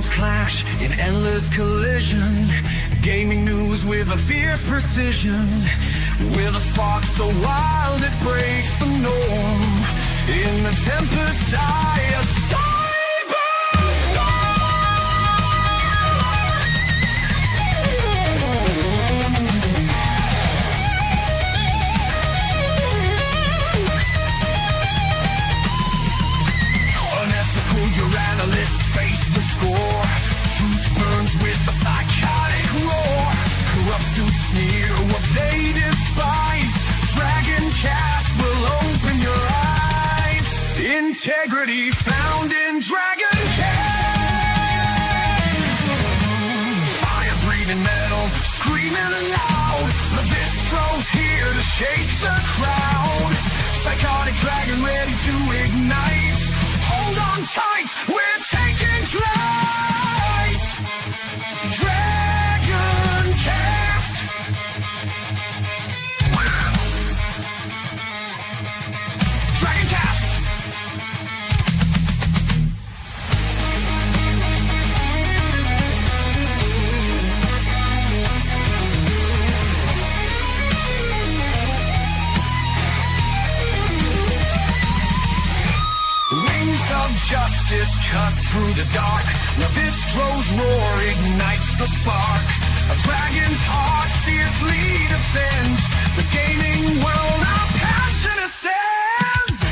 worlds clash in endless collision. Gaming news with a fierce precision. With a spark so wild it breaks the norm. In the tempest's eye, a analysts face the score. Truth burns with a psychotic roar. Corrupt suits sneer what they despise. Dragoncast will open your eyes. Integrity found in Dragoncast. Fire-breathing metal, screaming loud. Levistro's here to shake the crowd. Psychotic dragon ready to ignite. Hold on tight, we're taking flight! Dragoncast! Dragoncast! Of justice cut through the dark. Levistro's roar ignites the spark. A dragon's heart fiercely defends the gaming world. Our passion ascends.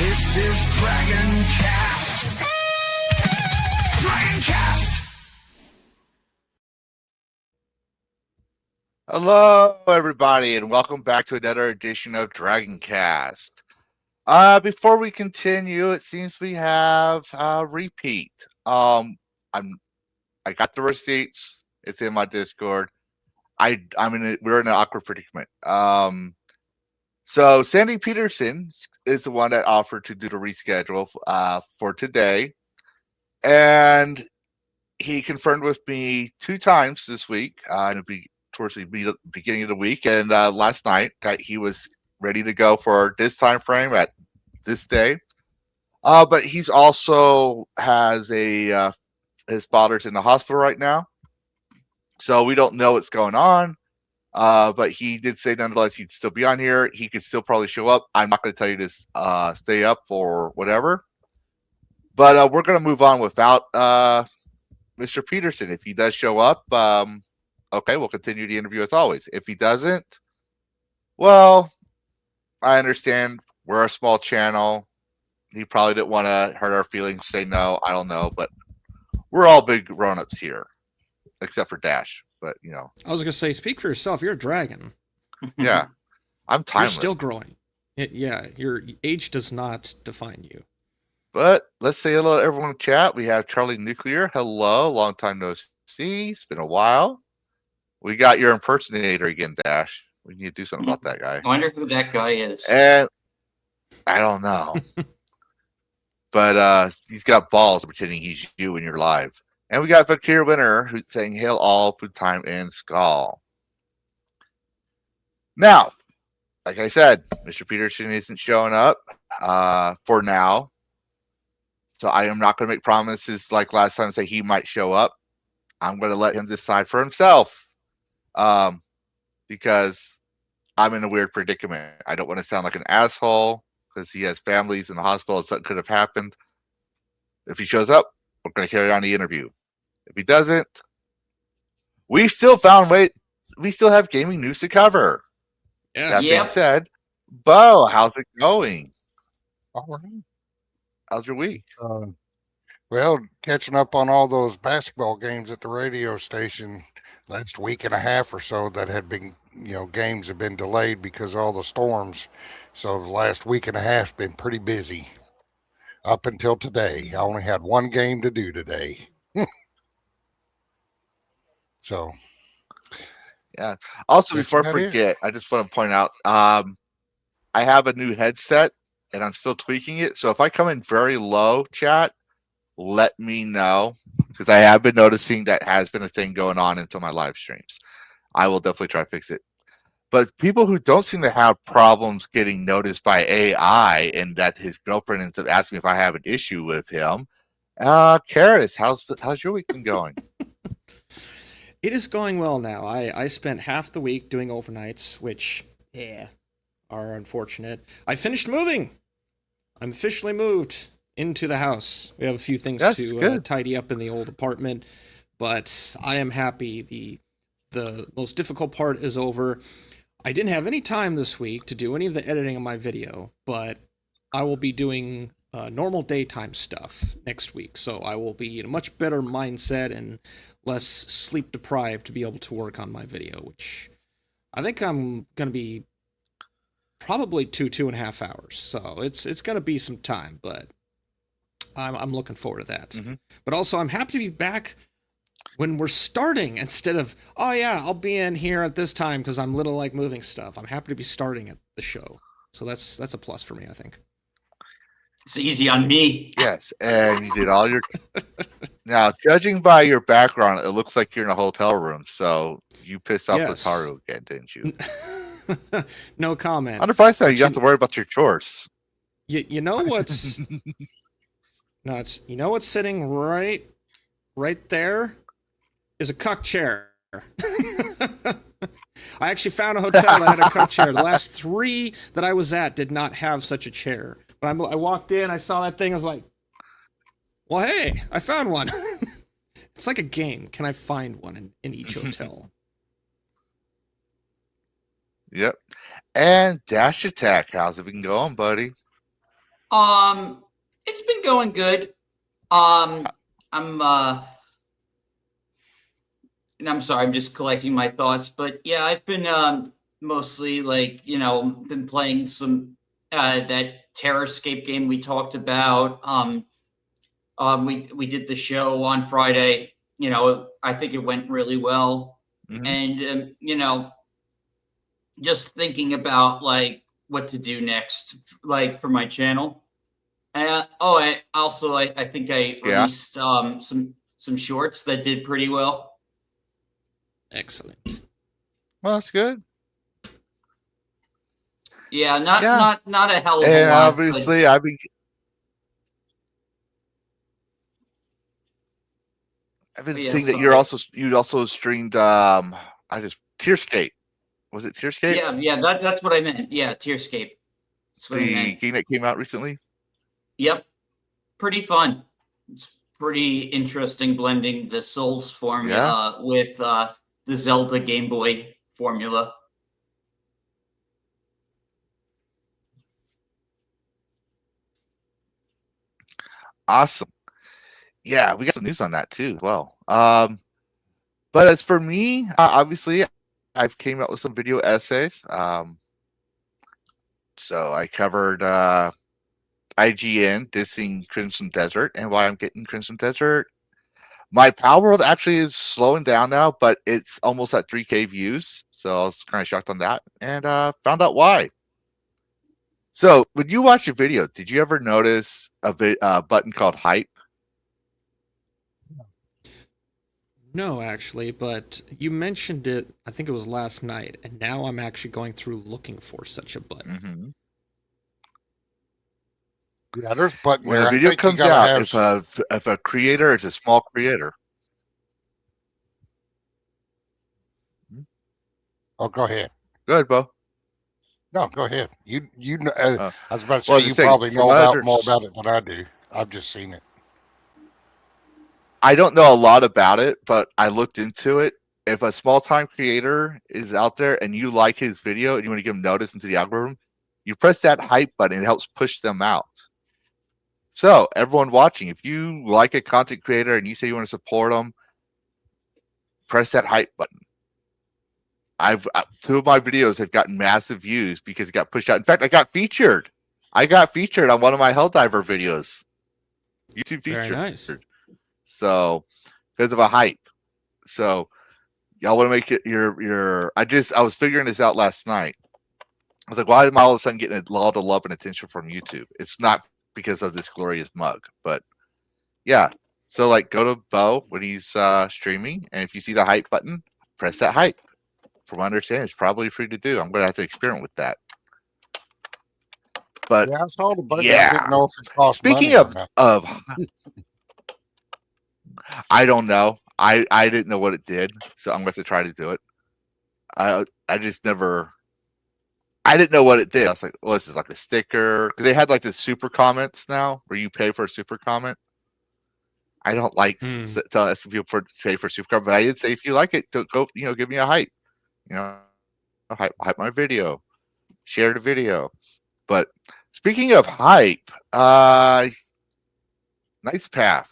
This is Dragoncast. Dragoncast. Hello, everybody, and welcome back to another edition of Dragoncast. Before we continue, it seems we have a repeat. I got the receipts. It's in my Discord. We're in an awkward predicament. So Sandy Petersen is the one that offered to do the reschedule for today, and he confirmed with me 2 times this week. And it'll be towards the beginning of the week, and last night that he was ready to go for this time frame at this day. But he's also has his father's in the hospital right now, so we don't know what's going on. But he did say nonetheless he'd still be on here. He could still probably show up. I'm not going to tell you to stay up or whatever. But we're going to move on without Mr. Petersen. If he does show up, okay, we'll continue the interview as always. If he doesn't, well, I understand. We're a small channel. He probably didn't want to hurt our feelings, say no. I don't know, but we're all big grown-ups here, except for Dash. But, you know. I was going to say, speak for yourself. You're a dragon. Yeah. I'm timeless. You're still growing. Yeah, your age does not define you. But let's say hello to everyone in chat. We have Charlie Nuclear. Hello. Long time no see. It's been a while. We got your impersonator again, Dash. We need to do something about that guy. I wonder who that guy is. And I don't know. But he's got balls pretending he's you when you're live. And we got Vakir Winner who's saying hail all, food time, and skull. Now, like I said, Mr. Petersen isn't showing up for now. So I am not going to make promises like last time, say he might show up. I'm going to let him decide for himself. Because I'm in a weird predicament. I don't want to sound like an asshole because he has families in the hospital and something could have happened. If he shows up, we're going to carry on the interview. If he doesn't, we still have gaming news to cover. Yes. That being said, Bo, how's it going? All right. How's your week? Well, catching up on all those basketball games at the radio station last week and a half or so that had been, games have been delayed because of all the storms. So the last week and a half been pretty busy up until today. I only had one game to do today. So, yeah. Also, before I forget, I just want to point out, I have a new headset and I'm still tweaking it. So if I come in very low, chat, let me know, because I have been noticing that has been a thing going on until my live streams. I will definitely try to fix it. But people who don't seem to have problems getting noticed by AI, and that his girlfriend ends up asking if I have an issue with him, Karis, how's your week been going? It is going well now. I spent half the week doing overnights, which, are unfortunate. I finished moving. I'm officially moved into the house. We have a few things to tidy up in the old apartment, but I am happy. The most difficult part is over. I didn't have any time this week to do any of the editing of my video, but I will be doing normal daytime stuff next week, so I will be in a much better mindset and less sleep deprived to be able to work on my video, which I think I'm going to be probably 2.5 hours. So it's going to be some time, but I'm looking forward to that. Mm-hmm. But also I'm happy to be back when we're starting instead of, oh yeah, I'll be in here at this time because I'm little like moving stuff. I'm happy to be starting at the show. So that's a plus for me, I think. It's easy on me. Yes, and you did all your... Now, judging by your background, it looks like you're in a hotel room, so you pissed off Wataru again, didn't you? No comment. On the price side, you have to worry about your chores. You know what's... No, it's... You know what's sitting right there? Is a cuck chair. I actually found a hotel that had a cuck chair. The last 3 that I was at did not have such a chair. But I walked in, I saw that thing, I was like, well, hey, I found one. It's like a game. Can I find one in each hotel? Yep. And Dash Attack, how's it been going, buddy? It's been going good. And I'm sorry, I'm just collecting my thoughts, but yeah, I've been mostly been playing some that Terrorscape game we talked about. We did the show on Friday. I think it went really well. Mm-hmm. And just thinking about what to do next, for my channel. I think I released some shorts that did pretty well. Excellent. Well, that's good. Yeah, not a hell of a lot. And obviously, I've been seeing that you also streamed Tearscape. Was it Tearscape? Yeah, that's what I meant. Yeah, Tearscape. That's what I meant. Game that came out recently. Yep, pretty fun. It's pretty interesting blending the Souls formula with the Zelda Game Boy formula. Awesome. Yeah, we got some news on that too as well. But as for me, obviously, I've came out with some video essays. So I covered IGN dissing Crimson Desert and why I'm getting Crimson Desert. My Power World actually is slowing down now, but it's almost at 3K views. So I was kind of shocked on that and found out why. So when you watch a video, did you ever notice a button called hype? No, actually, but you mentioned it, I think it was last night, and now I'm actually going through looking for such a button. Mm-hmm. Yeah, there's a button when a video comes out, if a creator is a small creator. Oh, go ahead. Go ahead, Bo. No, go ahead. You I was about to say you probably know more about it than I do. I've just seen it. I don't know a lot about it, but I looked into it. If a small-time creator is out there and you like his video and you want to give him notice into the algorithm, you press that hype button. It helps push them out. So everyone watching, if you like a content creator and you say you want to support them, press that hype button. Two of my videos have gotten massive views because it got pushed out. In fact, I got featured. On one of my Helldiver videos. YouTube featured. Very nice. So because of a hype. So y'all want to make it your I was figuring this out last night. I was like, why am I all of a sudden getting a lot of love and attention from YouTube? It's not because of this glorious mug, but yeah. So go to Bo when he's streaming, and if you see the hype button, press that hype. From what I understand, it's probably free to do. I'm going to have to experiment with that. But yeah, I saw the button. Yeah. I didn't know if it cost Speaking money of I don't know. I didn't know what it did, so I'm going to try to do it. I just never. I didn't know what it did. I was like, "Oh, this is like a sticker." Because they had like the super comments now, where you pay for a super comment. I don't like telling people to pay for a super comment, but I did say if you like it, go. Give me a hype. Hype my video, share the video. But speaking of hype, Nice Path.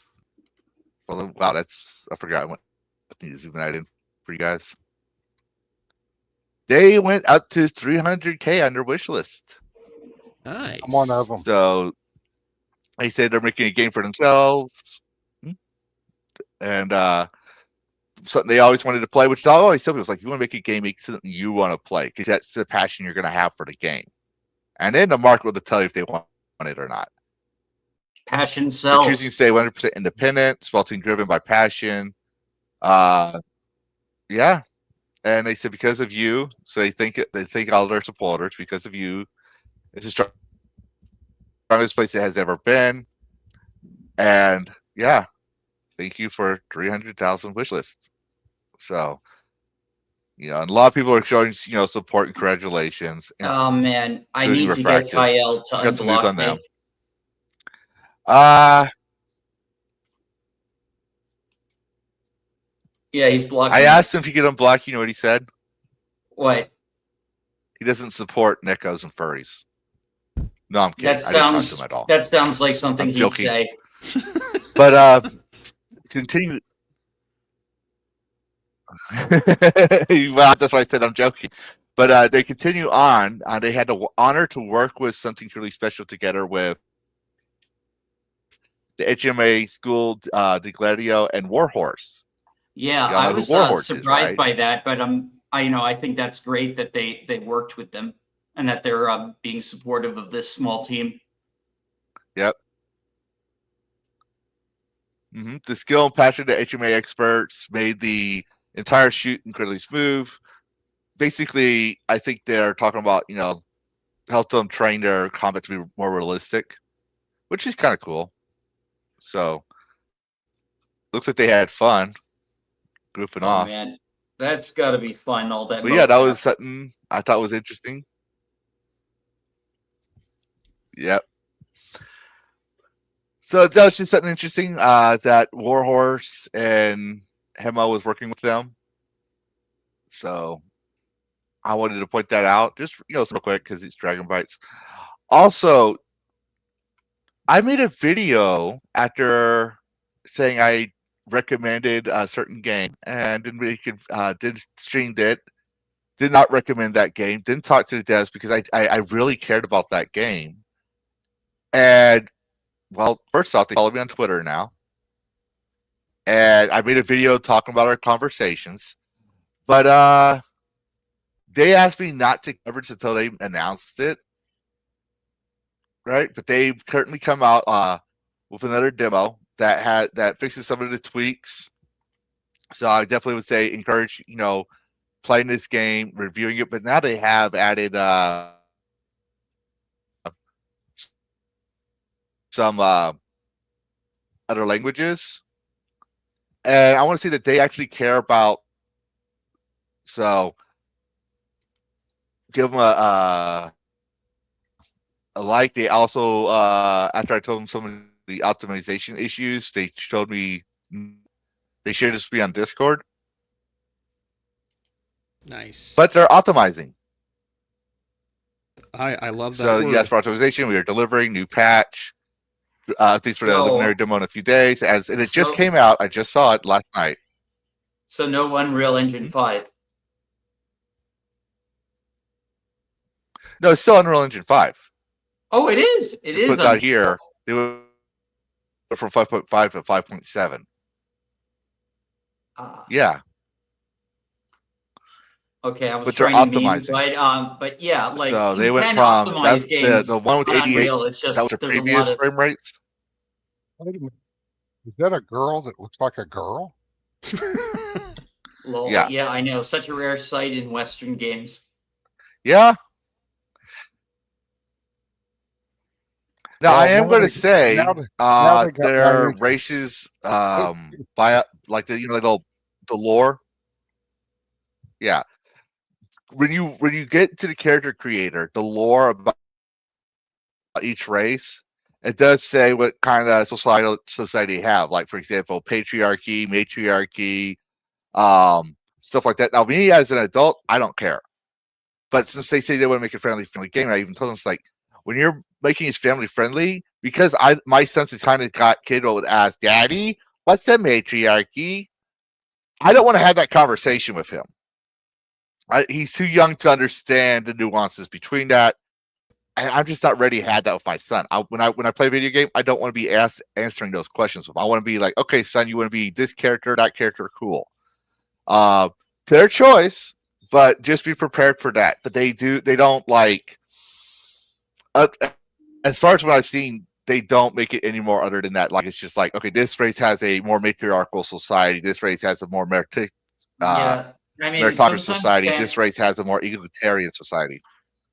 Well, wow, I forgot what I need to zoom that in for you guys. They went up to 300K on their wish list. Nice. I'm one of them. So they said they're making a game for themselves. And something they always wanted to play, which I always tell people, was like, you want to make a game, make something you want to play, because that's the passion you're going to have for the game. And then the market will tell you if they want it or not. Passion sells. They're choosing to stay 100% independent, small team driven by passion. Yeah. And they said because of you, so they think all their supporters, because of you, it's the strongest place it has ever been. And yeah, thank you for 300,000 wish lists. So, and a lot of people are showing, support and congratulations. Oh man, I including need to get Refractive. Kyle to Got some news on unblock them. me. Yeah, he's blocking I me. asked him if he could unblock. You know what he said? What? He doesn't support Nickos and furries. No, I'm kidding. I didn't talk to him at all. That sounds like something I'm he'd joking. say. But continue. Well, that's why I said I'm joking. But they continue on. They had the honor to work with something truly special together with the HMA School, the Gladio, and Warhorse. Yeah, Y'all I know who was Warhorse is, surprised right? by that, but I think that's great that they worked with them and that they're being supportive of this small team. Yep. The skill and passion of the HMA experts made the entire shoot incredibly smooth. Basically, I think they're talking about, help them train their combat to be more realistic, which is kind of cool. So, looks like they had fun goofing off. Man, that's got to be fun. All that. But yeah, that was something I thought was interesting. Yep. So that was just something interesting that Warhorse and Hema was working with them. So I wanted to point that out, just real quick, because it's Dragon Bites. Also, I made a video after saying I recommended a certain game and did streamed it. Did not recommend that game. Didn't talk to the devs because I really cared about that game. And well, first off, they follow me on Twitter now. And I made a video talking about our conversations. But they asked me not to cover it until they announced it. Right? But they've currently come out with another demo that fixes some of the tweaks. So I definitely would say encourage, playing this game, reviewing it. But now they have added some other languages, and I want to see that they actually care about. So give them a like. They also after I told them some of the optimization issues, they showed me they shared this with me on Discord. Nice. But they're optimizing. I love that. So word. yes, for optimization, we are delivering new patch. Updates for the preliminary demo in a few days, and it just came out. I just saw it last night. So no Unreal Engine 5. No, it's still Unreal Engine 5. Oh, it is. It is. Put that here. They were from 5.5 to 5.7. Yeah. Okay, I was but they're trying to optimizing. but yeah, like so they you went can from optimize games the one with on 88. Unreal. It's just that was the there's a previous lot of frame rates. Wait a minute. Is that a girl that looks like a girl? lol. Yeah. Yeah, I know. Such a rare sight in Western games. Yeah. Now Well, I am now going to they- say now they got their pirates. races by like the the lore. Yeah, when you get to the character creator, the lore about each race, it does say what kind of society you have. Like, for example, patriarchy, matriarchy, stuff like that. Now, me as an adult, I don't care. But since they say they want to make a friendly game, I even told them, it's like, when you're making it family friendly, because my son's the kind of kid who would ask, Daddy, what's the matriarchy? I don't want to have that conversation with him. He's too young to understand the nuances between that. And I'm just not ready to have that with my son. When I play a video game, I don't want to be answering those questions with him. I want to be like, okay, son, you want to be this character, that character, cool. Their choice, but just be prepared for that. But they don't like. As far as what I've seen, they don't make it any more other than that. Like, it's just like, okay, this race has a more matriarchal society. This race has a more Yeah, I mean, meritocratic sometimes society. This race has a more egalitarian society.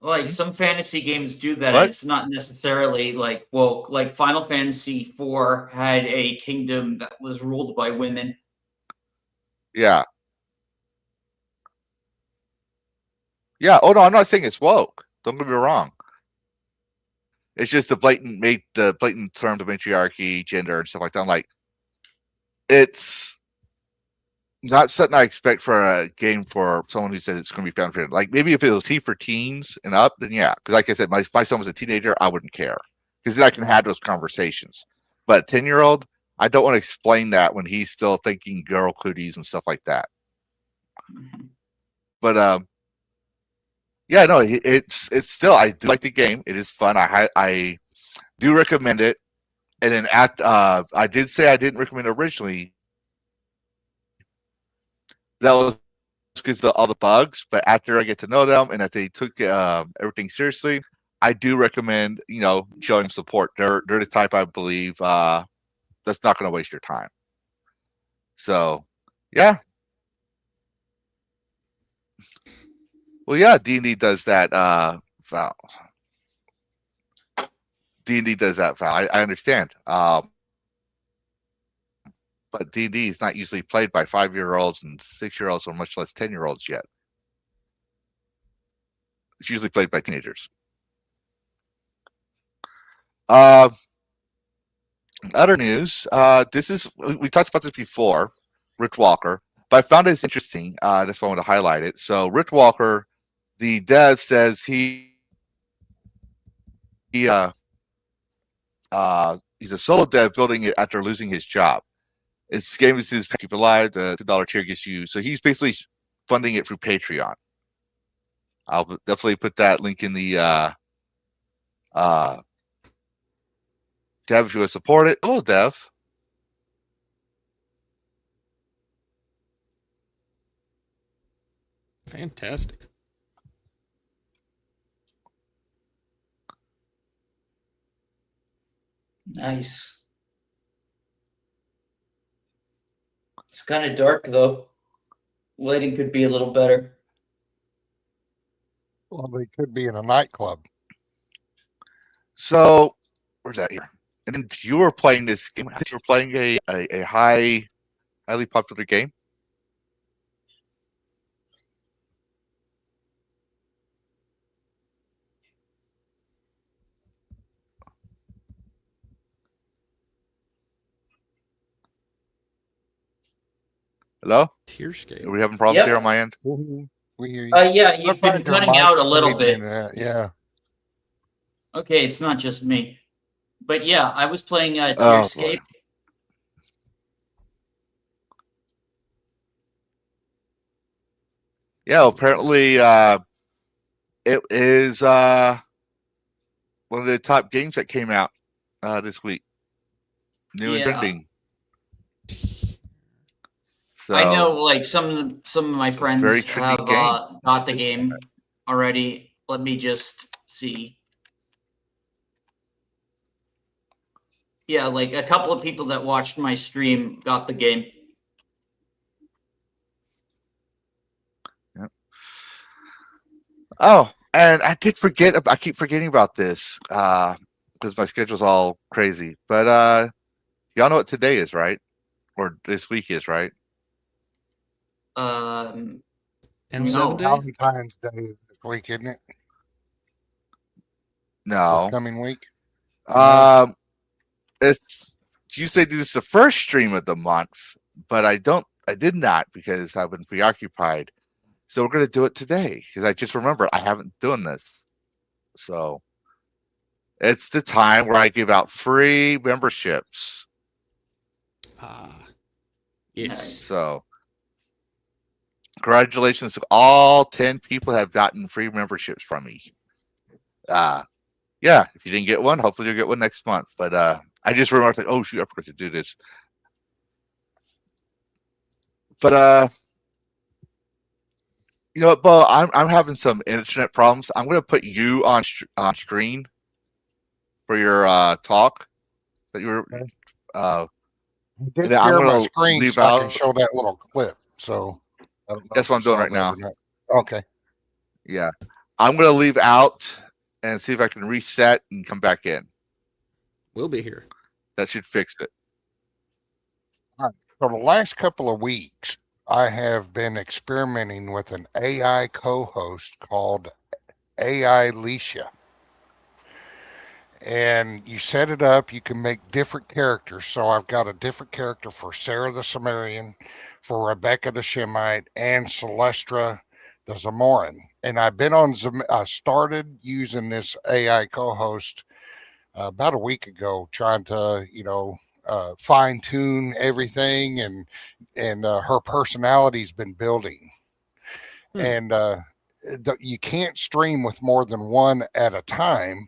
like some fantasy games do that. What? It's not necessarily like, well, like Final Fantasy IV had a kingdom that was ruled by women. Yeah. Yeah. Oh no, I'm not saying it's woke. Don't get me wrong. It's just the blatant terms of matriarchy, gender, and stuff like that. I'm like, it's not something I expect for a game for someone who says it's going to be family friendly. Like, maybe if it was for teens and up, then yeah. Because like I said, my son was a teenager, I wouldn't care, because then I can have those conversations. But 10-year-old, I don't want to explain that when he's still thinking girl cooties and stuff like that. But yeah, no, it's still, I do like the game. It is fun. I do recommend it. And then I did say I didn't recommend it originally. That was because of all the bugs. But after I get to know them and that they took everything seriously, I do recommend, showing support. They're the type, I believe, that's not going to waste your time. So, yeah. Well, yeah, D&D does that, Val. D&D does that, Val. I understand. But D&D is not usually played by 5-year-olds and 6-year-olds, or much less 10-year-olds yet. It's usually played by teenagers. Other news. We talked about this before, Rich Walker, but I found this interesting. That's why I wanted to highlight it. So Rich Walker, the dev, says he's a solo dev building it after losing his job. This game is his keep alive. The $2 tier gets you. So he's basically funding it through Patreon. I'll definitely put that link in the Dev, if you would support it. Hello, Dev. Fantastic. Nice. It's kind of dark though. Lighting could be a little better. Well, they could be in a nightclub. So, where's that here? And then you were playing this game. You were playing a highly popular game. Hello? Tearscape. Are we having problems Yep. here on my end? We hear you. Yeah, you've been Sometimes your cutting out a mic's little fading bit. in that, yeah. Okay, it's not just me. But yeah, I was playing Oh, Tearscape. Yeah, apparently it is one of the top games that came out this week. New and Yeah. trending. So I know, like some of my friends very trendy have game. got the game already. Let me just see. Yeah, like a couple of people that watched my stream got the game. Yep. Oh, and I did forget. I keep forgetting about this because because my schedule's all crazy. But y'all know what today is, right? Or this week is, right? And No. 7 Day? Valentine's Day is this week, isn't it? No. Upcoming week. It's Tuesday. This is the first stream of the month, but I did not because I've been preoccupied. So we're gonna do it today because I just remember I haven't done this. So it's the time where I give out free memberships. Yes. Nice. So congratulations to all 10 people have gotten free memberships from me. Yeah, if you didn't get one, hopefully you'll get one next month. But I just remembered, like, oh shoot, I forgot to do this. But you know what, Bo? I'm having some internet problems. I'm going to put you on screen for your talk that you were. Okay. And Did then I'm share my gonna screen leave so I can out. show that little clip. So I don't know That's if what you I'm doing saw right that now. or not. Okay. Yeah, I'm going to leave out and see if I can reset and come back in. We'll be here. That should fix it. So the last couple of weeks, I have been experimenting with an AI co-host called AI Leisha. And you set it up, you can make different characters. So I've got a different character for Sarah the Sumerian, for Rebecca the Shemite, and Celestra the Zamoran. And I've been on I started using this AI co-host about a week ago, trying to, fine tune everything, and her personality's been building. And you can't stream with more than one at a time,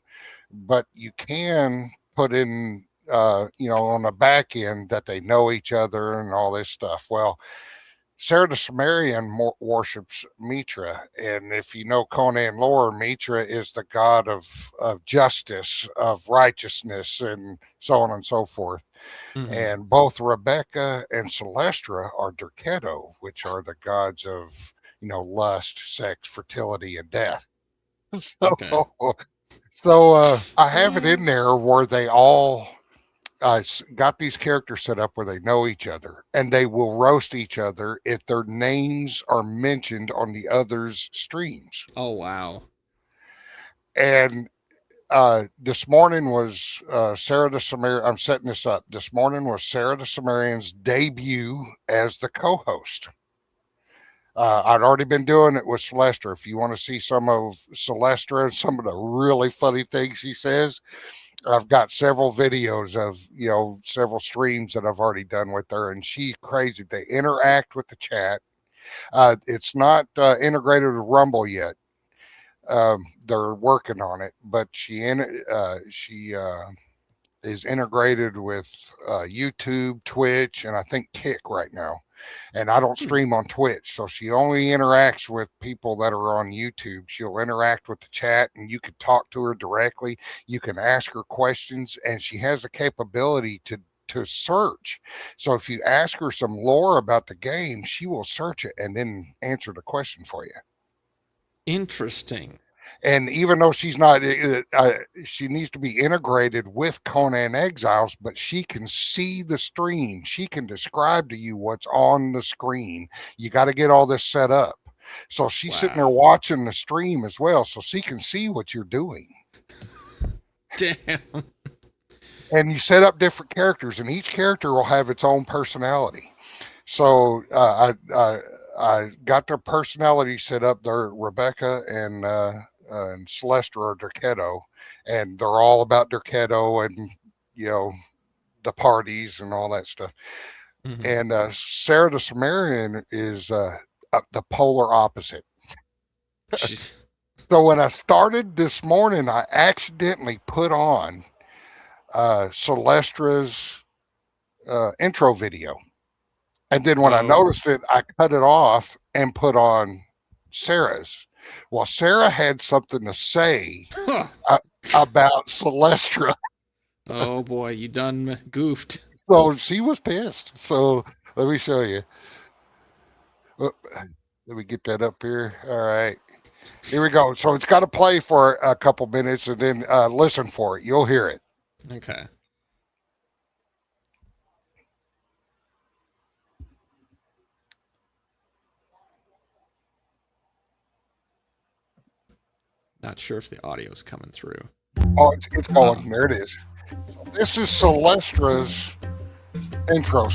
but you can put in, on the back end that they know each other and all this stuff. Well, Sarah the Sumerian worships Mitra, and if you know Conan lore, Mitra is the god of justice, of righteousness, and so on and so forth. Mhm. And both Rebecca and Celestra are Derketo, which are the gods of lust, sex, fertility, and death. So, Okay. I have it in there where they all got these characters set up where they know each other, and they will roast each other if their names are mentioned on the other's streams. Oh, wow. And this morning was Sarah the Sumerian. I'm setting this up. This morning was Sarah the Sumerian's debut as the co-host. I'd already been doing it with Celestra. If you want to see some of Celestra and some of the really funny things she says, I've got several videos of, several streams that I've already done with her, and she's crazy. They interact with the chat. It's not integrated with Rumble yet. They're working on it, but she is integrated with YouTube, Twitch, and I think Kick right now. And I don't stream on Twitch, so she only interacts with people that are on YouTube. She'll interact with the chat, and you can talk to her directly. You can ask her questions, and she has the capability to search. So if you ask her some lore about the game, she will search it and then answer the question for you. Interesting. And even though she's not, she needs to be integrated with Conan Exiles, but she can see the stream. She can describe to you what's on the screen. You got to get all this set up. So she's sitting there watching the stream as well, so she can see what you're doing. Damn. And you set up different characters, and each character will have its own personality. So I got their personality set up there. Rebecca and Celestra are Derketo, and they're all about Derketo and the parties and all that stuff. Mhm. And Sarah the Sumerian is the polar opposite. Jeez. So when I started this morning, I accidentally put on Celestra's intro video. And then when I noticed it, I cut it off and put on Sarah's. Well, Sarah had something to say about Celestra. Oh boy, you done goofed. So she was pissed. So let me show you. Oh, let me get that up here. All right. Here we go. So it's got to play for a couple minutes and then listen for it. You'll hear it. Okay. Not sure if the audio is coming through. Oh, it's going. There it is. This is Celestra's intro.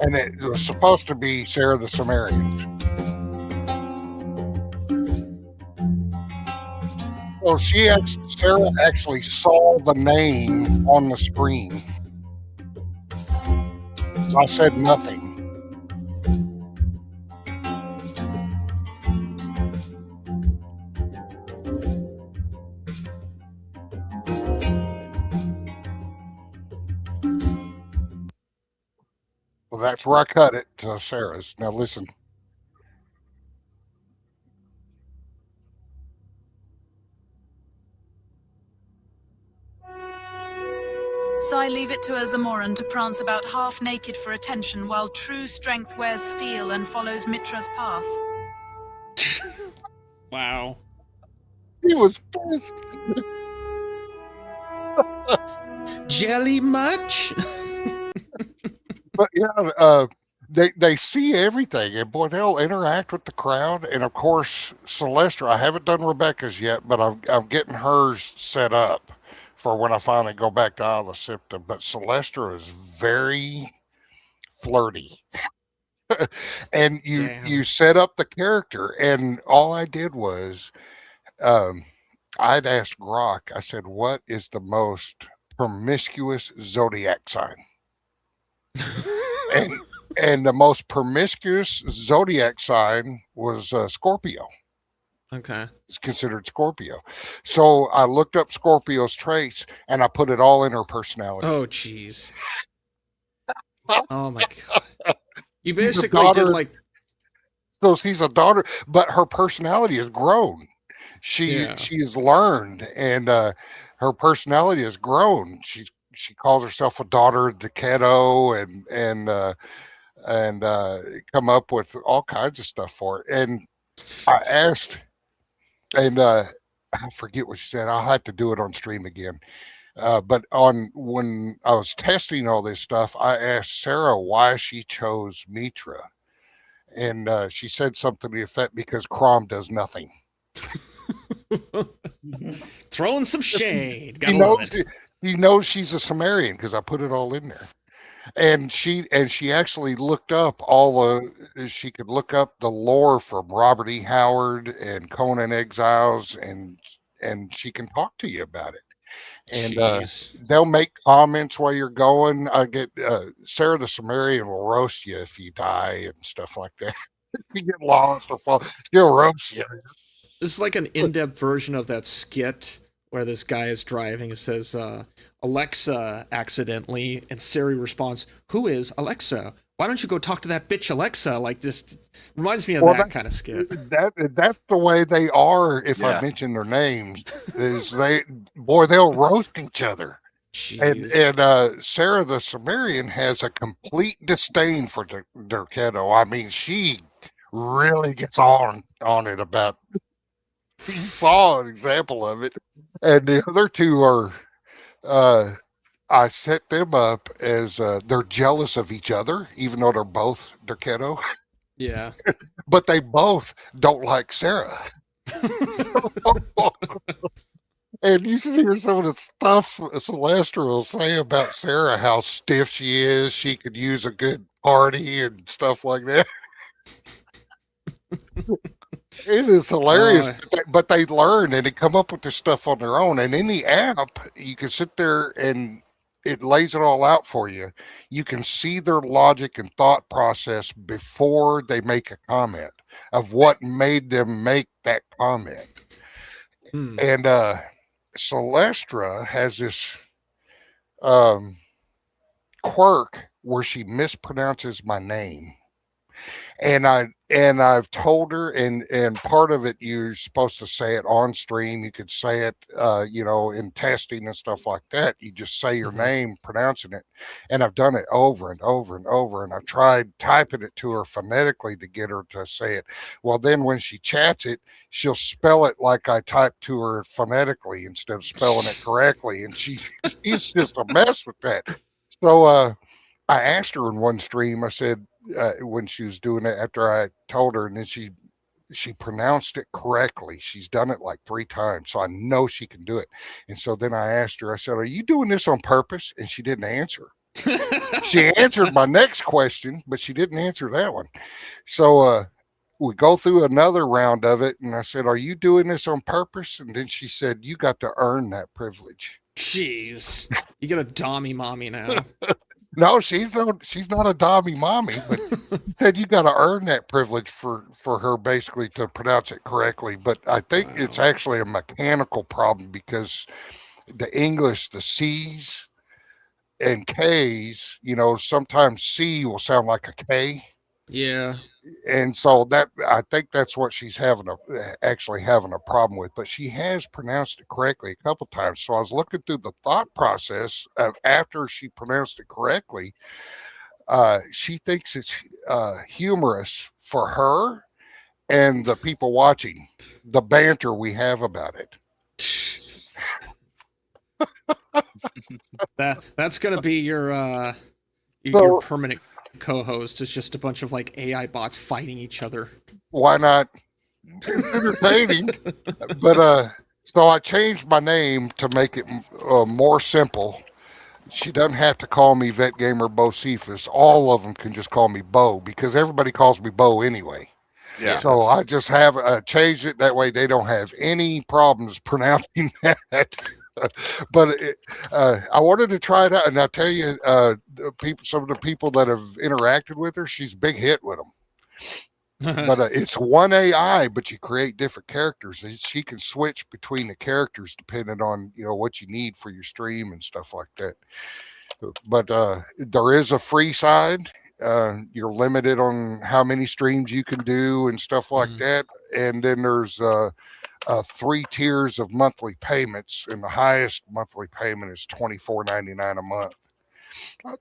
And it was supposed to be Sarah the Sumerian. So Sarah actually saw the name on the screen. I said nothing. Well, that's where I cut it to Sarah's. Now listen. So I leave it to a Zamoran to prance about half naked for attention while true strength wears steel and follows Mitra's path. Wow. He was pissed. Jelly much? But yeah, they see everything, and boy, they'll interact with the crowd. And of course, Celestra, I haven't done Rebecca's yet, but I'm getting hers set up for when I finally go back to Isla Sipta. But Celestra is very flirty. And you set up the character, and all I did was I'd asked Grok, I said, what is the most promiscuous zodiac sign? and the most promiscuous zodiac sign was Scorpio. Okay. It's considered Scorpio. So I looked up Scorpio's traits and I put it all in her personality. Oh, jeez. Oh, my God. You basically did like... So she's a daughter, but her personality has grown. She's learned, and her personality has grown. She calls herself a daughter of Decado, and come up with all kinds of stuff for it. And I asked, and I forget what she said. I'll have to do it on stream again. But when I was testing all this stuff, I asked Sarah why she chose Mitra, and she said something to the effect, because Crom does nothing. Throwing some shade. He knows she's a Sumerian because I put it all in there. And she actually looked up she could look up the lore from Robert E. Howard and Conan Exiles, and she can talk to you about it. And they'll make comments while you're going. I get Sarah the Sumerian will roast you if you die and stuff like that. If you get lost or fall, she'll roast you. This is like an in-depth version of that skit where this guy is driving. It says, Alexa accidentally, and Siri responds, "Who is Alexa? Why don't you go talk to that bitch Alexa?" Like this reminds me of that kind of skit. That's the way they are. If I mention their names, is they'll roast each other. Jeez. And Sarah the Sumerian has a complete disdain for Derketo. I mean, she really gets on it about. He saw an example of it, and the other two are. I set them up as they're jealous of each other, even though they're both Derketo. Yeah, but they both don't like Sarah. And you hear some of the stuff Celestra will say about Sarah, how stiff she is. She could use a good party and stuff like that. It is hilarious, but they learn and they come up with this stuff on their own. And in the app, you can sit there and it lays it all out for you. You can see their logic and thought process before they make a comment of what made them make that comment. And Celestra has this quirk where she mispronounces my name. I've told her, and part of it, you're supposed to say it on stream. You could say it, in testing and stuff like that. You just say your name, pronouncing it. And I've done it over and over and over. And I've tried typing it to her phonetically to get her to say it. Well, then when she chats it, she'll spell it like I typed to her phonetically instead of spelling it correctly. And she's just a mess with that. So I asked her in one stream, I said, when she was doing it, after I told her, and then she pronounced it correctly. She's done it like 3 times, so I know she can do it. And so then I asked her, I said, "Are you doing this on purpose?" And she didn't answer. She answered my next question, but she didn't answer that one. So we go through another round of it, and I said, "Are you doing this on purpose?" And then she said, "You got to earn that privilege." Jeez, you got a dommy mommy now. No, she's not a dommy mommy, but he said you got to earn that privilege for her basically to pronounce it correctly. But I think it's actually a mechanical problem because the English, the C's and K's, sometimes C will sound like a K. Yeah. And so that, I think that's what she's actually having a problem with, but she has pronounced it correctly a couple times. So I was looking through the thought process of after she pronounced it correctly. She thinks it's humorous for her and the people watching, the banter we have about it. That's gonna be your permanent co-host. Is just a bunch of like AI bots fighting each other. Why not? It's entertaining. But so I changed my name to make it more simple. She doesn't have to call me Vet Gamer Bo Cephas. All of them can just call me Bo because everybody calls me Bo anyway. Yeah. So I just have changed it that way they don't have any problems pronouncing that. But I wanted to try it out, and I tell you, some of the people that have interacted with her, she's a big hit with them. But it's one AI, but you create different characters. And she can switch between the characters depending on what you need for your stream and stuff like that. But there is a free side. You're limited on how many streams you can do and stuff like that. And then there's 3 tiers of monthly payments, and the highest monthly payment is $24.99 a month.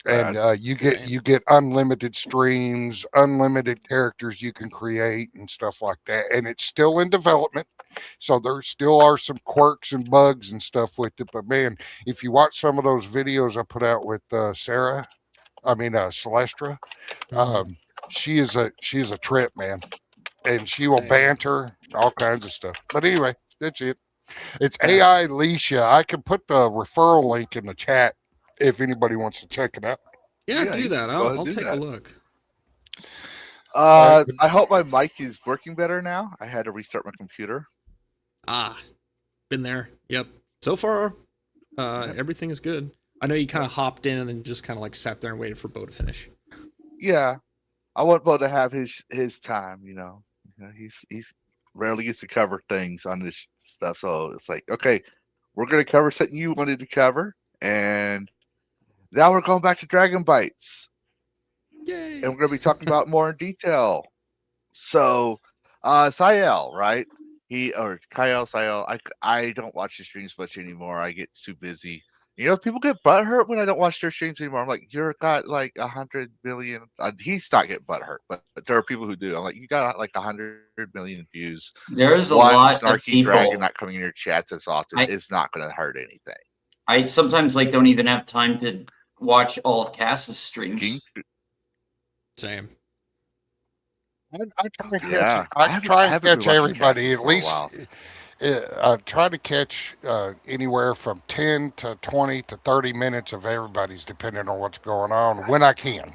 And you get unlimited streams, unlimited characters you can create and stuff like that. And it's still in development, so there still are some quirks and bugs and stuff with it. But man, if you watch some of those videos I put out with Celestra, she is a trip, man. And she will banter, all kinds of stuff. But anyway, that's it. It's AI Alicia. I can put the referral link in the chat if anybody wants to check it out. Yeah, do that. I'll take a look. I hope my mic is working better now. I had to restart my computer. Been there. Yep. So far, everything is good. I know you kind of hopped in and then just kind of like sat there and waited for Bo to finish. Yeah. I want Bo to have his time, he's rarely gets to cover things on this stuff. So it's like, okay, we're going to cover something you wanted to cover. And now we're going back to Dragon Bites. Yay. And we're going to be talking about more in detail. So, Sayel, right? Sayel, I don't watch the streams much anymore. I get too busy. People get butthurt when I don't watch their streams anymore. I'm like, you're got like 100 million. He's not getting butthurt, but there are people who do. I'm like, you got like 100 million views. There's a lot of people. Dragon not coming in your chats as often is not going to hurt anything. I sometimes don't even have time to watch all of Cass's streams. Same. I try to catch everybody at least. I try to catch anywhere from 10 to 20 to 30 minutes of everybody's, depending on what's going on, when I can.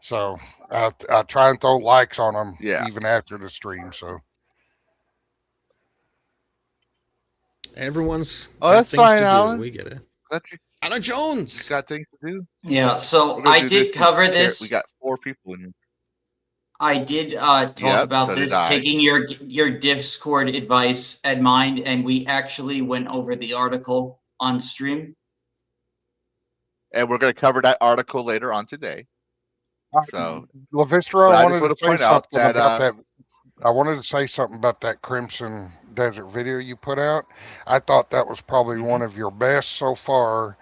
So I try and throw likes on them even after the stream. So everyone's that's fine, Alan. We get it. Alan Jones got things to do. Yeah. So I did cover this. We got 4 people in here. I did talk about this, taking your Discord advice at mind, and we actually went over the article on stream. And we're going to cover that article later on today. So, Lavistra, I I just wanted want to to say point out something that about that. I wanted to say something about that Crimson Desert video you put out. I thought that was probably one of your best so far.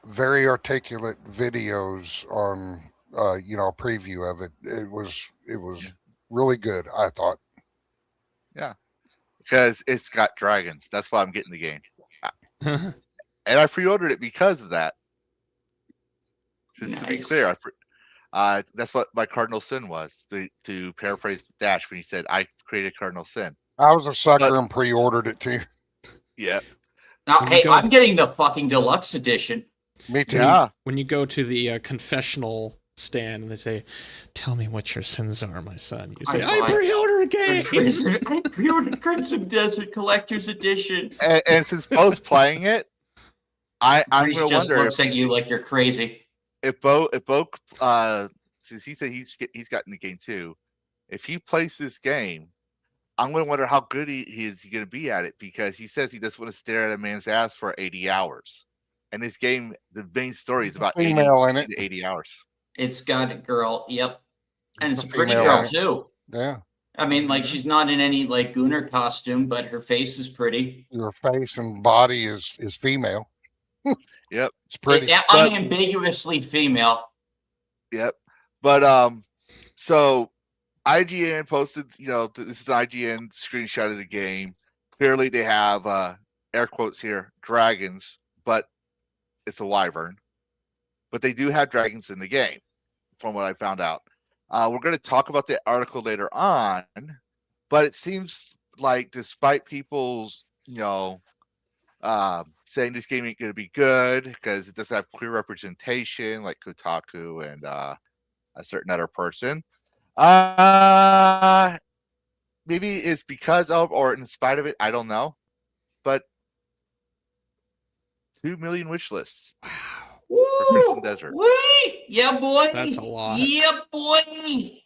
Very articulate videos on, a preview of it. It was really good, I thought. yeah, because it's got dragons. That's why I'm getting the game, and I pre-ordered it because of that. Just to be clear, that's what my cardinal sin was. To paraphrase Dash when he said, "I created cardinal sin." I was a sucker and pre-ordered it too. Yeah. Now, hey, I'm getting the fucking deluxe edition. Me too. Yeah. When you go to the confessional stand and they say, "Tell me what your sins are, my son," you say, "I pre-order a game." I pre-ordered Crimson Desert Collector's Edition. And since Bo's playing it, I'm going to just wonder looks at you like you're crazy. If Bo, since he said he's gotten the game too, if he plays this game, I'm going to wonder how good he is going to be at it, because he says he doesn't want to stare at a man's ass for 80 hours. And this game, the main story is about 80 to 80 hours. It's got a girl, yep. And it's a pretty female girl in it. too. Yeah. I mean, like, she's not in any like Gunnar costume, but her face is pretty. Your face and body is female. Yep. It's pretty. Yeah, unambiguously female. Yep. But so IGN posted, this is an IGN screenshot of the game. Clearly they have air quotes here, dragons, but it's a wyvern. But they do have dragons in the game, from what I found out. We're going to talk about the article later on, but it seems like despite people's, saying this game ain't going to be good because it doesn't have clear representation like Kotaku and a certain other person. Maybe it's because of or in spite of it, I don't know. But 2 million wish lists. Woo! For Crimson Desert. Wait! Yeah, boy. That's a lot. Yeah, boy.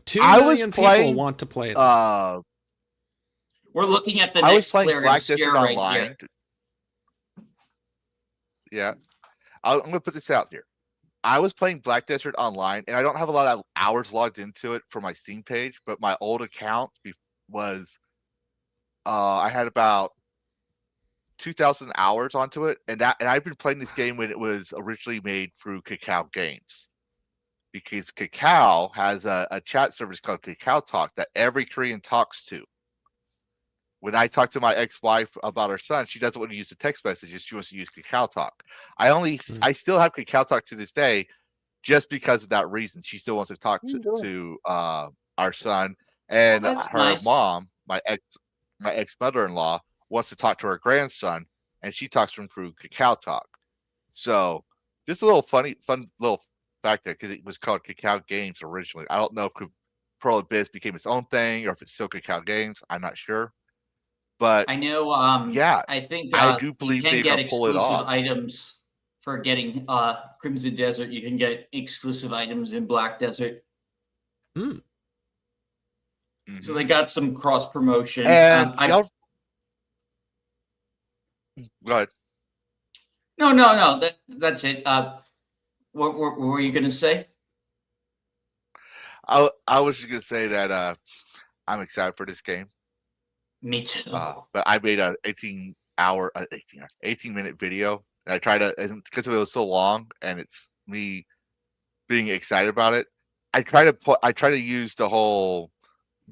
2 million people want to play this. We're looking at the I was next playing clearance Black scare Desert right Online. here. Yeah. I'm going to put this out here. I was playing Black Desert Online, and I don't have a lot of hours logged into it for my Steam page, but my old account was, I had about 2,000 hours onto it, and I've been playing this game when it was originally made through Kakao Games, because Kakao has a chat service called Kakao Talk that every Korean talks to. When I talk to my ex-wife about her son, she doesn't want to use the text messages. She wants to use Kakao Talk. I still have Kakao Talk to this day, just because of that reason. She still wants to talk to our son, and her mom, my ex mother-in-law, wants to talk to her grandson, and she talks to him through Kakao Talk. So just a little fun little fact there, because it was called Kakao Games originally. I don't know if Pearl Abyss became its own thing or if it's still Kakao Games. I'm not sure. But I know. I think I do believe you can they get can pull it exclusive off. items for getting Crimson Desert. You can get exclusive items in Black Desert. Hmm. So they got some cross promotion. And go ahead. No. That's it. What were you going to say? I was just gonna say that I'm excited for this game. Me too. But I made a 18 minute video, and I tried to, and because it was so long, and it's me being excited about it. I try to use the whole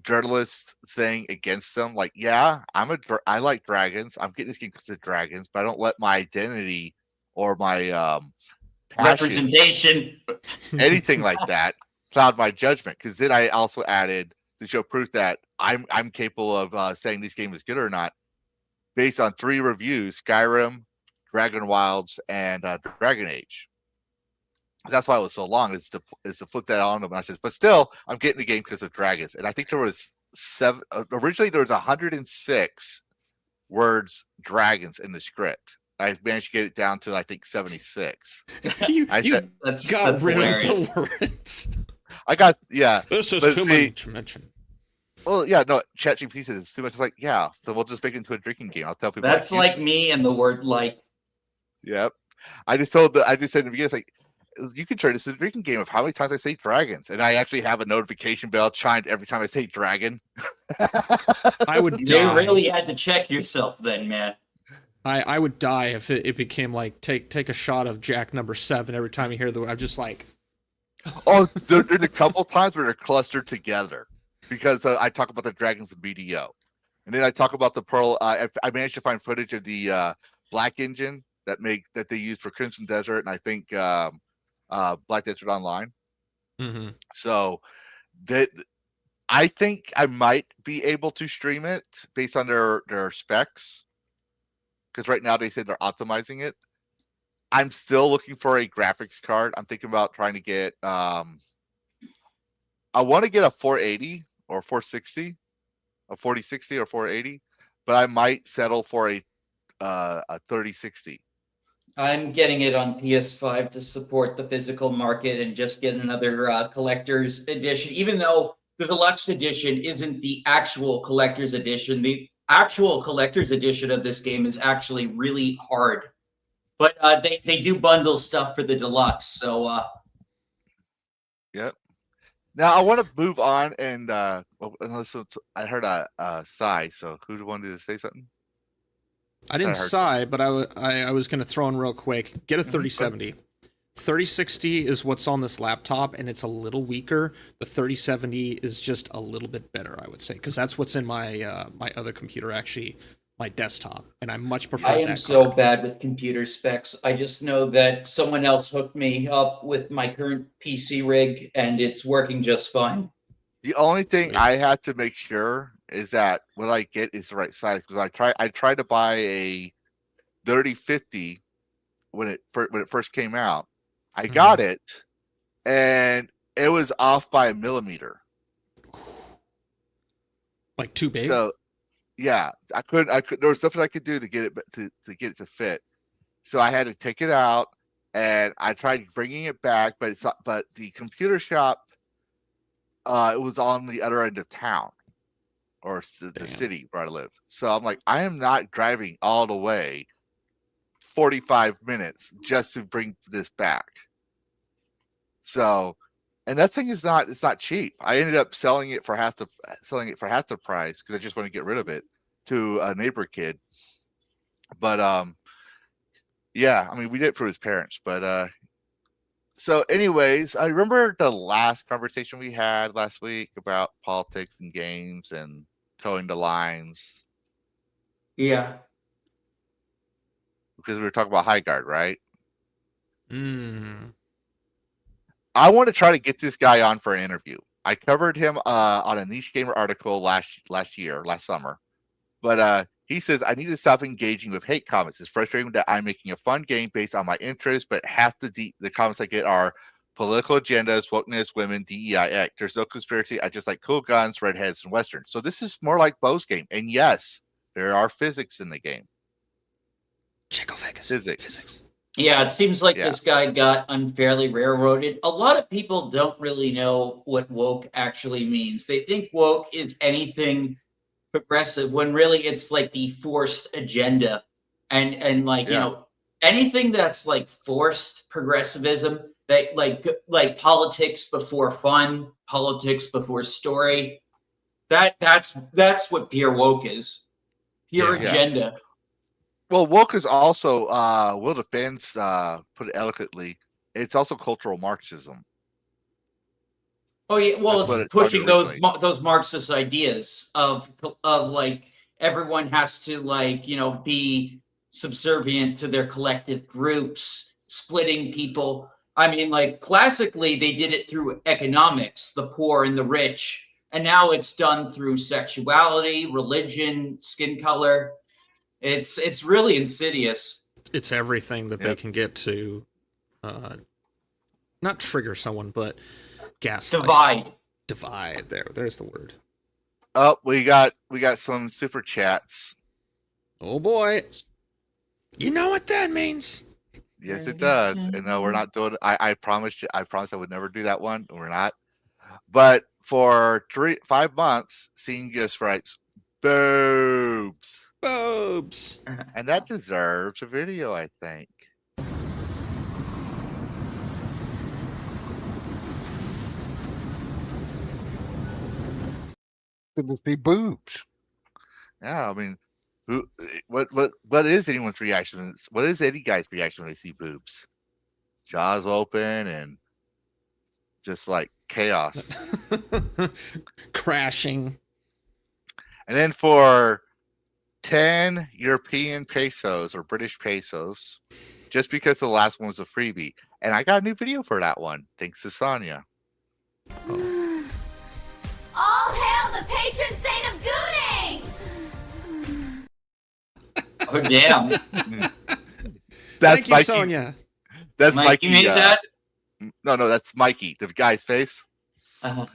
journalist thing against them. Like, yeah, I like dragons. I'm getting this game because of dragons, but I don't let my identity or my representation, anything like that, cloud my judgment. Because then I also added to show proof that I'm capable of saying this game is good or not based on 3 reviews: Skyrim, Dragon Wilds, and Dragon Age. That's why it was so long, is to flip that on them. And I said, but still, I'm getting the game because of dragons. And I think there was originally there was 106 words dragons in the script. I managed to get it down to, I think, 76. That's got rid hilarious. of the words. I got, yeah. This is too much to mention. Well, yeah, no, ChatGPT says it's too much. It's like, yeah, so we'll just make it into a drinking game. I'll tell people. That's like me and the word like. Yep. I just said in the beginning, it's like, you can turn this into a drinking game of how many times I say dragons, and I actually have a notification bell chimed every time I say dragon. I would You die. really had to check yourself then, man. I would die if it became like take a shot of Jack number 7 every time you hear the word. I'm just like, Oh, there's a couple times where they're clustered together because I talk about the dragons of BDO, and then I talk about the Pearl. I managed to find footage of the Black Engine that they used for Crimson Desert, and I think Black Desert Online. mm-hmm. So that I think I might be able to stream it based on their specs, because right now they said they're optimizing it. I'm still looking for a graphics card. I'm thinking about trying to get I want to get a 480 or 460, a 4060 or 480, but I might settle for a 3060. I'm getting it on PS5 to support the physical market and just get another collector's edition, even though the deluxe edition isn't the actual collector's edition. The actual collector's edition of this game is actually really hard. But they do bundle stuff for the deluxe, so Yep. Now I want to move on, and unless I heard a sigh. So who wanted to say something? I didn't sigh, but I was going to throw in real quick. Get a 3070. 3060 is what's on this laptop, and it's a little weaker. The 3070 is just a little bit better, I would say, because that's what's in my my other computer, actually, my desktop, and I much prefer that. I am so bad with computer specs. I just know that someone else hooked me up with my current PC rig, and it's working just fine. The only thing I had to make sure is that what I get is the right size, because I tried to buy a 3050 when it first came out. I got it, and it was off by a millimeter. Like too big. So yeah, I couldn't. There was nothing I could do to get it to get it to fit. So I had to take it out, and I tried bringing it back, but it's not. But the computer shop, it was on the other end of town, or the city where I live. So I'm like, I am not driving all the way 45 minutes just to bring this back. So, and that thing is not, it's not cheap. I ended up selling it for half the price because I just want to get rid of it to a neighbor kid. But yeah, I mean, we did it for his parents, but so anyways, I remember the last conversation we had last week about politics and games and towing the lines. Yeah. Because we were talking about High Guard, right? Mm. I want to try to get this guy on for an interview. I covered him on a Niche Gamer article last summer. But he says, I need to stop engaging with hate comments. It's frustrating that I'm making a fun game based on my interests, but half the comments I get are political agendas, wokeness, women, DEI. There's no conspiracy. I just like cool guns, redheads, and westerns. So this is more like Bo's game. And yes, there are physics in the game. Physics. Yeah, it seems like this guy got unfairly railroaded. A lot of people don't really know what woke actually means. They think woke is anything progressive when really it's like the forced agenda. And like, you know, anything that's like forced progressivism, that like politics before fun, politics before story. That's what pure woke is. Pure agenda. Well, woke is also, Will Defense put it eloquently, it's also cultural Marxism. Oh yeah, well, That's it's pushing those Marxist ideas of like everyone has to like, you know, be subservient to their collective groups, splitting people. I mean, like classically they did it through economics, the poor and the rich, and now it's done through sexuality, religion, skin color. It's really insidious. It's everything that they can get to, not trigger someone, but gaslight. Divide. There's the word. Oh, we got some super chats. Oh boy. You know what that means? Yes, it does. And no, we're not doing. I promised I would never do that one. We're not. But for 5 months, Seeing just writes boobs. Boobs. And that deserves a video, I think. expecting to see boobs. Yeah, I mean, what is anyone's reaction? What is any guy's reaction when they see boobs? Jaws open and just like chaos. Crashing. And then for 10 European pesos or British pesos, just because the last one was a freebie. And I got a new video for that one, thanks to Sonia. All hail the patron saint of gooning! Oh, damn. Thank That's you, Mikey. Sonia. That's Mike, Mikey. you made that? No, that's Mikey, the guy's face. Uh-huh.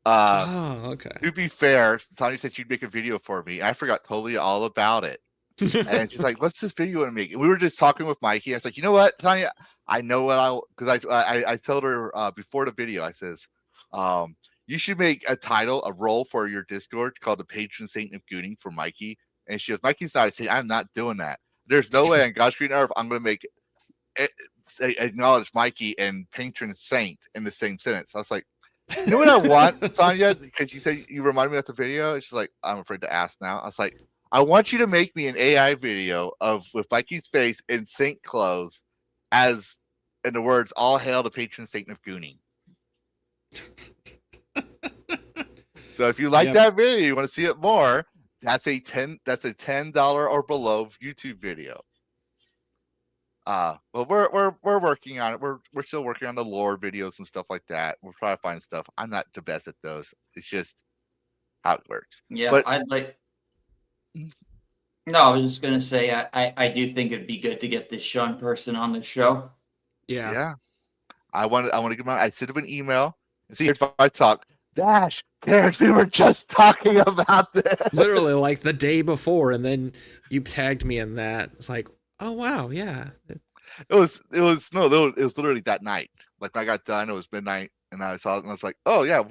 Oh, okay. To be fair, Sonia said she'd make a video for me. I forgot totally all about it. And she's like, "What's this video gonna make?" And we were just talking with Mikey. I was like, "You know what, Sonia? I know what because I told her before the video. I says, you should make a role for your Discord called the Patron Saint of Gooning for Mikey." And she goes, "Mikey's not." I say, "I'm not doing that. There's no way on God's green earth I'm gonna make it acknowledge Mikey and Patron Saint in the same sentence." I was like, "You know what I want, Sonia?" Because you said you reminded me of the video. She's like, "I'm afraid to ask now." I was like, "I want you to make me an AI video with Mikey's face in saint clothes, as in the words, 'All hail the patron saint of gooning.'" So if you like that video, you want to see it more, that's a $10 or below YouTube video. Well, we're working on it. We're still working on the lore videos and stuff like that. We're trying to find stuff. I'm not the best at those. It's just how it works. Yeah, But I'd like. No, I was just gonna say I do think it'd be good to get this Sean person on the show. Yeah. I want to give him. I sent him an email and see if I talk. Dash, Terrence, we were just talking about this. Literally like the day before, and then you tagged me in that. It's like, oh wow, yeah. It was literally that night. Like when I got done, it was midnight, and I saw it, and I was like, "Oh yeah,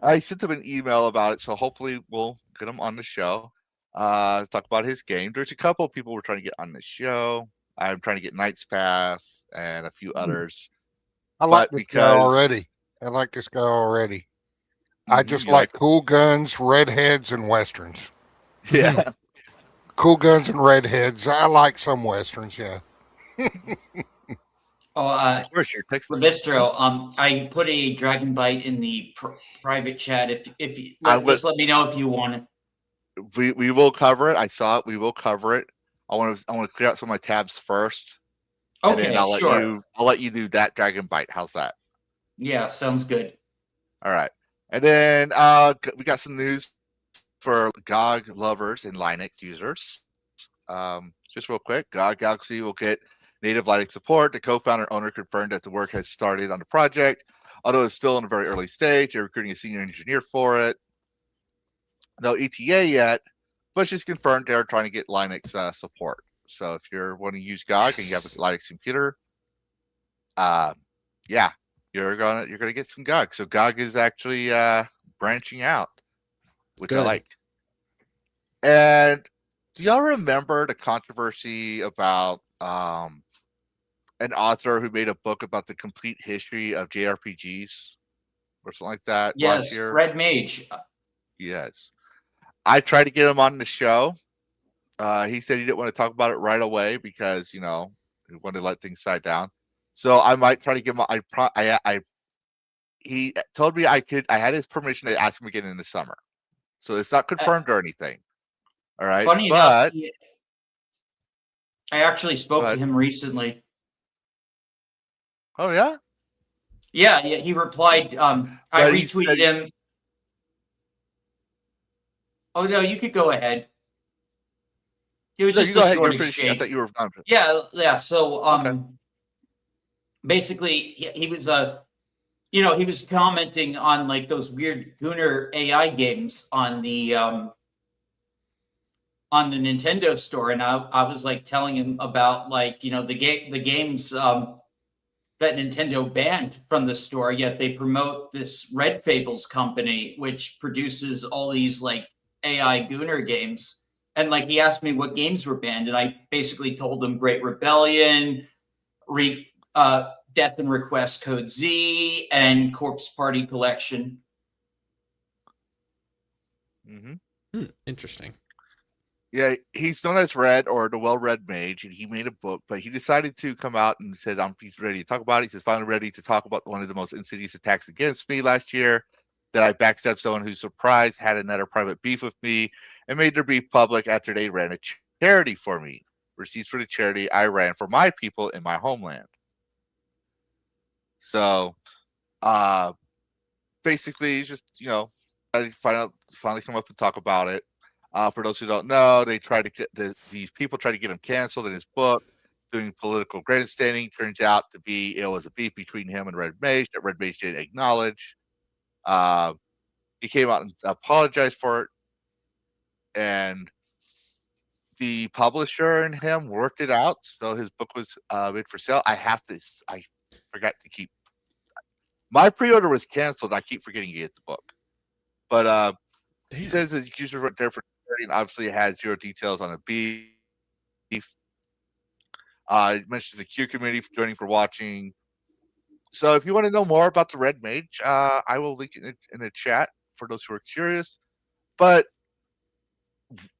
I sent him an email about it, so hopefully we'll get him on the show. Talk about his game. There's a couple of people we're trying to get on the show. I'm trying to get Knight's Path and a few others. I like this guy already. I just like cool guns, redheads, and westerns. Yeah. Cool guns and redheads. I like some westerns, yeah. Of course, your text Bistro, I put a Dragon Bite in the private chat. If you just let me know if you want it. We will cover it. I saw it. We will cover it. I want to clear out some of my tabs first. Okay, and then I'll sure. let you do that Dragon Bite. How's that? Yeah, sounds good. All right. And then we got some news for GOG lovers and Linux users. Just real quick, GOG Galaxy will get native Linux support. The co-founder owner confirmed that the work has started on the project, although it's still in a very early stage. They're recruiting a senior engineer for it. No ETA yet, but she's confirmed they're trying to get Linux support. So if you're wanting to use GOG and you have a Linux computer, yeah, you're gonna get some GOG. So GOG is actually branching out, which I like. And do y'all remember the controversy about an author who made a book about the complete history of JRPGs or something like that last year? Yes, Red Mage. Yes. I tried to get him on the show. He said he didn't want to talk about it right away because, he wanted to let things die down. So I might try to give him. He told me I had his permission to ask him again in the summer. So it's not confirmed or anything. All right. Funny enough, I actually spoke to him recently. Oh yeah? Yeah. He replied. I retweeted him. Oh no, you could go ahead. It was just a short exchange. I thought you were. Yeah. So, basically, he was he was commenting on like those weird Gooner AI games on the Nintendo store, and I was like telling him about like the games that Nintendo banned from the store, yet they promote this Red Fables company which produces all these like AI Gooner games. And like he asked me what games were banned, and I basically told him Great Rebellion, Death and Request Code Z, and Corpse Party Collection. Mm-hmm. Interesting. Yeah, he's known as Red or the Well-Read Mage, and he made a book, but he decided to come out and said, he's ready to talk about it. He says, finally ready to talk about one of the most insidious attacks against me last year, that I backstabbed someone who surprised, had another private beef with me, and made their beef public after they ran a charity for me. Receipts for the charity I ran for my people in my homeland. So, basically, he's just, I finally come up and talk about it. For those who don't know, they tried to get these people tried to get him canceled in his book, doing political grandstanding. Turns out to be it was a beef between him and Red Mage that Red Mage didn't acknowledge. He came out and apologized for it, and the publisher and him worked it out. So his book was made for sale. I forgot to keep my pre-order was canceled. I keep forgetting to get the book, but he says his user wrote there for charity, and obviously it has 0 details on a beef. It mentions the Q community for joining for watching. So if you want to know more about the Red Mage, I will link it in the chat for those who are curious. But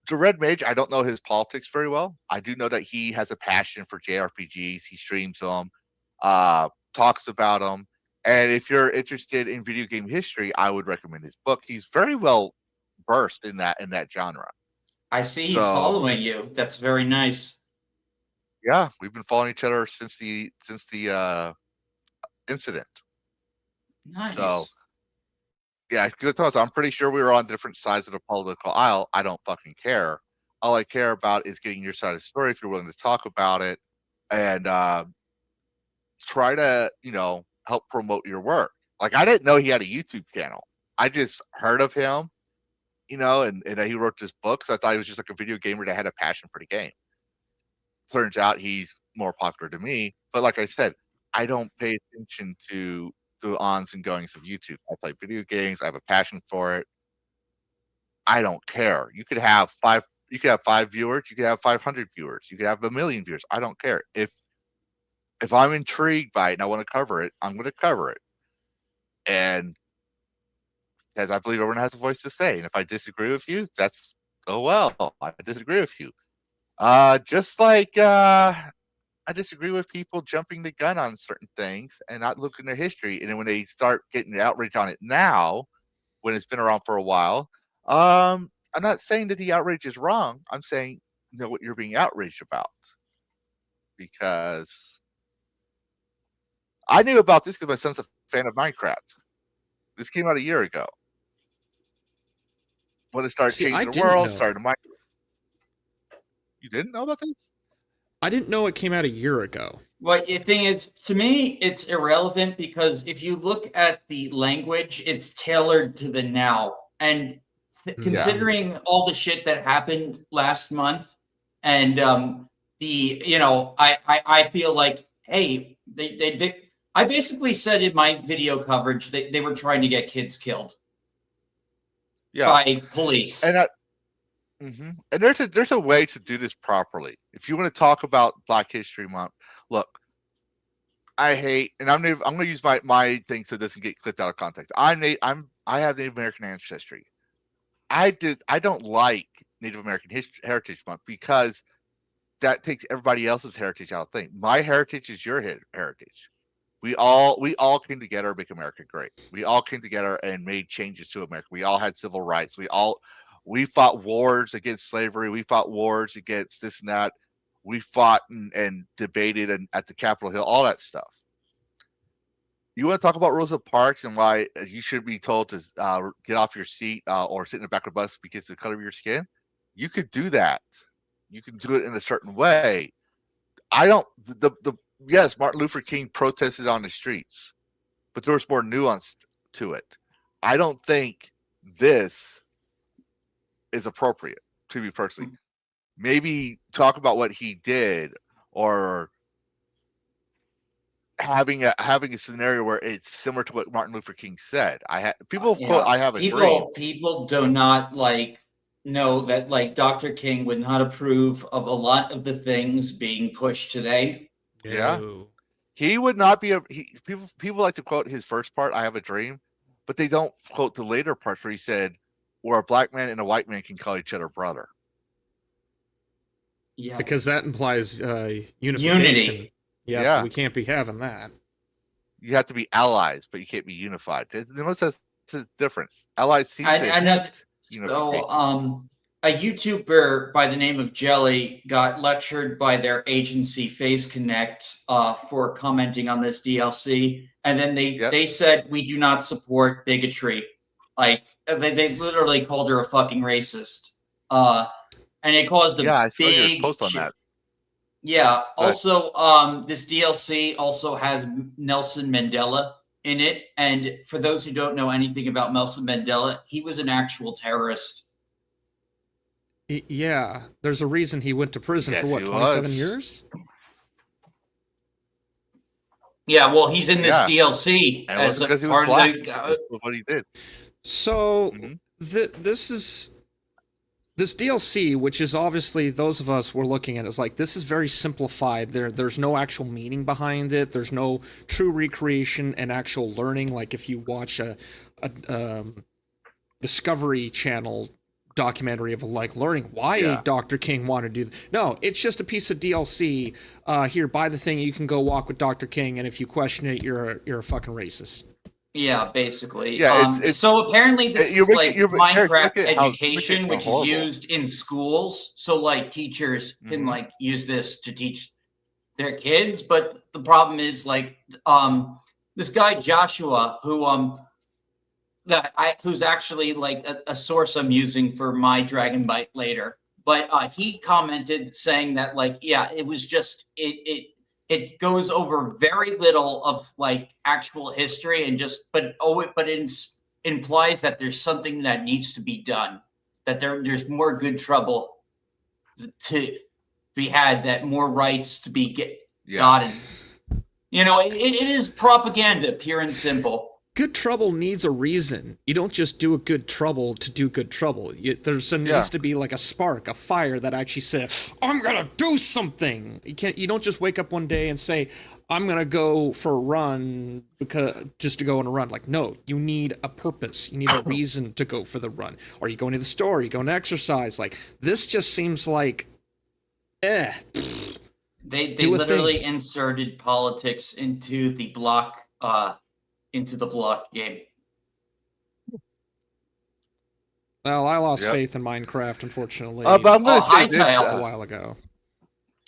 the Red Mage, I don't know his politics very well. I do know that he has a passion for JRPGs. He streams them, talks about them. And if you're interested in video game history, I would recommend his book. He's very well versed in that genre. I see he's following you. That's very nice. Yeah, we've been following each other since the incident. Nice. So yeah, good thoughts. I'm pretty sure we were on different sides of the political aisle. I don't fucking care. All I care about is getting your side of the story if you're willing to talk about it, and try to, help promote your work. Like, I didn't know he had a YouTube channel. I just heard of him, and he wrote this book. So I thought he was just like a video gamer that had a passion for the game. Turns out he's more popular than me. But like I said, I don't pay attention to the ons and goings of YouTube. I play video games. I have a passion for it. I don't care. You could have 5 viewers. You could have 500 viewers. You could have 1 million viewers. I don't care. If I'm intrigued by it and I want to cover it, I'm going to cover it. And as I believe everyone has a voice to say. And if I disagree with you, that's, oh well, I disagree with you. Just like I disagree with people jumping the gun on certain things and not looking at history. And then when they start getting outrage on it now, when it's been around for a while, I'm not saying that the outrage is wrong. I'm saying, what you're being outraged about. Because I knew about this because my son's a fan of Minecraft. This came out a year ago. When it started changing the world, started Minecraft. You didn't know about this? I didn't know it came out a year ago. Well, the thing is, to me, it's irrelevant because if you look at the language, it's tailored to the now. And considering all the shit that happened last month, and I feel like, hey, they I basically said in my video coverage that they were trying to get kids killed by police. And and there's a way to do this properly. If you want to talk about Black History Month, look, I hate, and I'm going to use my thing so it doesn't get clipped out of context. I have Native American ancestry. I don't like Native American Heritage Month because that takes everybody else's heritage out of the thing. My heritage is your heritage. We all came together to make America great. We all came together and made changes to America. We all had civil rights. We fought wars against slavery. We fought wars against this and that. We fought and debated at the Capitol Hill, all that stuff. You want to talk about Rosa Parks and why you should be told to get off your seat or sit in the back of the bus because of the color of your skin? You could do that. You can do it in a certain way. Yes, Martin Luther King protested on the streets, but there was more nuance to it. I don't think this is appropriate, to me personally. Maybe talk about what he did, or having a scenario where it's similar to what Martin Luther King said. I have a dream. People do not know that Dr. King would not approve of a lot of the things being pushed today. Yeah, he would not be people like to quote his first part, "I have a dream," but they don't quote the later parts where he said, where a black man and a white man can call each other brother. Yeah. Because that implies unification. Unity. Yeah, we can't be having that. You have to be allies, but you can't be unified. Notice that's the difference. Allies seem I know. unification. So, a YouTuber by the name of Jelly got lectured by their agency Face Connect for commenting on this DLC, and then they said we do not support bigotry. Like they literally called her a fucking racist, and it caused a I saw your big post on that. Yeah. Also, this DLC also has Nelson Mandela in it, and for those who don't know anything about Nelson Mandela, he was an actual terrorist. Yeah, there's a reason he went to prison for Yes, what, he 27 was. years? Yeah, well, he's in this Yeah. DLC And it as wasn't a because he was part black. of the. That's what he did. So Mhm. this DLC, which is obviously those of us we're looking at, is like this is very simplified. There's no actual meaning behind it. There's no true recreation and actual learning. Like if you watch a Discovery Channel documentary of like learning why Dr. King wanted to do no, it's just a piece of DLC. Here, buy the thing, you can go walk with Dr. King, and if you question it, you're a fucking racist. Yeah, basically. Yeah, it's so apparently this is like Minecraft how education, which is used in schools. So like teachers can like use this to teach their kids. But the problem is like this guy Joshua, who's actually like a source I'm using for my Dragon Bite later. But he commented saying that like, yeah, it was just it goes over very little of like actual history and just but it implies that there's something that needs to be done, that there's more good trouble to be had, that more rights to be gotten. You know, it is propaganda, pure and simple. Good trouble needs a reason. You don't just do a good trouble to do good trouble. Needs to be like a spark, a fire that actually says, "I'm gonna do something." You don't just wake up one day and say, "I'm gonna go for a run just to go on a run." Like, no, you need a purpose. You need a reason to go for the run. Are you going to the store? Are you going to exercise? Like, this just seems like, They literally inserted politics into the block game. Well, I lost faith in Minecraft, unfortunately. But I'm going to say this a while ago.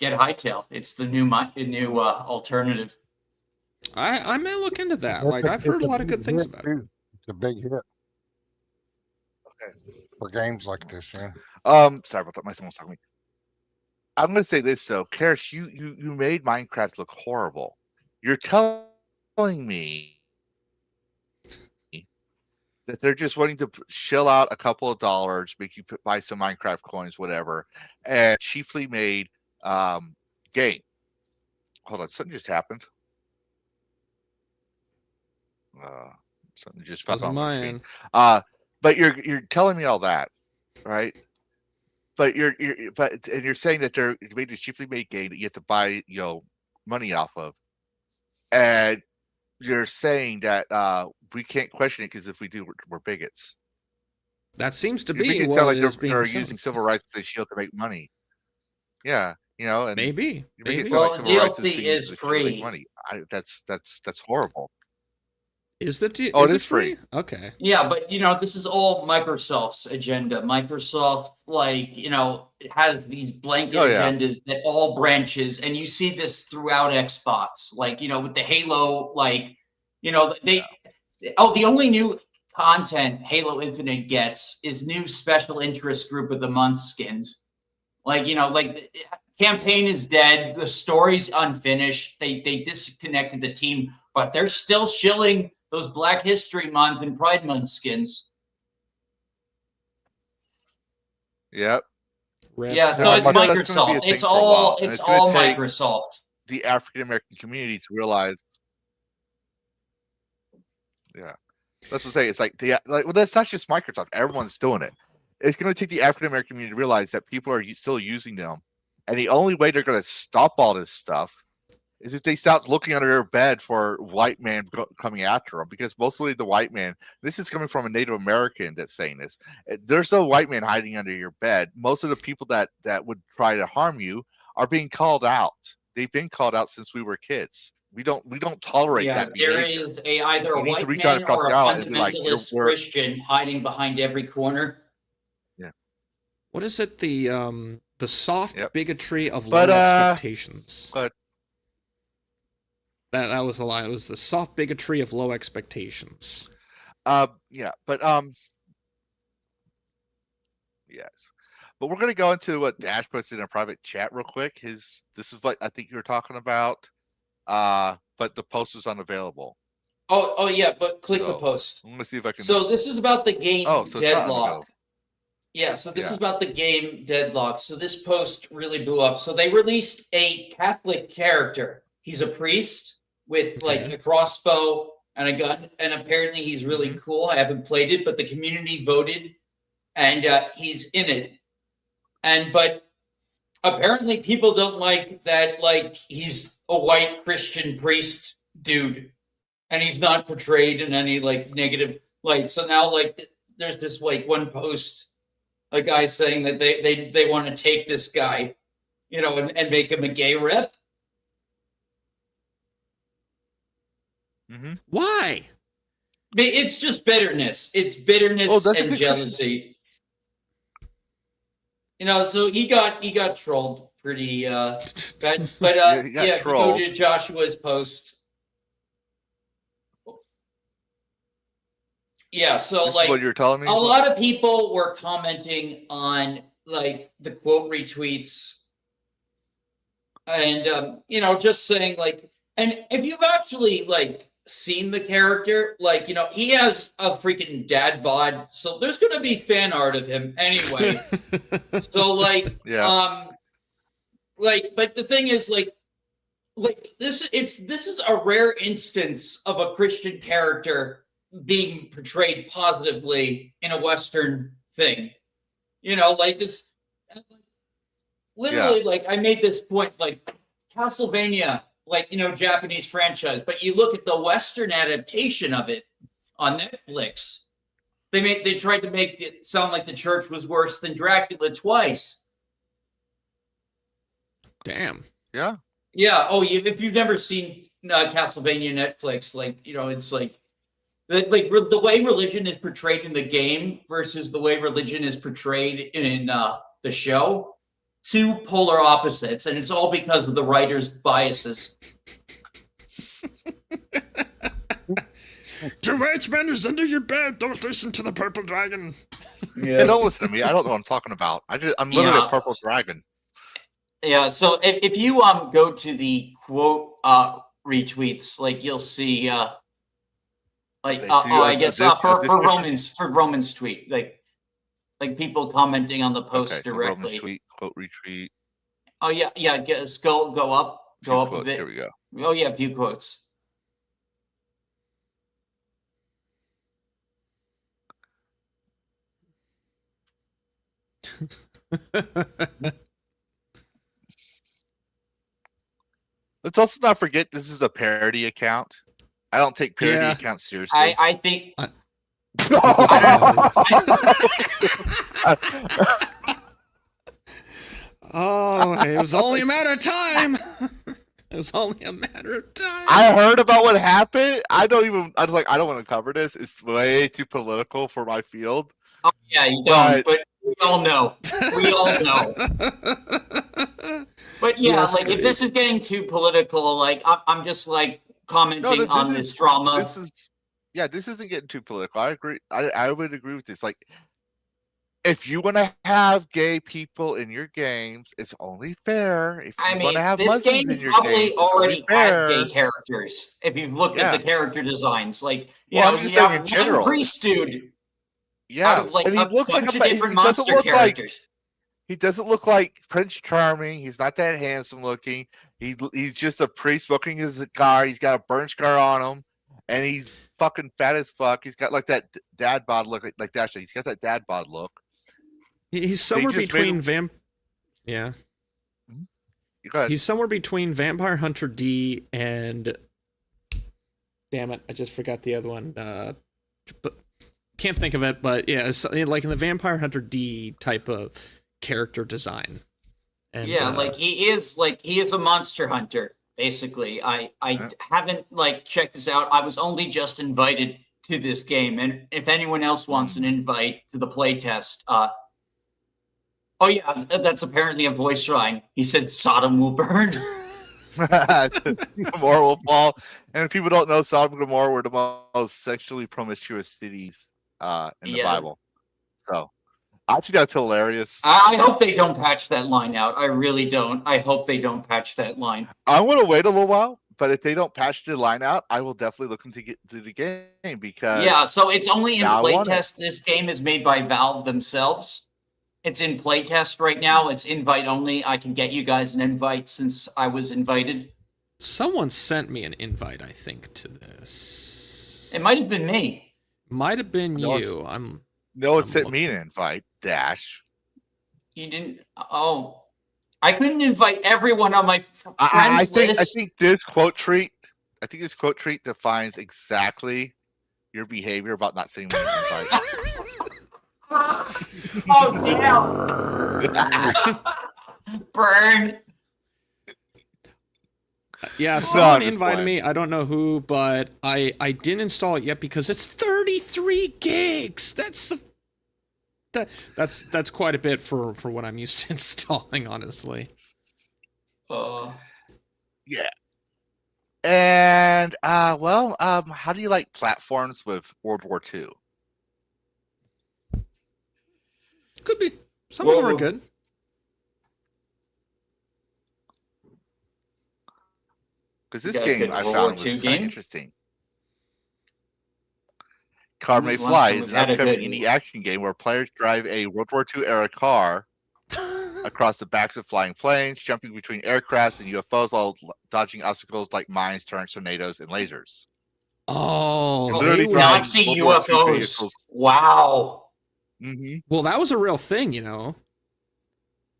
Get Hightail. It's the new alternative. I may look into that. Like, I've heard a lot of good things about it. It's a big hit. Okay. For games like this, yeah. Sorry about that. My son was talking to me. I'm going to say this though, Karis, you made Minecraft look horrible. You're telling me that they're just wanting to shell out a couple of dollars, make you buy some Minecraft coins, whatever, and cheaply made game. Hold on, something just happened. Something just fell on my screen. But you're telling me all that, right? But you're saying that they're made this cheaply made game that you have to buy money off of, and you're saying that we can't question it because if we do, we're bigots. That seems to be it what sound like they're using civil rights as a shield to make money. Yeah, and maybe. Well, DLC is free. Money. That's horrible. Is the it is free? Okay. Yeah, but this is all Microsoft's agenda. Microsoft, has these blanket agendas that all branches, and you see this throughout Xbox. Like, with the Halo, the only new content Halo Infinite gets is new special interest group of the month skins. The campaign is dead, the story's unfinished. They disconnected the team, but they're still shilling those Black History Month and Pride Month skins. Yep. Yeah, so it's Microsoft. It's all Microsoft. The African American community to realize. Yeah, that's what I say. It's that's not just Microsoft. Everyone's doing it. It's going to take the African American community to realize that people are still using them, and the only way they're going to stop all this stuff is if they stop looking under their bed for white man coming after them, because mostly the white man, this is coming from a Native American that's saying this. There's no white man hiding under your bed. Most of the people that would try to harm you are being called out. They've been called out since we were kids. We don't tolerate that behavior. There is either a You need to white reach out man across or a the aisle and be like, fundamentalist we're- Christian hiding behind every corner. What is it? The soft Yep. bigotry of But, low expectations. but- that was the line. It was the soft bigotry of low expectations. Yeah, but yes. But we're gonna go into what Dash puts in a private chat real quick. This is what I think you were talking about. But the post is unavailable. Oh yeah, but click the So, post. I'm gonna see if I can. So this is about the game Oh, so it's not Deadlock. unavailable. Yeah, so this Yeah. is about the game Deadlock. So this post really blew up. So they released a Catholic character. He's a priest with like a crossbow and a gun, and apparently he's really cool. I haven't played it, but the community voted, and he's in it. But apparently people don't like that. Like he's a white Christian priest dude, and he's not portrayed in any like negative light. So now like there's this like one post, a guy saying that they want to take this guy, and make him a gay rep. Why? It's just bitterness. It's bitterness Oh, that's a and good jealousy. So he got trolled pretty bad. But Yeah, he got if you go trolled. to Joshua's post. Yeah, so This like is what you're telling me. a lot of people were commenting on like the quote retweets and just saying like, and if you've actually like seen the character, like he has a freaking dad bod, so there's gonna be fan art of him anyway. So like Yeah. but the thing is like this is a rare instance of a Christian character being portrayed positively in a Western thing. Like this literally like I made this point, like Castlevania, like Japanese franchise, but you look at the Western adaptation of it on Netflix, they tried to make it sound like the church was worse than Dracula twice. Damn. Yeah. Yeah. Oh, if you've never seen Castlevania Netflix, like it's like the way religion is portrayed in the game versus the way religion is portrayed in the show, two polar opposites, and it's all because of the writer's biases. The white man is under your bed. Don't listen to the purple dragon. Yeah, don't listen to me. I don't know what I'm talking about. I'm literally a purple dragon. Yeah. So if you go to the quote retweets, like you'll see I guess for Roman's tweet, like people commenting on the post directly. Roman's tweet, quote retweet. Oh yeah. Go up Quotes, a bit. Here we go. Oh yeah, a few quotes. Let's also not forget this is a parody account. I don't take parody accounts seriously. I think. Oh, it was only a matter of time. It was only a matter of time. I heard about what happened. I don't want to cover this. It's way too political for my field. Oh yeah, you don't. But we all know. We all know. But yeah, Yes, like if this is getting too political, like I'm just like commenting on this drama. This isn't getting too political. I agree. I would agree with this. Like, if you want to have gay people in your games, it's only fair. If you want to have this Muslims game in your probably games, it's only already fair. has gay characters. If you've looked at the character designs, like I'm just saying in general. priest dude. Yeah, Out of, like, and he a looks like bunch a of different monster characters. He doesn't look like Prince Charming. He's not that handsome looking. He's just a priest smoking his cigar. He's got a burn scar on him, and he's fucking fat as fuck. He's got like that dad bod look, like that. He's got that dad bod look. He's somewhere between Yeah. Go ahead. He's somewhere between Vampire Hunter D and... Damn it, I just forgot the other one. But can't think of it, but yeah, it's like in the Vampire Hunter D type of character design. And, yeah, he is a monster hunter, basically. I haven't checked this out. I was only just invited to this game, and if anyone else wants an invite to the playtest, oh yeah, that's apparently a voice line. He said Sodom will burn. Gomorrah will fall. And if people don't know, Sodom and Gomorrah were the most sexually promiscuous cities in the Bible. So I think that's hilarious. I hope they don't patch that line out. I really don't. I hope they don't patch that line. I'm going to wait a little while, but if they don't patch the line out, I will definitely look into get to the game because so it's only in playtest. This game is made by Valve themselves. It's in playtest right now. It's invite only. I can get you guys an invite since I was invited. Someone sent me an invite, I think, to this. It might have been me. Might have been you. No one sent me an invite, Dash. You didn't? Oh. I couldn't invite everyone on my friends list. I think this quote treat defines exactly your behavior about not sending me an invite. Oh, damn. Burn. Yeah, someone invited me. I don't know who, but I didn't install it yet because it's 33 gigs. That's quite a bit for what I'm used to installing, honestly. Yeah. And how do you like platforms with World War II? Could be. Some of them are good. Because this game I found was kind of interesting. Car May Fly is an upcoming indie action game where players drive a World War II era car across the backs of flying planes, jumping between aircrafts and UFOs while dodging obstacles like mines, turrets, tornadoes, and lasers. Oh, Nazi UFOs. Wow. Mm-hmm. Well, that was a real thing, you know.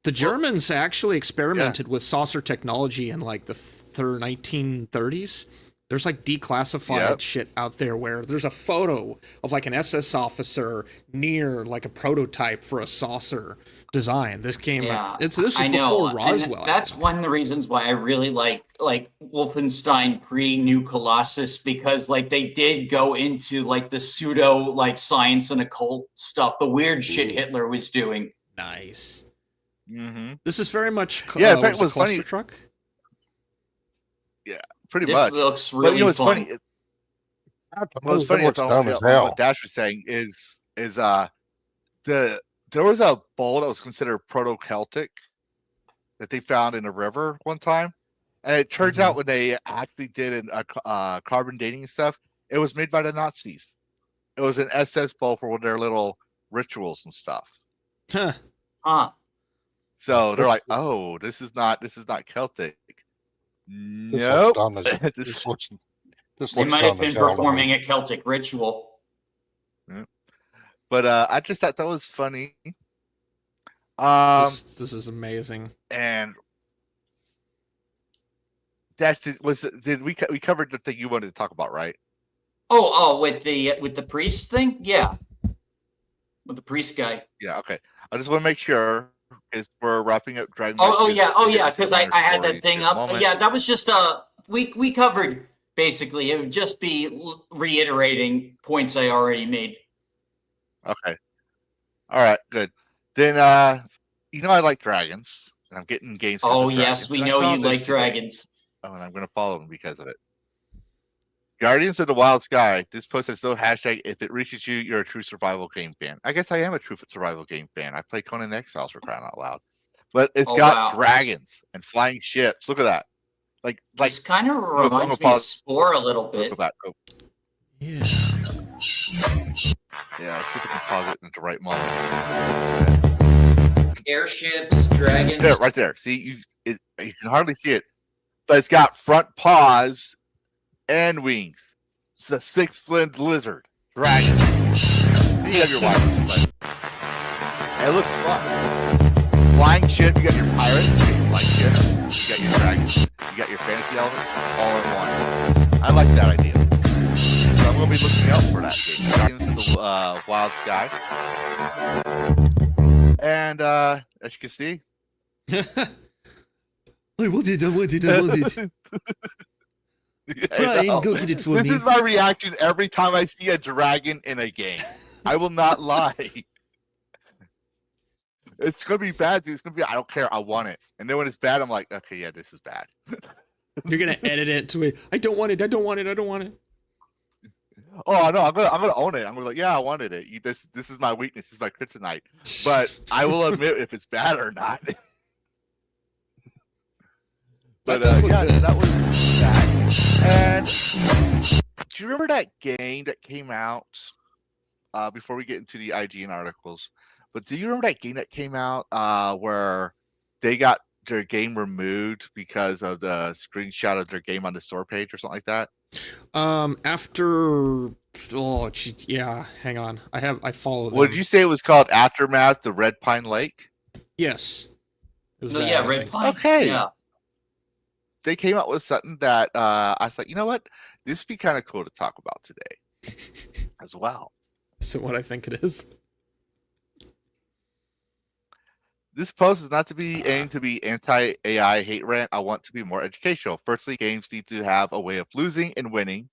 The Germans actually experimented with saucer technology in like the 1930s. There's like declassified shit out there where there's a photo of like an SS officer near like a prototype for a saucer design. This came this is before Roswell. That's one of the reasons why I really like Wolfenstein pre-New Colossus, because like they did go into like the pseudo like science and occult stuff, the weird shit Hitler was doing. Nice. Mm-hmm. This is very much in fact, it was cluster funny. truck. Yeah, pretty this much. Looks really but you know what's fun. funny? What's funny is what Dash was saying is there was a bowl that was considered proto-Celtic that they found in a river one time, and it turns out when they actually did carbon dating and stuff, it was made by the Nazis. It was an SS bowl for their little rituals and stuff. Huh. So they're like, "Oh, this is not Celtic." Nope. They might have been performing a Celtic ritual. Yeah. But I just thought that was funny. This is amazing. And we covered the thing you wanted to talk about, right? Oh, with the priest thing? Yeah. With the priest guy. Yeah, okay. I just want to make sure because we're wrapping up Dragon. Oh yeah, because I had that thing up. Yeah, that was just we covered basically. It would just be reiterating points I already made. Okay. All right, good. Then I like dragons, and I'm getting games. Oh yes, we know you like dragons. Oh, and I'm going to follow them because of it. Guardians of the Wild Sky. This post has no hashtag. If it reaches you, you're a true survival game fan. I guess I am a true survival game fan. I play Conan Exiles for crying out loud. But it's got dragons and flying ships. Look at that. Like this kind of reminds me of Spore a little bit. Look at that. Oh. Yeah. Yeah, let's see if I can pause it into the right moment. Airships, dragons. There, right there. See, you can hardly see it. But it's got front paws and wings. It's a six-limbed lizard. Dragon. And you have your weapons. It looks fun. Flying ship. You got your pirates. You got your flying ships. you got your dragons, you got your fantasy elements, all in one. I like that idea. So I'm going to be looking out for that game. Dragons in the Wild Sky. And as you can see, I want it. yeah, Brian, go get it for this me. is my reaction every time I see a dragon in a game. I will not lie. It's gonna be bad, dude. It's gonna be. I don't care. I want it. And then when it's bad, I'm like, okay, yeah, this is bad. You're gonna edit it to it. I don't want it. I don't want it. I don't want it. Oh no, I'm gonna own it. I'm gonna be like, yeah, I wanted it. This is my weakness. This is my kryptonite. But I will admit if it's bad or not. But does look yeah, good. that was that. And do you remember that game that came out before we get into the IGN articles? But do you remember that game that came out where they got their game removed because of the screenshot of their game on the store page or something like that? Hang on. I follow them. Would you say it was called Aftermath, the Red Pine Lake? Yes. It was No, that, yeah, I Red think. Pine. Okay. Yeah. They came out with something that I was like, you know what? This would be kind of cool to talk about today as well. So what I think it is. This post is not to be aimed to be anti-AI hate rant. I want to be more educational. Firstly, games need to have a way of losing and winning,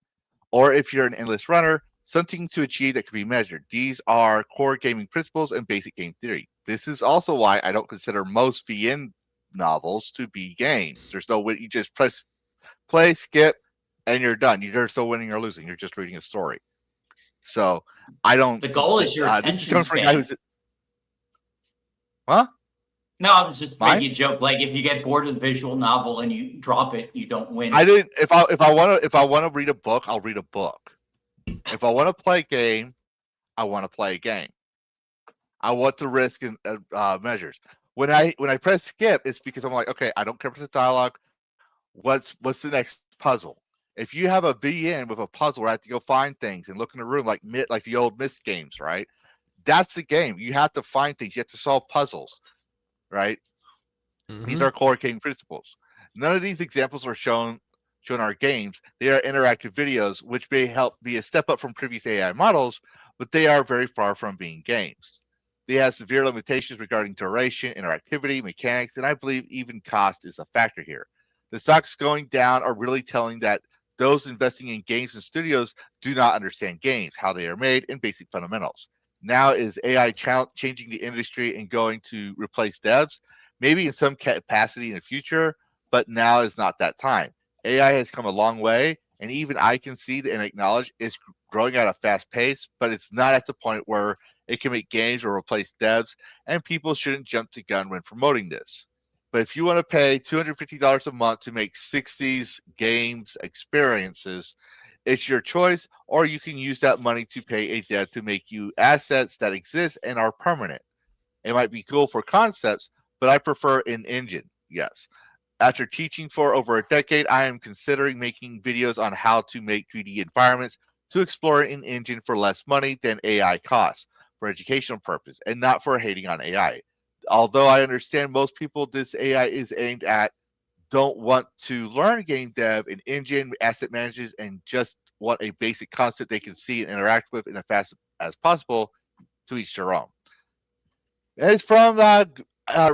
or if you're an endless runner, something to achieve that can be measured. These are core gaming principles and basic game theory. This is also why I don't consider most VN novels to be games. There's no way. You just press play, skip, and you're done. You're still winning or losing. You're just reading a story. So I don't. The goal is your this is attention coming from a guy span. who's. Huh? No, I was just Mine? making a joke. Like if you get bored of the visual novel and you drop it, you don't win. I didn't. If I want to read a book, I'll read a book. If I want to play a game, I want to play a game. I want the risk and measures. When I press skip, it's because I'm like, okay, I don't care about the dialogue. What's the next puzzle? If you have a VN with a puzzle where I have to go find things and look in the room like the old Myst games, right? That's the game. You have to find things. You have to solve puzzles, right? Mhm. These are core game principles. None of these examples are shown our games. They are interactive videos, which may help be a step up from previous AI models, but they are very far from being games. They have severe limitations regarding duration, interactivity, mechanics, and I believe even cost is a factor here. The stocks going down are really telling that those investing in games and studios do not understand games, how they are made, and basic fundamentals. Now is AI changing the industry and going to replace devs? Maybe in some capacity in the future, but now is not that time. AI has come a long way, and even I can see and acknowledge it's growing at a fast pace, but it's not at the point where it can make games or replace devs, and people shouldn't jump the gun when promoting this. But if you want to pay $250 a month to make 60s games experiences, it's your choice, or you can use that money to pay a dev to make you assets that exist and are permanent. It might be cool for concepts, but I prefer an engine, yes. After teaching for over a decade, I am considering making videos on how to make 3D environments to explore an engine for less money than AI costs for educational purpose and not for hating on AI. Although I understand most people this AI is aimed at don't want to learn game dev and engine asset managers and just want a basic concept they can see and interact with in as fast as possible, to each their own. And it's from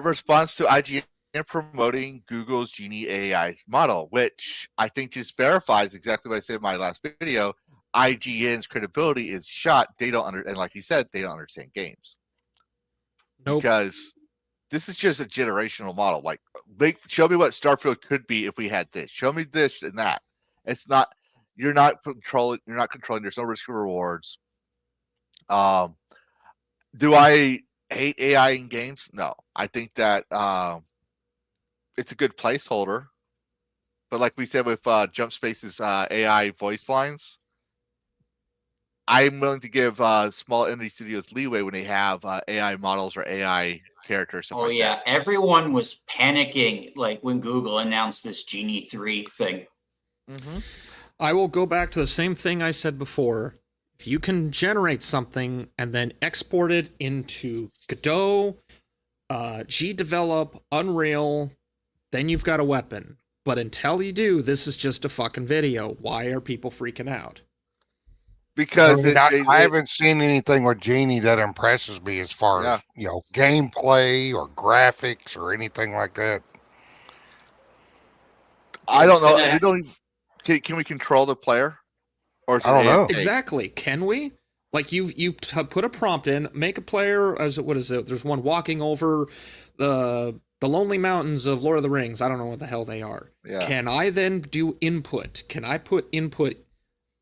response to IGN promoting Google's Genie AI model, which I think just verifies exactly what I said in my last video. IGN's credibility is shot. They don't and like he said, they don't understand games. Nope. Because this is just a generational model. Like, show me what Starfield could be if we had this. Show me this and that. It's not. You're not controlling. There's no risk or rewards. Do I hate AI in games? No. I think that it's a good placeholder. But like we said with Jump Space's AI voice lines, I'm willing to give small indie studios leeway when they have AI models or AI characters. Oh, yeah. That. Everyone was panicking like when Google announced this Genie 3 thing. Mm-hmm. I will go back to the same thing I said before. If you can generate something and then export it into Godot, GDevelop, Unreal, then you've got a weapon. But until you do, this is just a fucking video. Why are people freaking out? Because I haven't seen anything with Genie that impresses me as far as gameplay or graphics or anything like that. I don't know. We don't. Can we control the player? Or is I don't know. Exactly. Can we? Like you put a prompt in, make a player as what is it? There's one walking over the lonely mountains of Lord of the Rings. I don't know what the hell they are. Yeah. Can I then do input? Can I put input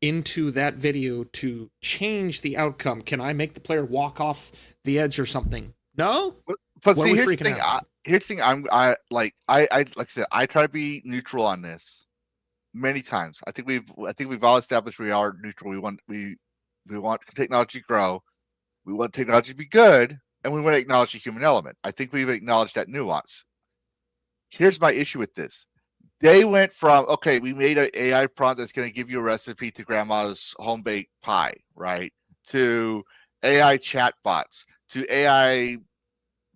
into that video to change the outcome? Can I make the player walk off the edge or something? No. But see, here's the thing. Here's the thing. I like I said, I try to be neutral on this many times. I think we've all established we are neutral. We want technology to grow. We want technology to be good, and we want to acknowledge the human element. I think we've acknowledged that nuance. Here's my issue with this. They went from, okay, we made an AI prompt that's going to give you a recipe to grandma's home-baked pie, right? To AI chatbots, to AI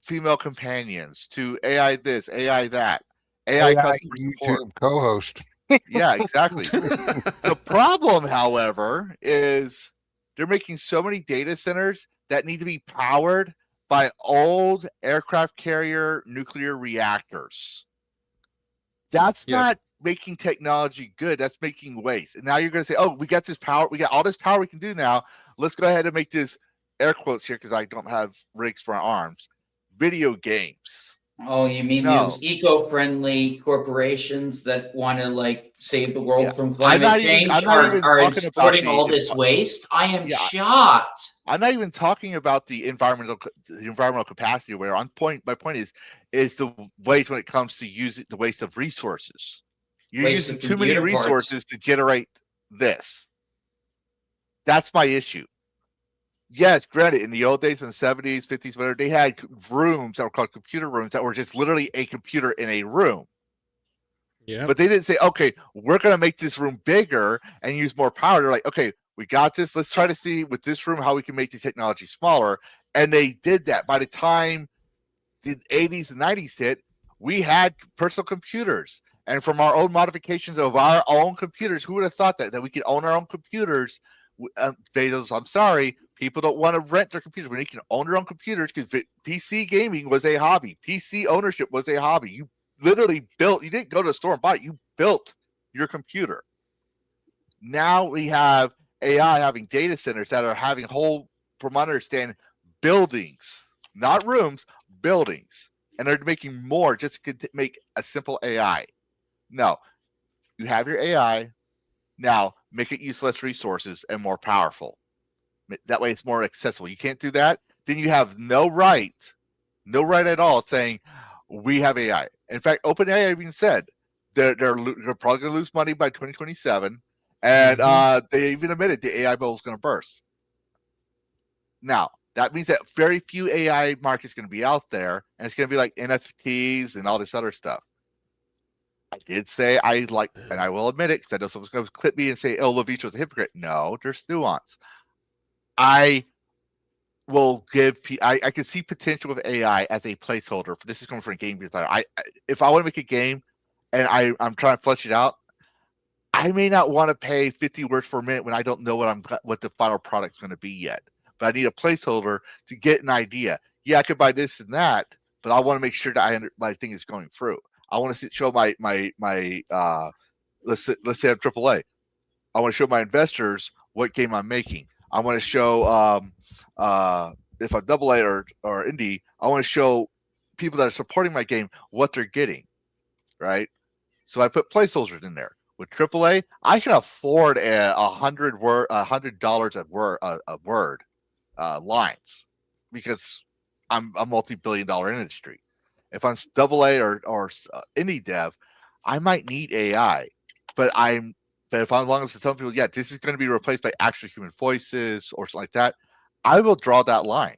female companions, to AI this, AI that, AI customer support. YouTube co-host. Yeah, exactly. The problem, however, is they're making so many data centers that need to be powered by old aircraft carrier nuclear reactors. That's not making technology good. That's making waste. And now you're going to say, oh, we got this power. We got all this power we can do now. Let's go ahead and make this, air quotes here because I don't have rigs for arms, video games. Oh, you mean those eco-friendly corporations that want to like save the world from climate change are exporting all this waste? I am shocked. I'm not even talking about the environmental capacity. Where my point is the waste when it comes to using the waste of resources. You're using too many resources to generate this. That's my issue. Yes, granted, in the old days, in the 70s, 50s, whatever, they had rooms that were called computer rooms that were just literally a computer in a room. Yeah. But they didn't say, okay, we're going to make this room bigger and use more power. They're like, okay, we got this. Let's try to see with this room how we can make the technology smaller. And they did that. By the time the 80s and 90s hit, we had personal computers. And from our own modifications of our own computers, who would have thought that we could own our own computers? Bezos, I'm sorry. People don't want to rent their computers when they can own their own computers because PC gaming was a hobby. PC ownership was a hobby. You literally built, you didn't go to the store and buy it. You built your computer. Now we have AI having data centers that are having from my understanding, buildings, not rooms, buildings. And they're making more just to make a simple AI. No, you have your AI. Now make it use less resources and more powerful. That way it's more accessible. You can't do that, then you have no right at all saying we have AI. In fact, OpenAI even said they're probably going to lose money by 2027, and they even admitted the AI bubble is going to burst. Now, that means that very few AI markets going to be out there, and it's going to be like NFTs and all this other stuff. I did say and I will admit it because I know someone's going to clip me and say, oh, Levitra was a hypocrite. No, there's nuance. I will give. I can see potential with AI as a placeholder. This is coming from a game designer. If I want to make a game and I'm trying to flesh it out, I may not want to pay 50 words per minute when I don't know what the final product's going to be yet. But I need a placeholder to get an idea. Yeah, I could buy this and that, but I want to make sure that my thing is going through. I want to show my let's say I'm AAA. I want to show my investors what game I'm making. I want to show if I'm AA or indie, I want to show people that are supporting my game what they're getting, right? So I put placeholders in there. With AAA, I can afford $100 word lines because I'm a multi-billion-dollar industry. If I'm AA or indie dev, I might need AI, but if I'm long as some people, this is going to be replaced by actual human voices or something like that, I will draw that line.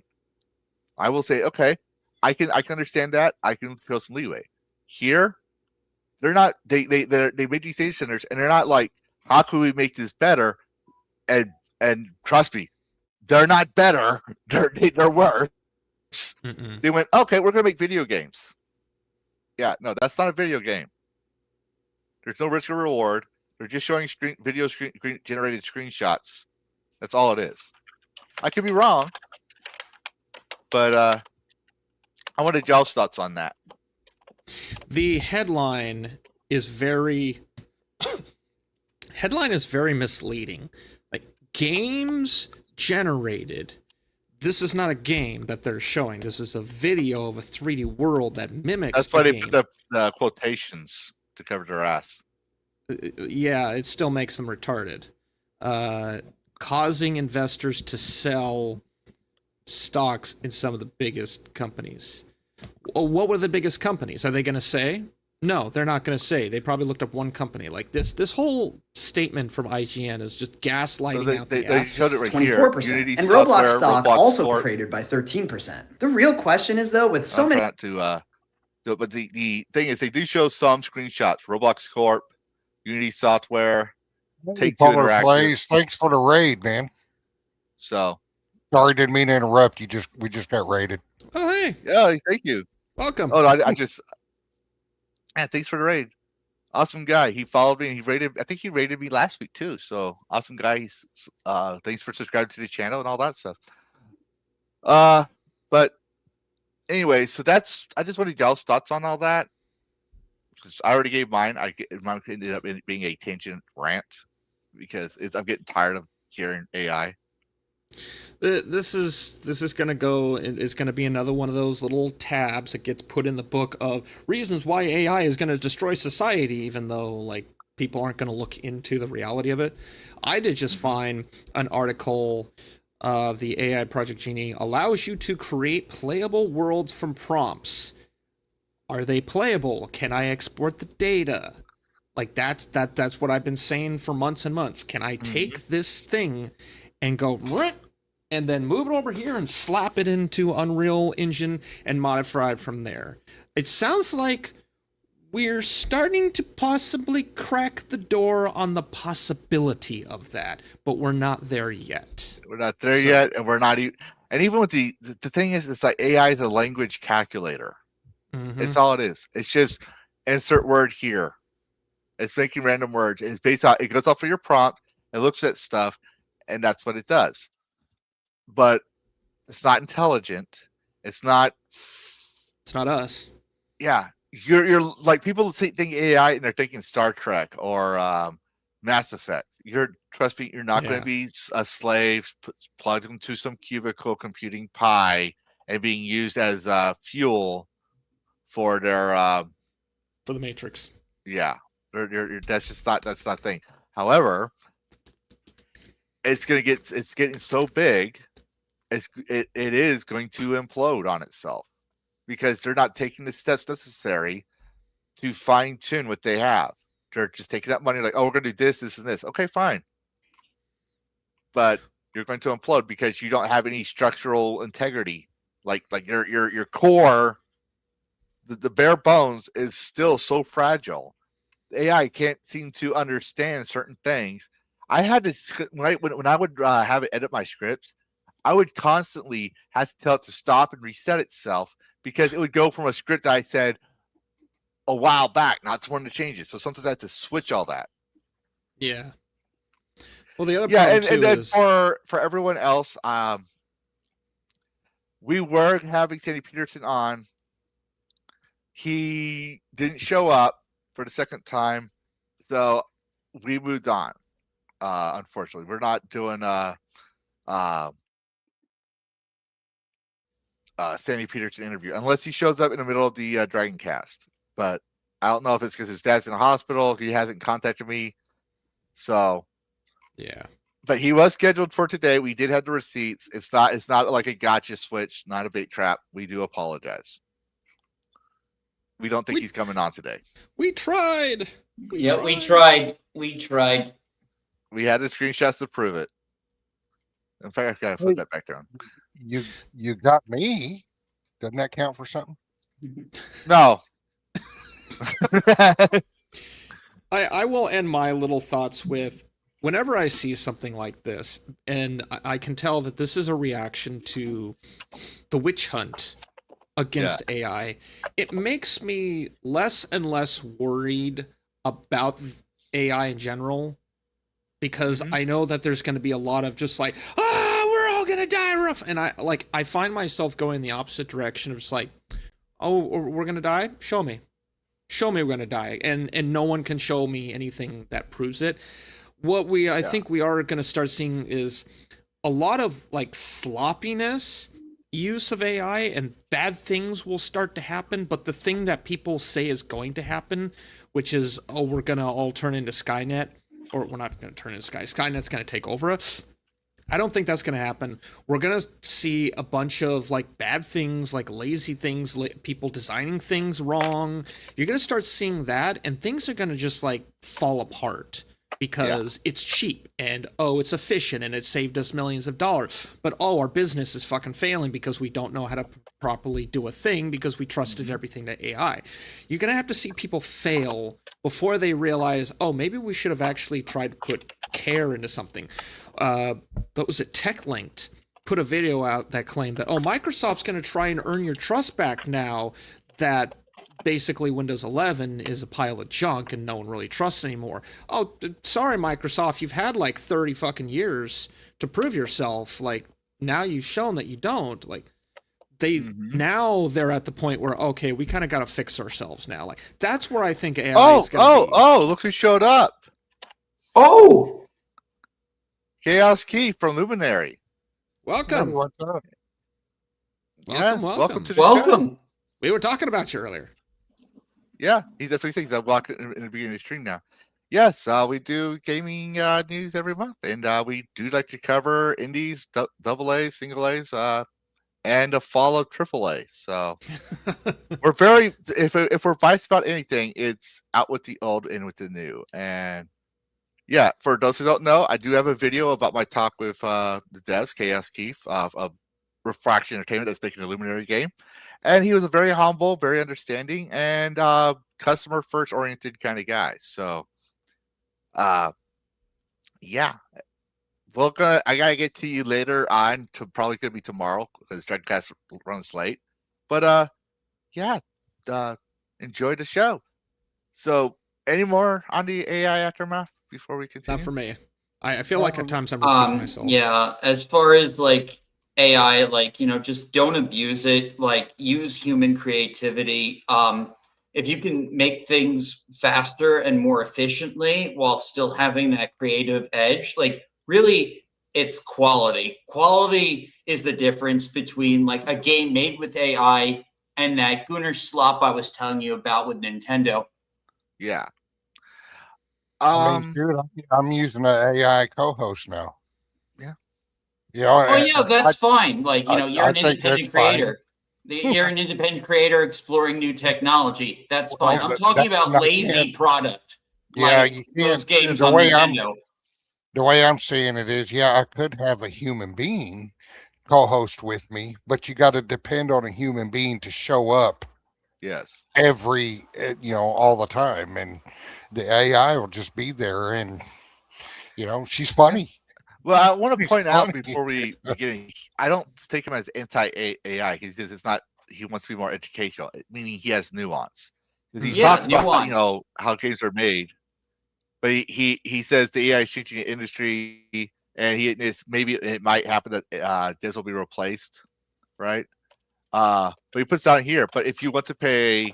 I will say, okay, I can understand that. I can feel some leeway. Here, they're not. They make these data centers, and they're not like, how can we make this better? And trust me, they're not better. They're worse. They went, okay, we're going to make video games. Yeah, no, that's not a video game. There's no risk or reward. They're just showing video generated screenshots. That's all it is. I could be wrong, but I wanted y'all's thoughts on that. The headline is very misleading. Like, games generated. This is not a game that they're showing. This is a video of a 3D world that mimics. That's why the they game. put the quotations to cover their ass. Yeah, it still makes them retarded. Causing investors to sell stocks in some of the biggest companies. Oh, what were the biggest companies? Are they going to say? No, they're not going to say. They probably looked up one company. Like this whole statement from IGN is just gaslighting out the they app. showed it right 24%. here. Unity And Software, Roblox stock also Corp. cratered by 13%. The real question is, though, with so I'm many... trying to, but the thing is, they do show some screenshots. Roblox Corp, Unity Software, Take Two Polar Interactive. Plays, thanks for the raid, man. So, Sorry, didn't mean to interrupt. We just got raided. Oh, hey, yeah, thank you. welcome. Oh, no, I just, yeah, thanks for the raid. Awesome guy. He followed me and I think he rated me last week too. So awesome guy. He's, thanks for subscribing to the channel and all that stuff. But anyway, so I just wanted y'all's thoughts on all that. Because I already gave mine. Mine ended up being a tangent rant because I'm getting tired of hearing AI. This is gonna go. It's gonna be another one of those little tabs that gets put in the book of reasons why AI is gonna destroy society, even though like people aren't gonna look into the reality of it. I did just find an article of the AI Project Genie allows you to create playable worlds from prompts. Are they playable? Can I export the data? Like that's what I've been saying for months and months. Can I take this thing and go and then move it over here and slap it into Unreal Engine and modify it from there? It sounds like we're starting to possibly crack the door on the possibility of that, but we're not there yet. We're not there yet, and we're not even. And even with the thing is, it's like AI is a language calculator. Mm-hmm. It's all it is. It's just insert word here. It's making random words. And it's based out. It goes off of your prompt. It looks at stuff, and that's what it does. But it's not intelligent. It's not us. Yeah, you're like people think AI and they're thinking Star Trek or Mass Effect. Trust me, you're not going to be a slave plugged into some cubicle computing pie and being used as fuel for their for the Matrix. Yeah, that's not the thing. However, it's getting so big, it is going to implode on itself because they're not taking the steps necessary to fine tune what they have. They're just taking that money like, oh, we're going to do this, this, and this. Okay, fine, but you're going to implode because you don't have any structural integrity. Like your core, the bare bones is still so fragile. The AI can't seem to understand certain things. I had to when I would have it edit my scripts, I would constantly have to tell it to stop and reset itself because it would go from a script I said a while back, not to one of the changes. So sometimes I had to switch all that. Yeah. Well, the other and then is... for everyone else, we were having Sandy Petersen on. He didn't show up for the second time, so we moved on. Unfortunately, we're not doing Sandy Petersen interview unless he shows up in the middle of the Dragoncast. But I don't know if it's because his dad's in the hospital. He hasn't contacted me, so yeah. But he was scheduled for today. We did have the receipts. It's not like a gotcha switch, not a bait trap. We do apologize. We don't think he's coming on today. We tried. We tried. We had the screenshots to prove it. In fact, I gotta put that back down. You got me. Doesn't that count for something? No. I will end my little thoughts with whenever I see something like this, and I can tell that this is a reaction to the witch hunt against AI, it makes me less and less worried about AI in general, because I know that there's going to be a lot of just like, we're all going to die rough. And I find myself going the opposite direction of just like, oh, we're going to die? Show me we're going to die. And no one can show me anything that proves it. What I think we are going to start seeing is a lot of like sloppiness use of AI, and bad things will start to happen. But the thing that people say is going to happen, which is, we're going to all turn into Skynet, or we're not going to turn into Skynet's going to take over us. I don't think that's going to happen. We're going to see a bunch of like bad things, like lazy things, people designing things wrong. You're going to start seeing that, and things are going to just like fall apart because it's cheap, and it's efficient, and it saved us millions of dollars. But our business is fucking failing because we don't know how to properly do a thing because we trusted everything to AI. You're going to have to see people fail before they realize, maybe we should have actually tried to put care into something. What was it? TechLinked put a video out that claimed that, Microsoft's going to try and earn your trust back now that basically Windows 11 is a pile of junk and no one really trusts anymore. Sorry, Microsoft, you've had like 30 fucking years to prove yourself. Like, now you've shown that you don't. Like, now they're at the point where, okay, we kind of got to fix ourselves now. Like, that's where I think AI is going to be. Look who showed up. Chaos Key from Luminary. Welcome. Hey, what's up? Welcome to the show. We were talking about you earlier. Yeah, that's what he says. I'm walking in the beginning of the stream now. Yes, we do gaming news every month, and we do like to cover indies, double A's, single A's, and a fall of triple A. So we're very, if we're biased about anything, it's out with the old, in with the new. And yeah, for those who don't know, I do have a video about my talk with the devs, Chaos Keith, of Refraction Entertainment, that's making a Luminary game. And he was a very humble, very understanding, and customer first oriented kind of guy. So, yeah, I gotta get to you later on. Probably gonna be tomorrow because Dragoncast runs late. But enjoy the show. So, any more on the AI aftermath before we continue? Not for me. I feel like at times I'm repeating myself. Yeah, as far as like AI, like, just don't abuse it. Like, use human creativity. If you can make things faster and more efficiently while still having that creative edge, like, really, it's quality. Quality is the difference between like a game made with AI and that Gunnar slop I was telling you about with Nintendo. Yeah. Dude, I'm using an AI co-host now. Yeah. That's fine. Like, you're an independent creator. You're an independent creator exploring new technology. That's fine. I'm talking about lazy product. Yeah, like you can't. Those games on Nintendo. The way I'm seeing it is, I could have a human being co-host with me, but you got to depend on a human being to show up. Yes. All the time, and the AI will just be there, and she's funny. Well, I want to point out before we begin, I don't take him as anti-AI. He says it's not. He wants to be more educational, meaning he has nuance. He talks about how games are made, but he says the AI is changing the industry, and maybe it might happen that this will be replaced, right? But he puts down here. But if you want to pay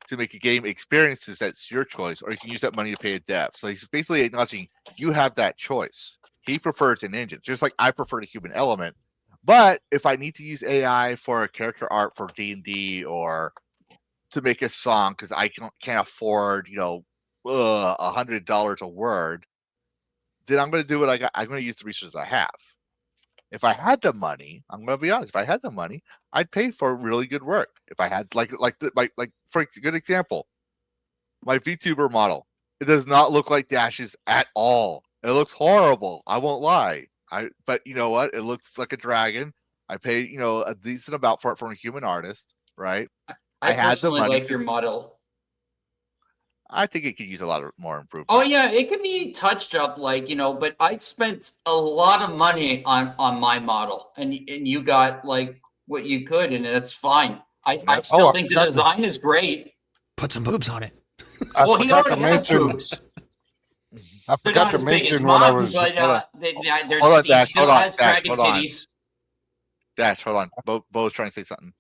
to make a game experiences, that's your choice, or you can use that money to pay a dev. So he's basically acknowledging you have that choice. He prefers an engine, just like I prefer the human element. But if I need to use AI for a character art for D&D or to make a song because I can't afford, $100 a word, then I'm going to do what I got. I'm going to use the resources I have. If I had the money, I'm going to be honest. If I had the money, I'd pay for really good work. If I had like for a good example, my VTuber model, it does not look like dashes at all. It looks horrible. I won't lie. But you know what? It looks like a dragon. I paid, a decent amount for it from a human artist, right? I had the money. Like your model. I think it could use a lot of more improvement. Oh yeah, it could be touched up, but I spent a lot of money on my model, and you got like what you could, and that's fine. I still think the design is great. Put some boobs on it. Well, he forgot to already has mention. boobs. I They're forgot not to as big as mention when I mine, was. but Hold on, he Dash, still hold on, has Dash, dragon hold on. titties. Dash, hold on. Bo's trying to say something.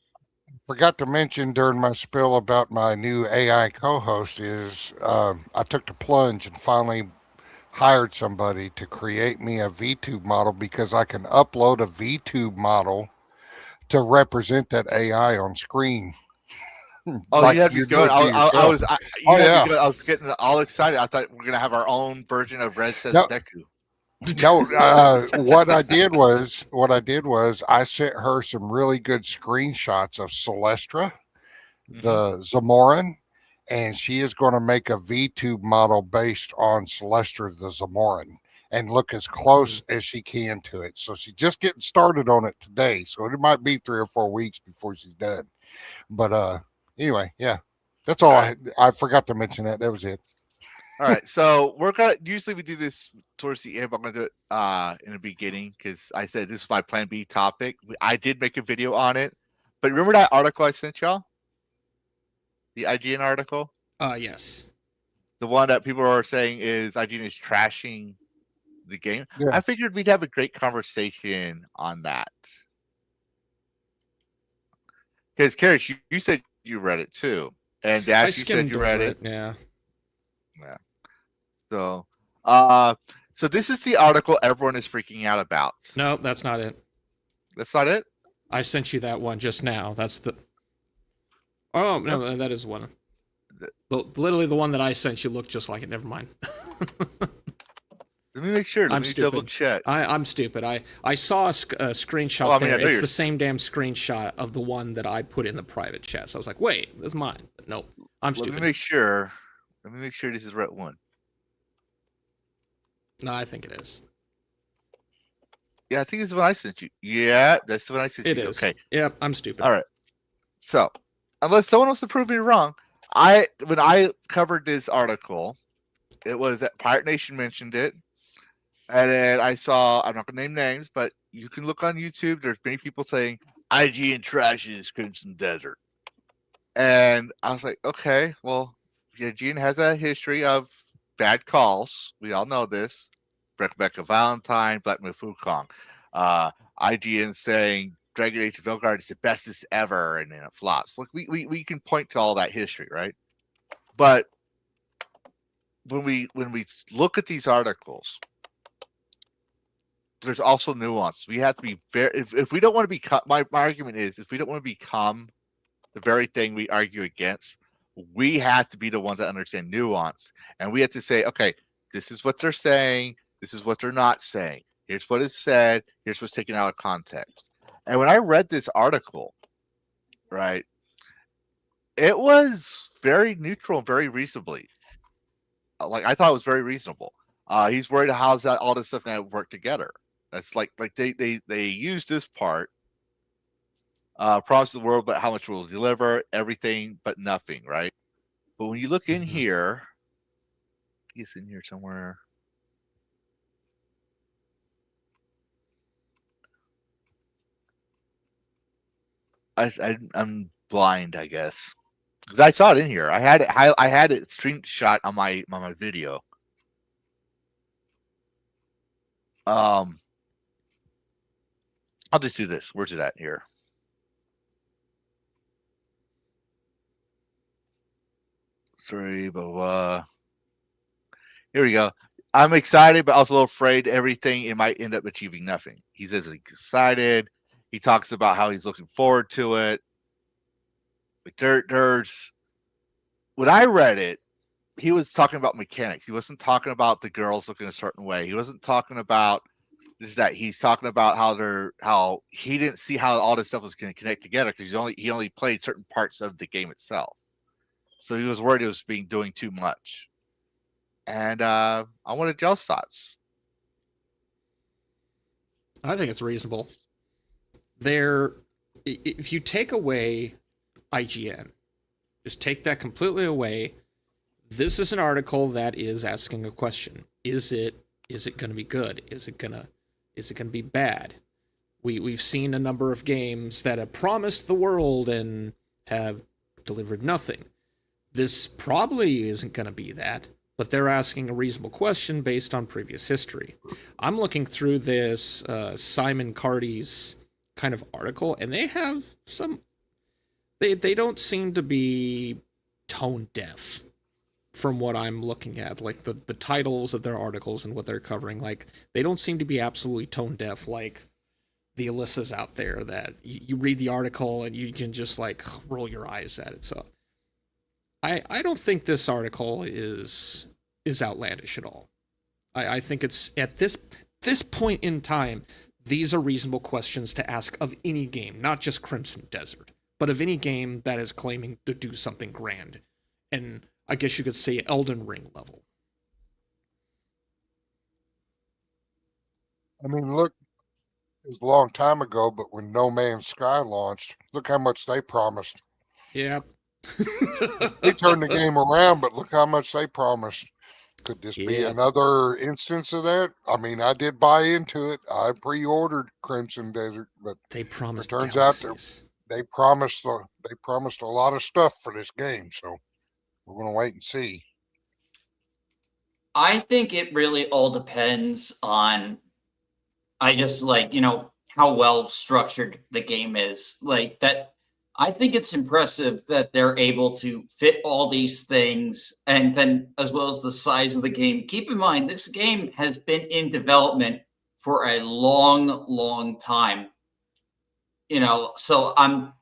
Forgot to mention during my spill about my new AI co-host is I took the plunge and finally hired somebody to create me a VTube model because I can upload a VTube model to represent that AI on screen. Oh, Like you had me you do going. it to yourself. You Oh, had yeah. me going. I was getting all excited. I thought we were gonna have our own version of Red Says No. Deku. No, what I did was I sent her some really good screenshots of Celestra, the Zamoran, and she is going to make a VTube model based on Celestra the Zamoran and look as close as she can to it. So she's just getting started on it today. So it might be 3 or 4 weeks before she's done. But anyway, yeah. That's all I forgot to mention that. That was it. All right, so we're gonna usually we do this towards the end, but I'm gonna do it in the beginning because I said this is my plan B topic. I did make a video on it, but remember that article I sent y'all? The IGN article? Yes. The one that people are saying is IGN is trashing the game. Yeah. I figured we'd have a great conversation on that. Because Karish, you said you read it too. And Dash, you said you read it. Yeah. Yeah. So so this is the article everyone is freaking out about. No, that's not it. That's not it? I sent you that one just now. That's the. Oh no, that is one. Literally, the one that I sent you looked just like it. Never mind. Let me make sure. Let I'm me stupid. double check. I'm stupid. I saw a screenshot Oh, I mean, I there. know It's you're- the same damn screenshot of the one that I put in the private chat. So I was like, wait, that's mine. But no, I'm Let stupid. me make sure. Let me make sure this is the right one. No, I think it is. Yeah, I think this is what I sent you. Yeah, that's the one I sent It you. is. Okay. Yep, I'm stupid. All right. So, unless someone wants to prove me wrong, when I covered this article, it was that Pirate Nation mentioned it, and then I saw. I'm not gonna name names, but you can look on YouTube. There's many people saying IGN trashes Crimson Desert, and I was like, okay, well, IGN has a history of bad calls. We all know this. Rebecca Valentine, Black Myth Wukong. IGN saying Dragon Age of Velgard is the bestest ever, and then it flops. Look, we can point to all that history, right? But when we look at these articles, there's also nuance. We have to be very if we don't want to become my argument is if we don't want to become the very thing we argue against, we have to be the ones that understand nuance, and we have to say, okay, this is what they're saying, this is what they're not saying. Here's what is said, here's what's taken out of context. And when I read this article, right, it was very neutral and very reasonably. Like I thought it was very reasonable. He's worried how's that all this stuff gonna work together. That's like they use this part. Promise the world, but how much will deliver, everything but nothing, right? But when you look in here, he's in here somewhere. I'm blind, I guess, because I saw it in here. I had it screenshot on my video. I'll just do this. Where's it at here? Sorry, blah, blah, blah. Here we go. I'm excited, but also a little afraid everything it might end up achieving nothing. He says he's excited. He talks about how he's looking forward to it. But there's when I read it, he was talking about mechanics. He wasn't talking about the girls looking a certain way. He wasn't talking about this that. He's talking about how he didn't see how all this stuff was going to connect together because he only played certain parts of the game itself. So he was worried it was doing too much. And I wanted y'all's thoughts. I think it's reasonable. If you take away IGN, just take that completely away. This is an article that is asking a question: Is it going to be good? Is it going to be bad? We've seen a number of games that have promised the world and have delivered nothing. This probably isn't going to be that, but they're asking a reasonable question based on previous history. I'm looking through this Simon Cardy's kind of article, and they have some... They don't seem to be tone deaf from what I'm looking at. Like, the titles of their articles and what they're covering, like, they don't seem to be absolutely tone deaf like the Alyssas out there that you read the article and you can just, like, roll your eyes at it. So I don't think this article is outlandish at all. I think it's, at this point in time, these are reasonable questions to ask of any game, not just Crimson Desert, but of any game that is claiming to do something grand. And I guess you could say Elden Ring level. I mean, look, it was a long time ago, but when No Man's Sky launched, look how much they promised. Yeah. They turned the game around, but look how much they promised. Could this be Yeah. another instance of that? I mean, I did buy into it. I pre-ordered Crimson Desert, but They promised turns out galaxies. they promised a lot of stuff for this game, so we're gonna wait and see. I think it really all depends on, I just like, how well structured the game is. Like that, I think it's impressive that they're able to fit all these things, and then as well as the size of the game. Keep in mind, this game has been in development for a long, long time. So I'm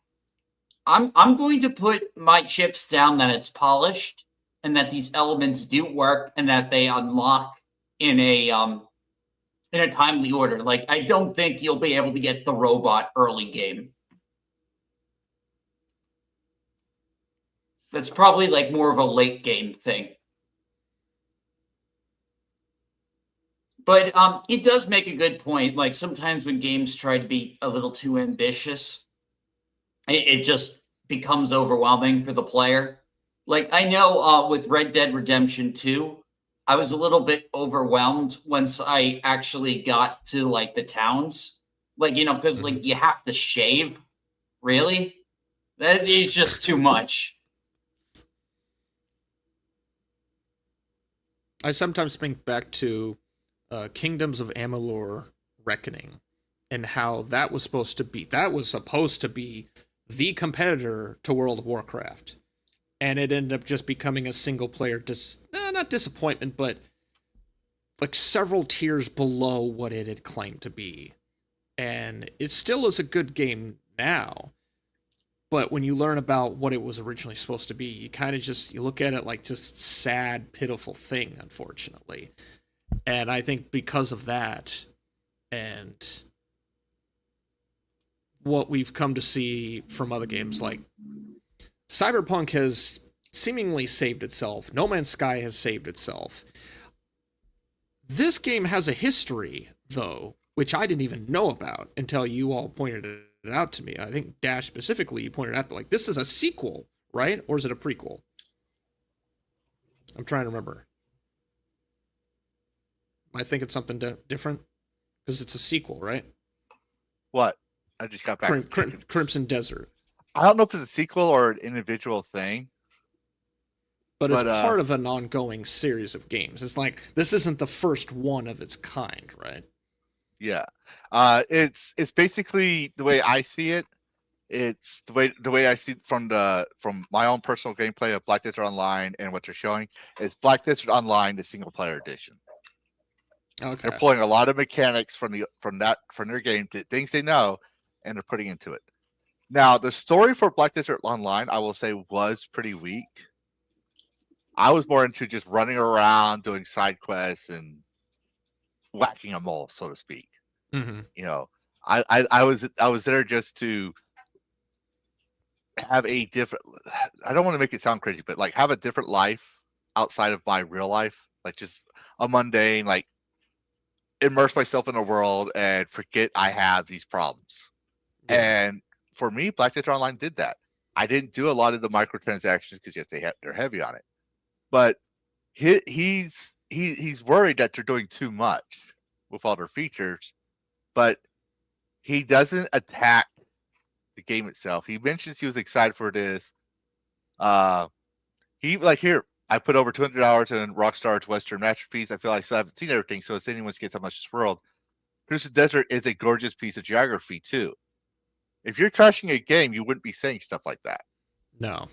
going to put my chips down that it's polished and that these elements do work and that they unlock in a timely order. Like, I don't think you'll be able to get the robot early game. That's probably like more of a late game thing. But it does make a good point. Like, sometimes when games try to be a little too ambitious, it just becomes overwhelming for the player. Like, I know with Red Dead Redemption 2, I was a little bit overwhelmed once I actually got to, like, the towns. Like, because, like, you have to shave. Really? That is just too much. I sometimes think back to Kingdoms of Amalur Reckoning and how that was supposed to be the competitor to World of Warcraft. And it ended up just becoming a single player, not disappointment, but like several tiers below what it had claimed to be. And it still is a good game now. But when you learn about what it was originally supposed to be, you kind of you look at it like just sad, pitiful thing, unfortunately. And I think because of that, and what we've come to see from other games, like Cyberpunk has seemingly saved itself. No Man's Sky has saved itself. This game has a history, though, which I didn't even know about until you all pointed it out to me. I think Dash specifically, you pointed out, but like, this is a sequel, right? Or is it a prequel? I'm trying to remember. I think it's something different because it's a sequel, right? What? I just got back. Crimson Desert. I don't know if it's a sequel or an individual thing. But it's part of an ongoing series of games. It's like, this isn't the first one of its kind, right? Yeah. It's basically the way I see it. It's the way I see it from my own personal gameplay of Black Desert Online and what they're showing is Black Desert Online, the single player edition. Okay. They're pulling a lot of mechanics from their game, things they know, and they're putting into it. Now, the story for Black Desert Online, I will say, was pretty weak. I was more into just running around doing side quests and whacking a mole, so to speak. Mm-hmm. You know, I was there just to have a different. I don't want to make it sound crazy, but like have a different life outside of my real life, like just a mundane, like immerse myself in the world and forget I have these problems. Yeah. And for me, Black Desert Online did that. I didn't do a lot of the microtransactions because yes, they're heavy on it. But he's worried that they're doing too much with all their features, but he doesn't attack the game itself. He mentions he was excited for this. Here, I put over 200 hours in Rockstar's Western masterpiece. I feel like I still haven't seen everything, so it's anyone's guess how much this world. Crimson Desert is a gorgeous piece of geography too. If you're trashing a game, you wouldn't be saying stuff like that. No.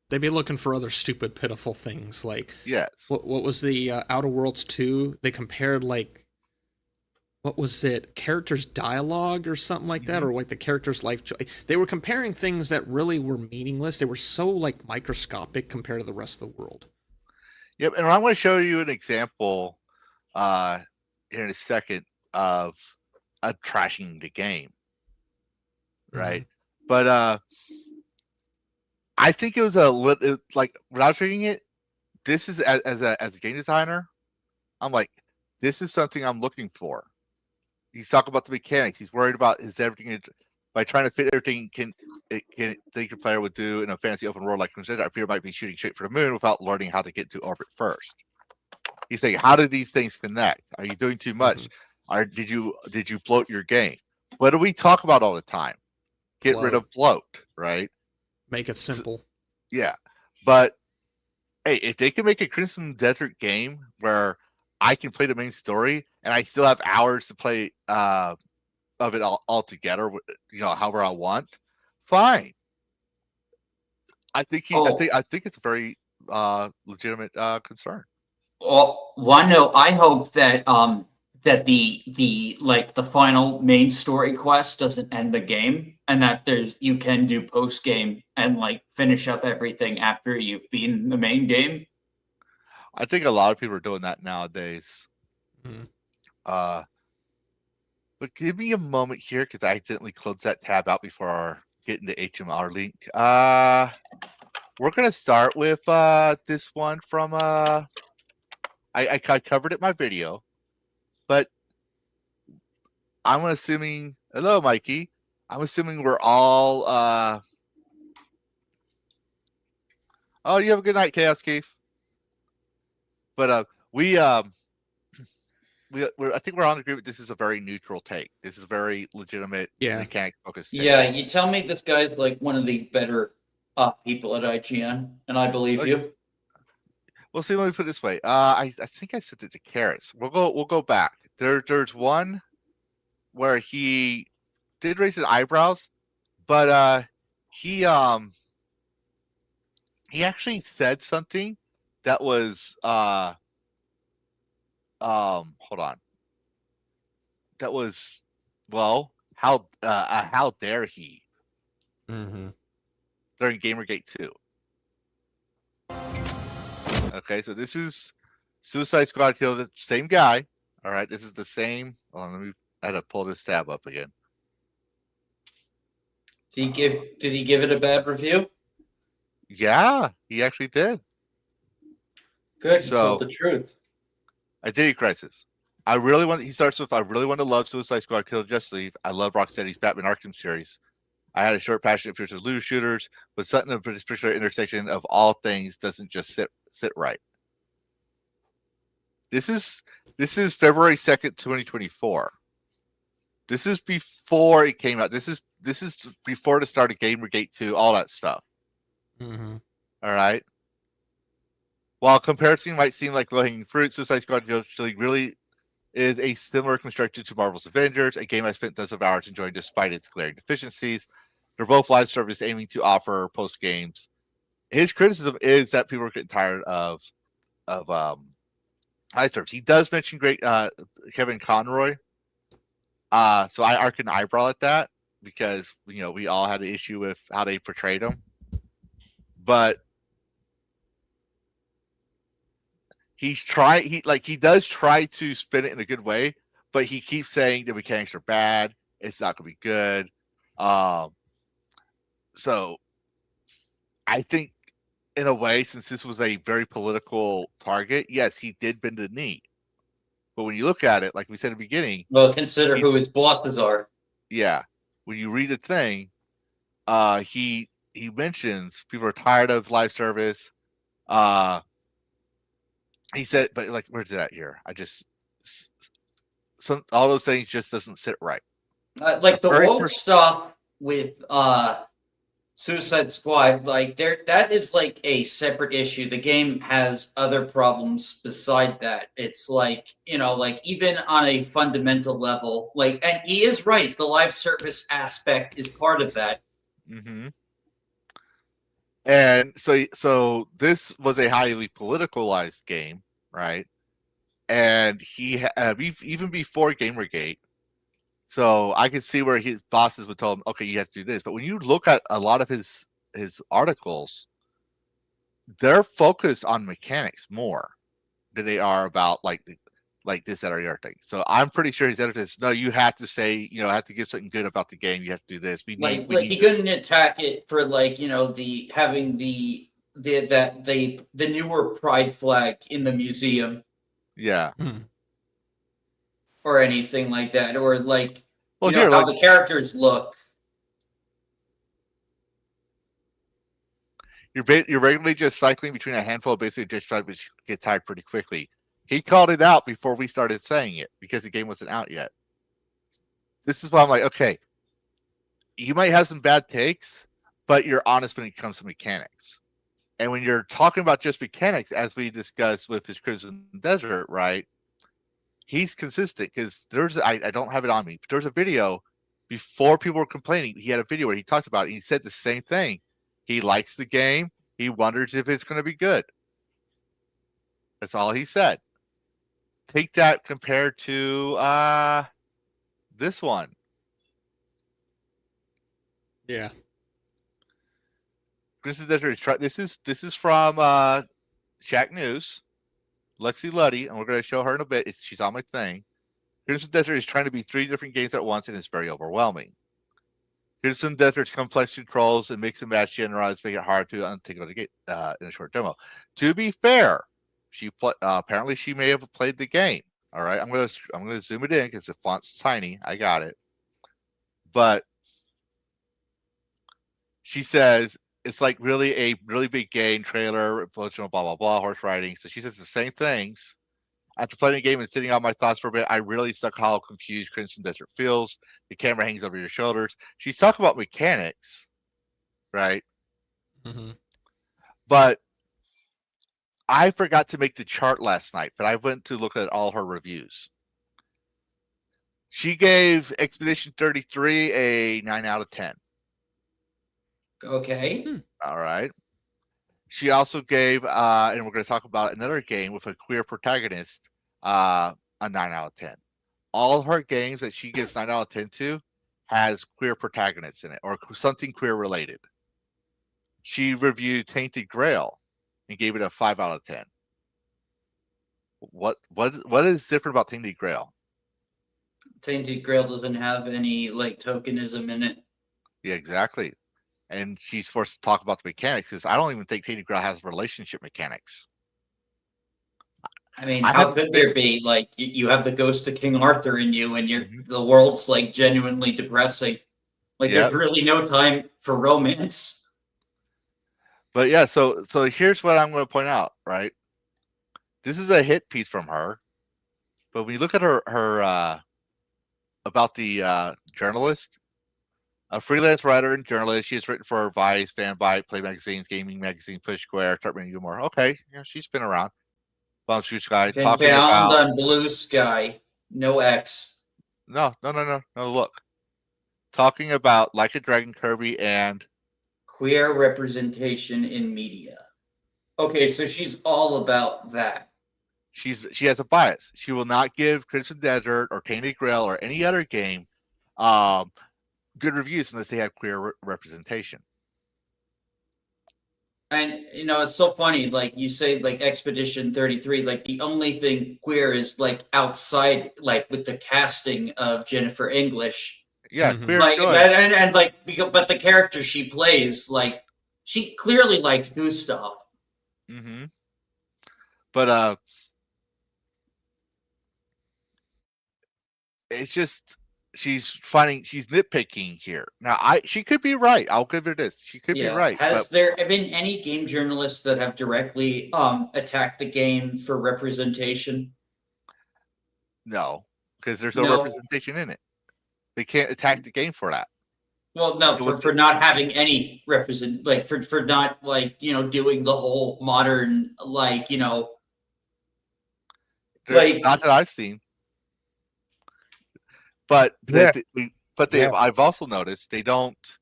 They'd be looking for other stupid, pitiful things. Like, yes. What was the Outer Worlds 2? They compared, like, what was it? Characters' dialogue or something like that? Or, like, the character's life choice. They were comparing things that really were meaningless. They were so, like, microscopic compared to the rest of the world. Yep, and I'm going to show you an example here in a second of trashing the game. Right? But, I think it was a little like when I was reading it. This is as a game designer, I'm like, this is something I'm looking for. He's talking about the mechanics. He's worried about is everything by trying to fit everything can think your player would do in a fantasy open world like Crimson. I fear it might be shooting straight for the moon without learning how to get to orbit first. He's saying, how do these things connect? Are you doing too much? Did you bloat your game? What do we talk about all the time? Get rid of bloat, right? Make it simple. Yeah. But hey, if they can make a Crimson Desert game where I can play the main story and I still have hours to play of it all together, however I want, fine. I think I think it's a very legitimate concern. Well, one note, I hope that that the final main story quest doesn't end the game, and that you can do post game and like finish up everything after you've beaten the main game. I think a lot of people are doing that nowadays. But give me a moment here because I accidentally closed that tab out before getting the HMR link. We're gonna start with this one from I covered it in my video, but I'm assuming. Hello, Mikey. I'm assuming we're all. Oh, you have a good night, Chaos Keith. But I think we're on agreement. This is a very neutral take. This is very legitimate, mechanic focused. Yeah, you tell me this guy's like one of the better people at IGN, and I believe you. Well, see, let me put it this way. I think I sent it to Carrots. We'll go back. There's one where he did raise his eyebrows, but he actually said something that was hold on. That was how dare he? During Gamergate 2. Okay, so this is Suicide Squad killed the same guy. All right, this is the same. I had to pull this tab up again. Did he give it a bad review? Yeah, he actually did. Good. He told the truth. Identity Crisis. He starts with, I really want to love Suicide Squad Kill Justice League. I love Rocksteady's Batman Arkham series. I had a short passion for loot shooters, but something in this particular intersection of all things doesn't just sit right. This is February 2nd, 2024. This is before it came out. This is before the start of Gamergate 2, all that stuff. All right. While comparison might seem like low-hanging fruit, Suicide Squad Justice League really is a similar construction to Marvel's Avengers, a game I spent dozens of hours enjoying despite its glaring deficiencies. They're both live service aiming to offer post games. His criticism is that people are getting tired of live service. He does mention great Kevin Conroy. So I arc an eyebrow at that because we all had an issue with how they portrayed him. But he does try to spin it in a good way, but he keeps saying the mechanics are bad. It's not going to be good. So I think in a way, since this was a very political target, yes, he did bend the knee. But when you look at it, like we said at the beginning, well, consider who his bosses are. Yeah. When you read the thing, he mentions people are tired of live service. He said, but like, where's it at here? All those things just doesn't sit right. Like the woke stuff with Suicide Squad, like that is like a separate issue. The game has other problems beside that. It's like, like even on a fundamental level, like, and he is right, the live service aspect is part of that. Mm-hmm. And so this was a highly politicalized game, right? And he even before Gamergate, so I could see where his bosses would tell him, okay, you have to do this. But when you look at a lot of his articles, they're focused on mechanics more than they are about like this, that, or the other thing. So I'm pretty sure his editor says, no, you have to say, have to give something good about the game. You have to do this. We need He couldn't attack it for like, the having the newer pride flag in the museum. Yeah. Or anything like that, or like, Well, how the characters look. You're regularly just cycling between a handful of basic dish types, which get tired pretty quickly. He called it out before we started saying it because the game wasn't out yet. This is why I'm like, okay, you might have some bad takes, but you're honest when it comes to mechanics. And when you're talking about just mechanics, as we discussed with his Crimson Desert, right? He's consistent because I don't have it on me, but there's a video before people were complaining. He had a video where he talked about it. He said the same thing. He likes the game. He wonders if it's going to be good. That's all he said. Take that compared to this one. Yeah. Crimson Desert is this is from Shack News. Lexi Luddy, and we're going to show her in a bit. She's on my thing. Crimson Desert is trying to be 3 different games at once, and it's very overwhelming. Crimson Desert's complex controls and mix and match generalize make it hard to take out the game in a short demo. To be fair, apparently she may have played the game. All right, I'm going to zoom it in because the font's tiny. I got it, but she says it's like really a really big game trailer, blah, blah, blah, horse riding. So she says the same things. After playing the game and sitting on my thoughts for a bit, I really stuck how confused Crimson Desert feels. The camera hangs over your shoulders. She's talking about mechanics, right? Mm-hmm. But I forgot to make the chart last night, but I went to look at all her reviews. She gave Expedition 33 a 9 out of 10. Okay. All right. She also gave, and we're going to talk about another game with a queer protagonist, a 9 out of 10. All her games that she gives 9 out of 10 to has queer protagonists in it or something queer related. She reviewed Tainted Grail and gave it a 5 out of 10. What is different about Tainted Grail? Tainted Grail doesn't have any like tokenism in it. Yeah, exactly. And she's forced to talk about the mechanics because I don't even think Tainted Grail has relationship mechanics. I mean, how could there be? Like, you have the ghost of King Arthur in you, and the world's like genuinely depressing. Like, there's really no time for romance. But yeah, so here's what I'm going to point out. Right, this is a hit piece from her, but when you look at her about the journalist. A freelance writer and journalist. She has written for Vice, Fanbyte, Play Magazines, Gaming Magazine, Push Square, Start Reading More. Okay, she's been around. Blue Sky talking found about on Blue Sky, no X. No. Look, talking about Like a Dragon, Kirby, and queer representation in media. Okay, so she's all about that. She has a bias. She will not give Crimson Desert or Tainted Grail or any other game good reviews unless they have queer representation. And it's so funny, like you say, like Expedition 33, like the only thing queer is like outside, like with the casting of Jennifer English. Yeah, queer like joy. and like but the character she plays, like she clearly likes Gustav. Mm-hmm. But it's just she's nitpicking here. Now she could be right. I'll give her this. She could be right. Has there been any game journalists that have directly attacked the game for representation? No, because there's no representation in it. They can't attack the game for that. Well, no, So for not having any for not doing the whole modern not like that I've seen. But Yeah. Yeah. I've also noticed they don't,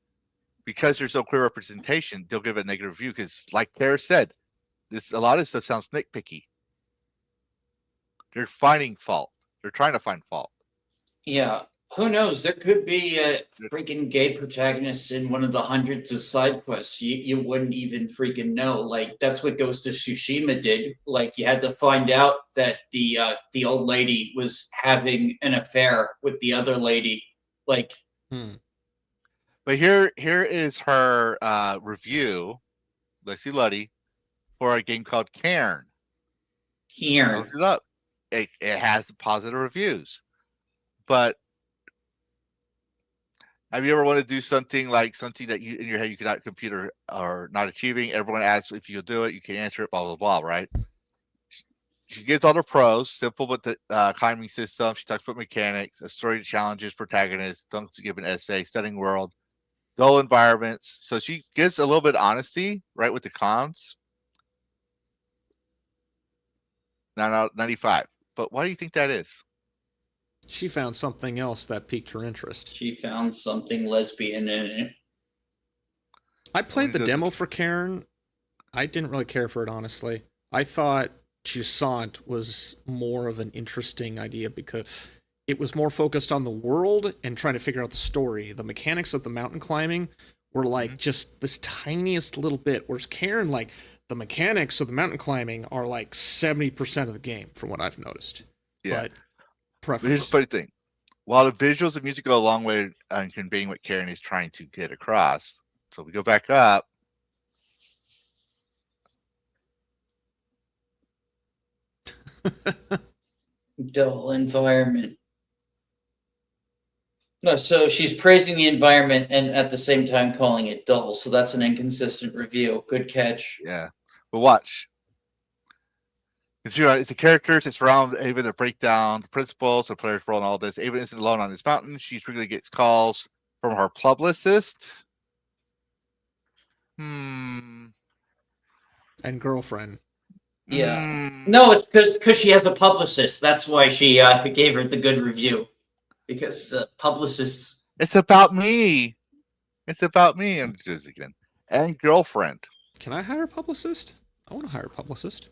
because there's no queer representation, they'll give a negative review because, like Kara said, a lot of this stuff sounds nitpicky. They're finding fault. They're trying to find fault. yeah. Who knows? There could be a freaking gay protagonist in one of the hundreds of side quests. You wouldn't even freaking know. Like that's what Ghost of Tsushima did. Like you had to find out that the old lady was having an affair with the other lady. Like, But here is her review, Lexi Luddy, for a game called Cairn. here. Look it up. It has positive reviews. But have you ever wanted to do something that you in your head you cannot compute or not achieving? Everyone asks if you'll do it, you can answer it, blah blah blah, right? She gets all the pros, simple but the climbing system. She talks about mechanics, a story challenges protagonists, don't give an essay, stunning world, dull environments. So she gives a little bit of honesty, right, with the cons. Now 95. But why do you think that is? She found something else that piqued her interest. She found something lesbian in it. I played the demo for Karen. I didn't really care for it, honestly. I thought Jusant was more of an interesting idea because it was more focused on the world and trying to figure out the story. The mechanics of the mountain climbing were like just this tiniest little bit, whereas Karen, like the mechanics of the mountain climbing are like 70% of the game from what I've noticed. Yeah. But Here's the funny thing. While the visuals and music go a long way in conveying what Karen is trying to get across, so we go back up. Dull environment. No, so she's praising the environment and at the same time calling it dull. So that's an inconsistent review. Good catch. Yeah. But watch. It's the characters, it's around even the breakdown, the principles, the player's role and all this. Ava isn't alone on this mountain. She frequently gets calls from her publicist. And girlfriend. Yeah. No, it's because she has a publicist. That's why she gave her the good review. Because publicists. It's about me. It's about me. I'm just again. And girlfriend. Can I hire a publicist? I want to hire a publicist.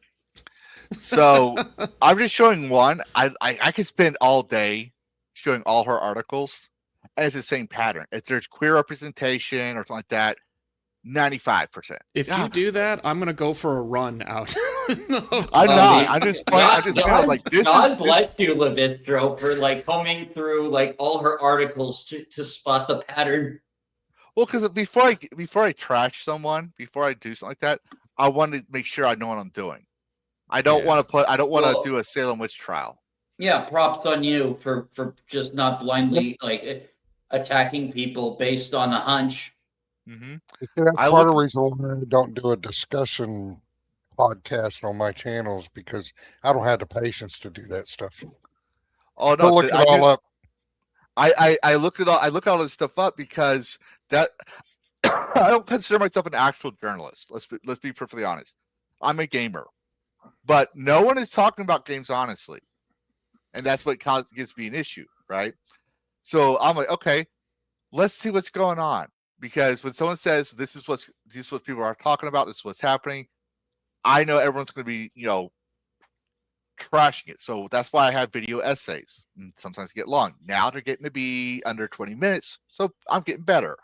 So I'm just showing one. I could spend all day showing all her articles, and it's the same pattern. If there's queer representation or something like that, 95%. If you do that, I'm gonna go for a run out. I'm not. I'm just like this. God bless you, Levistro, for like combing through like all her articles to spot the pattern. Well, because before I trash someone, before I do something like that, I want to make sure I know what I'm doing. I don't want to do a Salem witch trial. Yeah, props on you for just not blindly like attacking people based on a hunch. Mm-hmm. That's part of the reason why I don't do a discussion podcast on my channels, because I don't have the patience to do that stuff. Oh no, look it all up. I look all this stuff up because that I don't consider myself an actual journalist. Let's be perfectly honest. I'm a gamer, but no one is talking about games honestly, and that's what gives me an issue, right? So I'm like, okay, let's see what's going on, because when someone says this is what people are talking about, this is what's happening, I know everyone's going to be trashing it. So that's why I have video essays, and sometimes get long. Now they're getting to be under 20 minutes, so I'm getting better.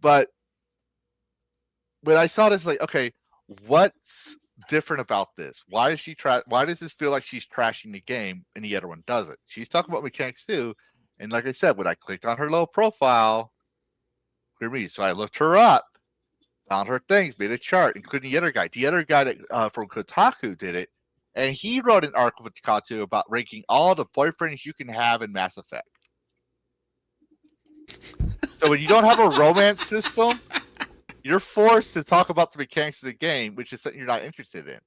But when I saw this, like, okay, what's different about this? Why is she why does this feel like she's trashing the game and the other one doesn't? She's talking about mechanics too, and like I said, when I clicked on her low profile, hear me, so I looked her up, found her things, made a chart, including the other guy that from Kotaku did it, and he wrote an article with Kotaku about ranking all the boyfriends you can have in Mass Effect. So when you don't have a romance system, you're forced to talk about the mechanics of the game, which is something you're not interested in.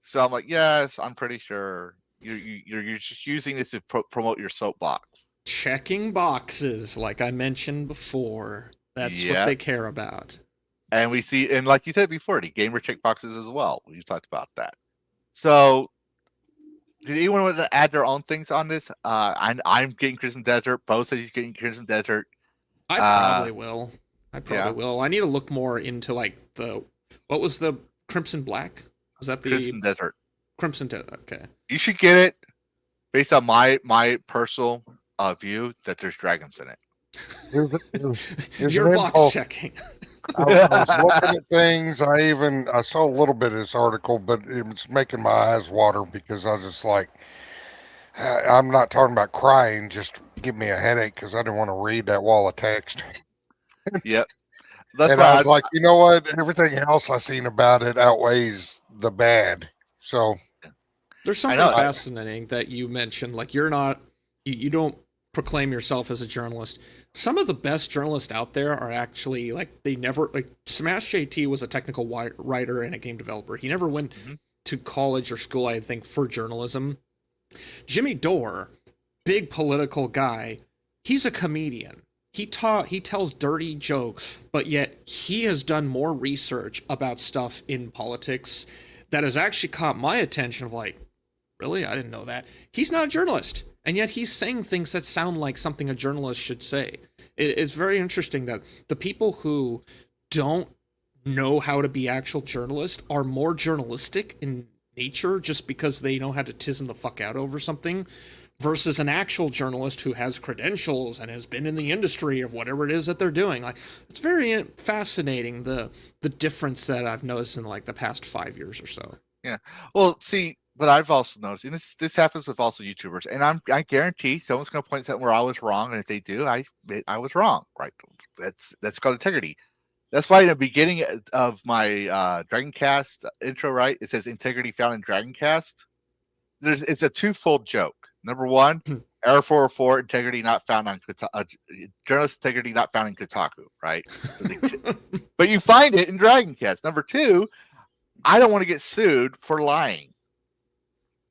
So I'm like, yes, I'm pretty sure you're just using this to promote your soapbox. checking boxes, like I mentioned before. That's what Yeah. they care about. And we see, and like you said before, the gamer checkboxes as well. We talked about that. So, did anyone want to add their own things on this? I'm getting Crimson Desert. Bo says he's getting Crimson Desert. I probably will. I probably yeah. will. I need to look more into like what was the Crimson Black? Was that the Crimson Desert. Crimson Desert? Okay. You should get it based on my personal view that there's dragons in it. Here's Your an box impulse. checking. I was looking at things. I saw a little bit of this article, but it was making my eyes water because I was just like, I'm not talking about crying. Just give me a headache because I didn't want to read that wall of text. Yep. That's And why I was like, you know what? Everything else I seen about it outweighs the bad. So There's something know. fascinating that you mentioned. Like you don't proclaim yourself as a journalist. Some of the best journalists out there are actually Smash JT was a technical writer and a game developer. He never went to college or school, I think, for journalism. Jimmy Dore, big political guy, he's a comedian. He tells dirty jokes, but yet he has done more research about stuff in politics that has actually caught my attention of like, really? I didn't know that. He's not a journalist, and yet he's saying things that sound like something a journalist should say. It's very interesting that the people who don't know how to be actual journalists are more journalistic in nature just because they know how to tism the fuck out over something versus an actual journalist who has credentials and has been in the industry of whatever it is that they're doing. Like, it's very fascinating, the difference that I've noticed in like the past 5 years or so. Yeah. Well, see, but I've also noticed, and this happens with also YouTubers, and I guarantee someone's going to point something where I was wrong, and if they do, I was wrong, right? That's called integrity. That's why in the beginning of my Dragoncast intro, right, it says integrity found in Dragoncast. It's a twofold joke. Number one, Error 404, integrity not found on journalist integrity not found in Kotaku, right? But you find it in Dragoncast. Number two, I don't want to get sued for lying,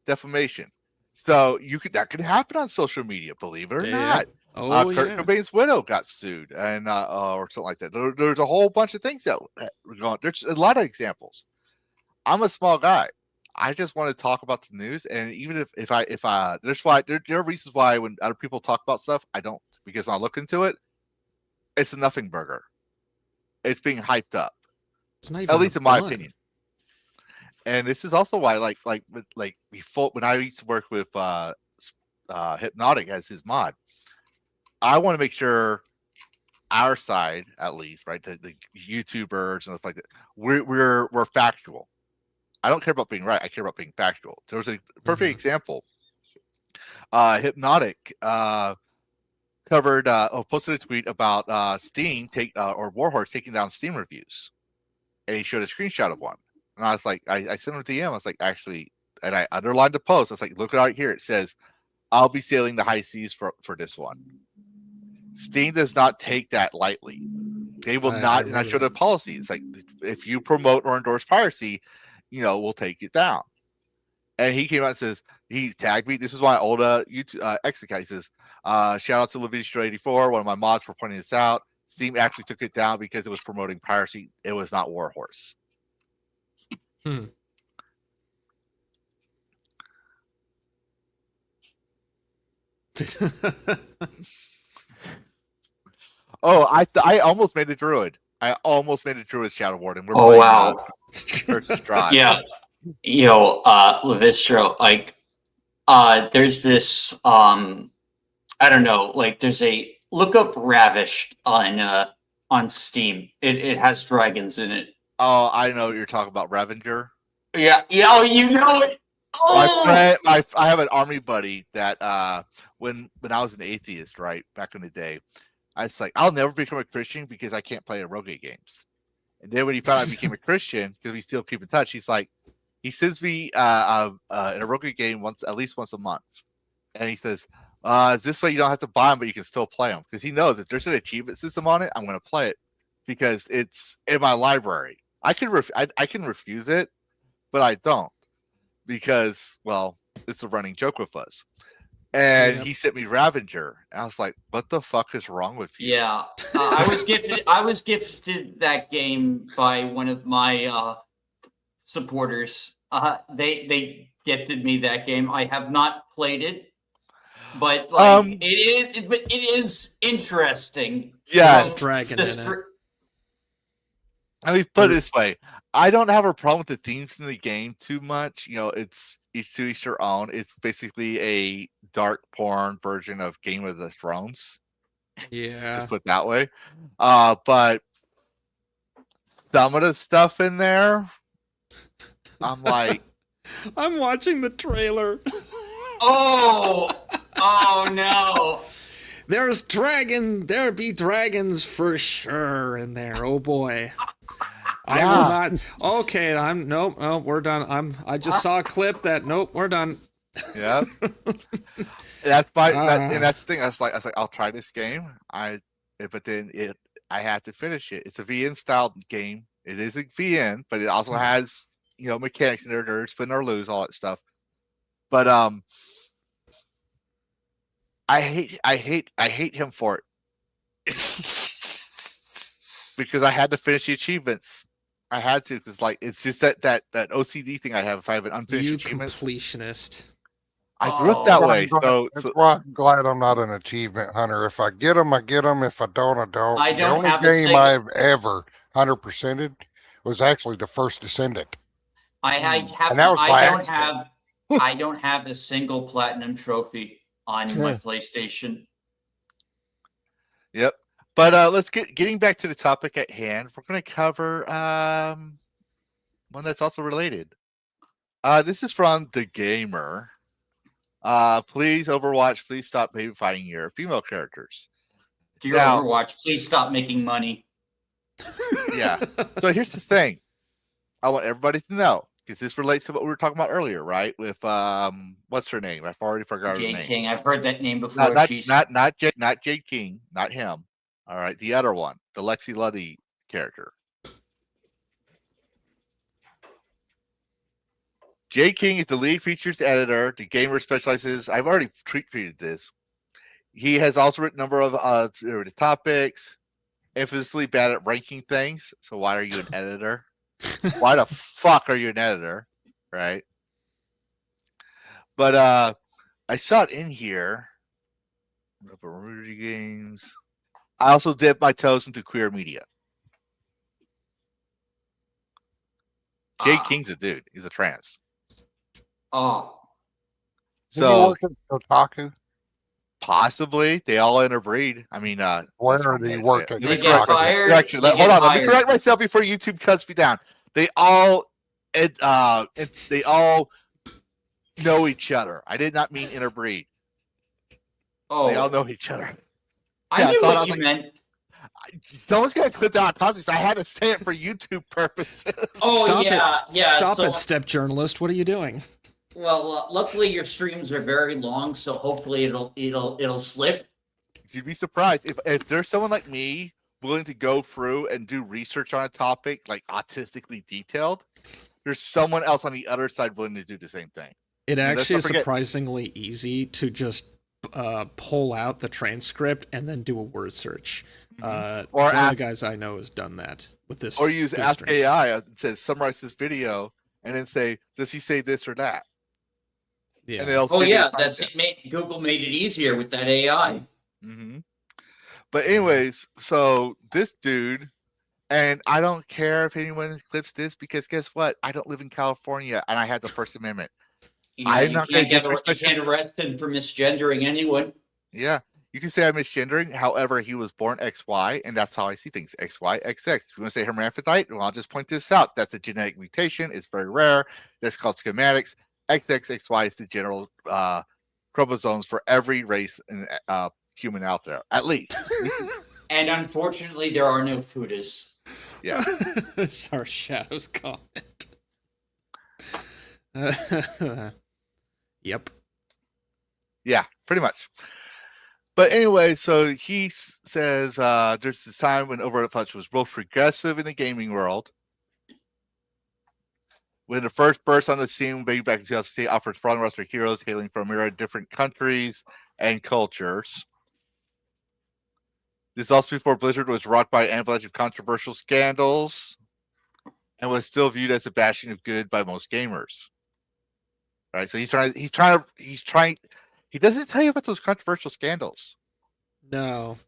defamation. So that could happen on social media, believe it or not. Oh, Kurt yeah. Cobain's widow got sued, and or something like that. There's a whole bunch of things that were going. There's a lot of examples. I'm a small guy. I just want to talk about the news, and even if I there are reasons why when other people talk about stuff, I don't, because when I look into it, it's a nothing burger. It's being hyped up, It's not even at least in my bun. opinion. And this is also why, like before, when I used to work with Hypnotic as his mod, I want to make sure our side, at least, right, the YouTubers and stuff like that, we're factual. I don't care about being right. I care about being factual. There was a perfect example. Hypnotic covered posted a tweet about Steam or Warhorse taking down Steam reviews, and he showed a screenshot of one. And I was like, I sent him a DM. I was like, actually, and I underlined the post. I was like, look right here. It says, "I'll be sailing the high seas for this one." Steam does not take that lightly. They will not. And I showed a policy. It's like, if you promote or endorse piracy, we'll take it down. And he came out and says, he tagged me. This is why old YouTube exit guy says, shout out to Levidistro84, one of my mods, for pointing this out. Steam actually took it down because it was promoting piracy. It was not Warhorse. Oh, I almost made a druid. I almost made a druid Shadow Warden. We're playing, wow. Curse's Drive. Yeah. Levistro, like, there's this, I don't know, like, there's a look up Ravished on Steam. It has dragons in it. Oh, I know what you're talking about, Revenger. Yeah. Oh, you know it. Oh! I have an army buddy that when I was an atheist, right, back in the day, I was like, I'll never become a Christian because I can't play Eroge games. And then when he found out I became a Christian, because we still keep in touch, he's like, he sends me an Eroge game at least once a month. And he says, this way you don't have to buy them, but you can still play them. Because he knows if there's an achievement system on it, I'm going to play it because it's in my library. I can refuse it, but I don't. Because, well, it's a running joke with us. And Yep. he sent me Ravager. And I was like, what the fuck is wrong with you? Yeah, I was gifted that game by one of my supporters. They gifted me that game. I have not played it, but it is interesting. Yes. Dragon in it. Let me put it this way. I don't have a problem with the themes in the game too much. It's each to each their own. It's basically a dark porn version of Game of the Thrones. Yeah. Just put it that way. But some of the stuff in there, I'm like, I'm watching the trailer. Oh no. There be dragons for sure in there. Oh boy. I will not. Okay, nope, we're done. I just saw a clip that nope, we're done. yeah. That's and that's the thing. I was like, I'll try this game. But then I have to finish it. It's a VN style game. It is a VN, but it also has mechanics in there. There's win or lose, all that stuff. But I hate him for it because I had to finish the achievements. I had to because it's just that OCD thing I have. If I have an unfinished achievement, completionist. I grew up that way. That's why I'm glad I'm not an achievement hunter. If I get them, I get them. If I don't, I don't. I don't the have only game I've ever 100%ed was actually the first Descendant. I don't have a single platinum trophy on my PlayStation. Yep. But let's getting back to the topic at hand. We're going to cover one that's also related. This is from The Gamer. Please, Overwatch, please stop babysitting your female characters. Dear Overwatch, please stop making money. Yeah. So here's the thing. I want everybody to know, because this relates to what we were talking about earlier, right? With what's her name? I've already forgotten her name. Jade King. I've heard that name before. Not Jade King, not him. All right, the other one, the Lexi Luddy character. Jade King is the lead features editor. The Gamer specializes. I've already tweeted this. He has also written a number of the topics. Infamously bad at ranking things. So why are you an editor? Why the fuck are you an editor? Right. But I saw it in here. Games. I also dipped my toes into queer media. Jade King's a dude. He's a trans. Oh. So Otaku? Possibly. They all interbreed. I mean, where are they working? They get fired. Hold on. Let me correct myself before YouTube cuts me down. They all they all know each other. I did not mean interbreed. Oh. They all know each other. I knew what you meant. Someone's gonna clip down context. I had to say it for YouTube purposes. Oh, Stop it, step journalist. What are you doing? Well, luckily your streams are very long, so hopefully it'll slip. You'd be surprised if there's someone like me willing to go through and do research on a topic like autistically detailed. There's someone else on the other side willing to do the same thing. It actually is surprisingly easy to just pull out the transcript and then do a word search. Or one of the guys I know has done that with this. Or use Ask AI and says summarize this video and then say, does he say this or that? Yeah. Google made it easier with that AI. Mm-hmm. But anyways, so this dude, and I don't care if anyone clips this because guess what? I don't live in California and I have the First Amendment. I'm not going to disrespect. You can't arrest him for misgendering anyone. Yeah, you can say I'm misgendering. However, he was born XY, and that's how I see things. XY, XX. If you want to say hermaphrodite, well, I'll just point this out. That's a genetic mutation. It's very rare. That's called schematics. XXXY is the general chromosomes for every race and human out there, at least. And unfortunately, there are no Fudas. Yeah. It's our Shadows comment. Yep. Yeah, pretty much. But anyway, so he says there's this time when Overwatch was both progressive in the gaming world When it first burst on the scene way back in 2016, offers strong roster of heroes hailing from a myriad of different countries and cultures. This is also before Blizzard was rocked by an avalanche of controversial scandals and was still viewed as a bastion of good by most gamers. Right, so he doesn't tell you about those controversial scandals. No.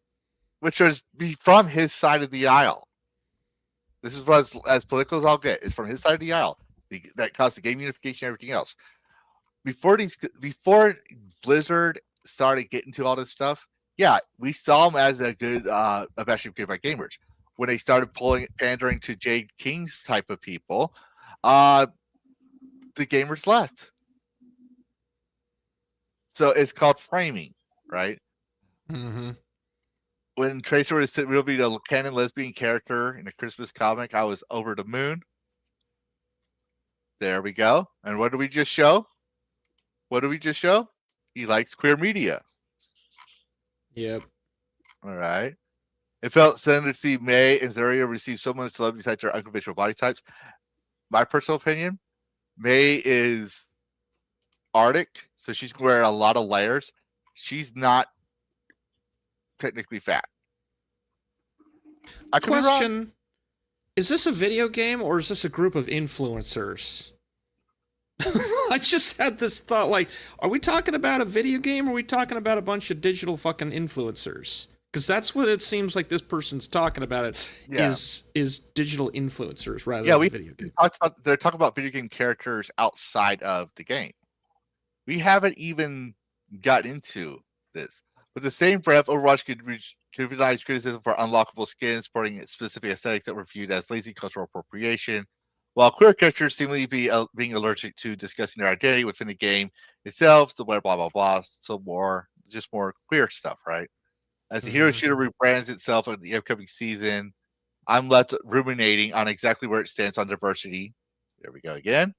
Which was from his side of the aisle. This is what as political as I'll get. It's from his side of the aisle that caused the game unification and everything else. Before Blizzard started getting to all this stuff, yeah, we saw him as a good a bastion of good by gamers. When they started pandering to Jade King's type of people, the gamers left. So it's called framing, right? Mm-hmm. When Tracer was revealed to be a canon lesbian character in a Christmas comic, I was over the moon. There we go. And what did we just show? He likes queer media. Yep. All right. It felt similar to see May and Zaria receive so many celebrity types or unconventional body types. My personal opinion, May is Arctic, so she's wearing a lot of layers. She's not technically fat. Question: is this a video game or is this a group of influencers? I just had this thought, like, are we talking about a video game or are we talking about a bunch of digital fucking influencers? Because that's what it seems like this person's talking about. Is digital influencers rather than video game. They're talking about video game characters outside of the game. We haven't even got into this. With the same breath, Overwatch could trivialize criticism for unlockable skins sporting specific aesthetics that were viewed as lazy cultural appropriation, while queer characters seemingly being allergic to discussing their identity within the game itself, the blah blah blah, so more queer stuff, right? As the hero shooter rebrands itself in the upcoming season, I'm left ruminating on exactly where it stands on diversity. There we go again.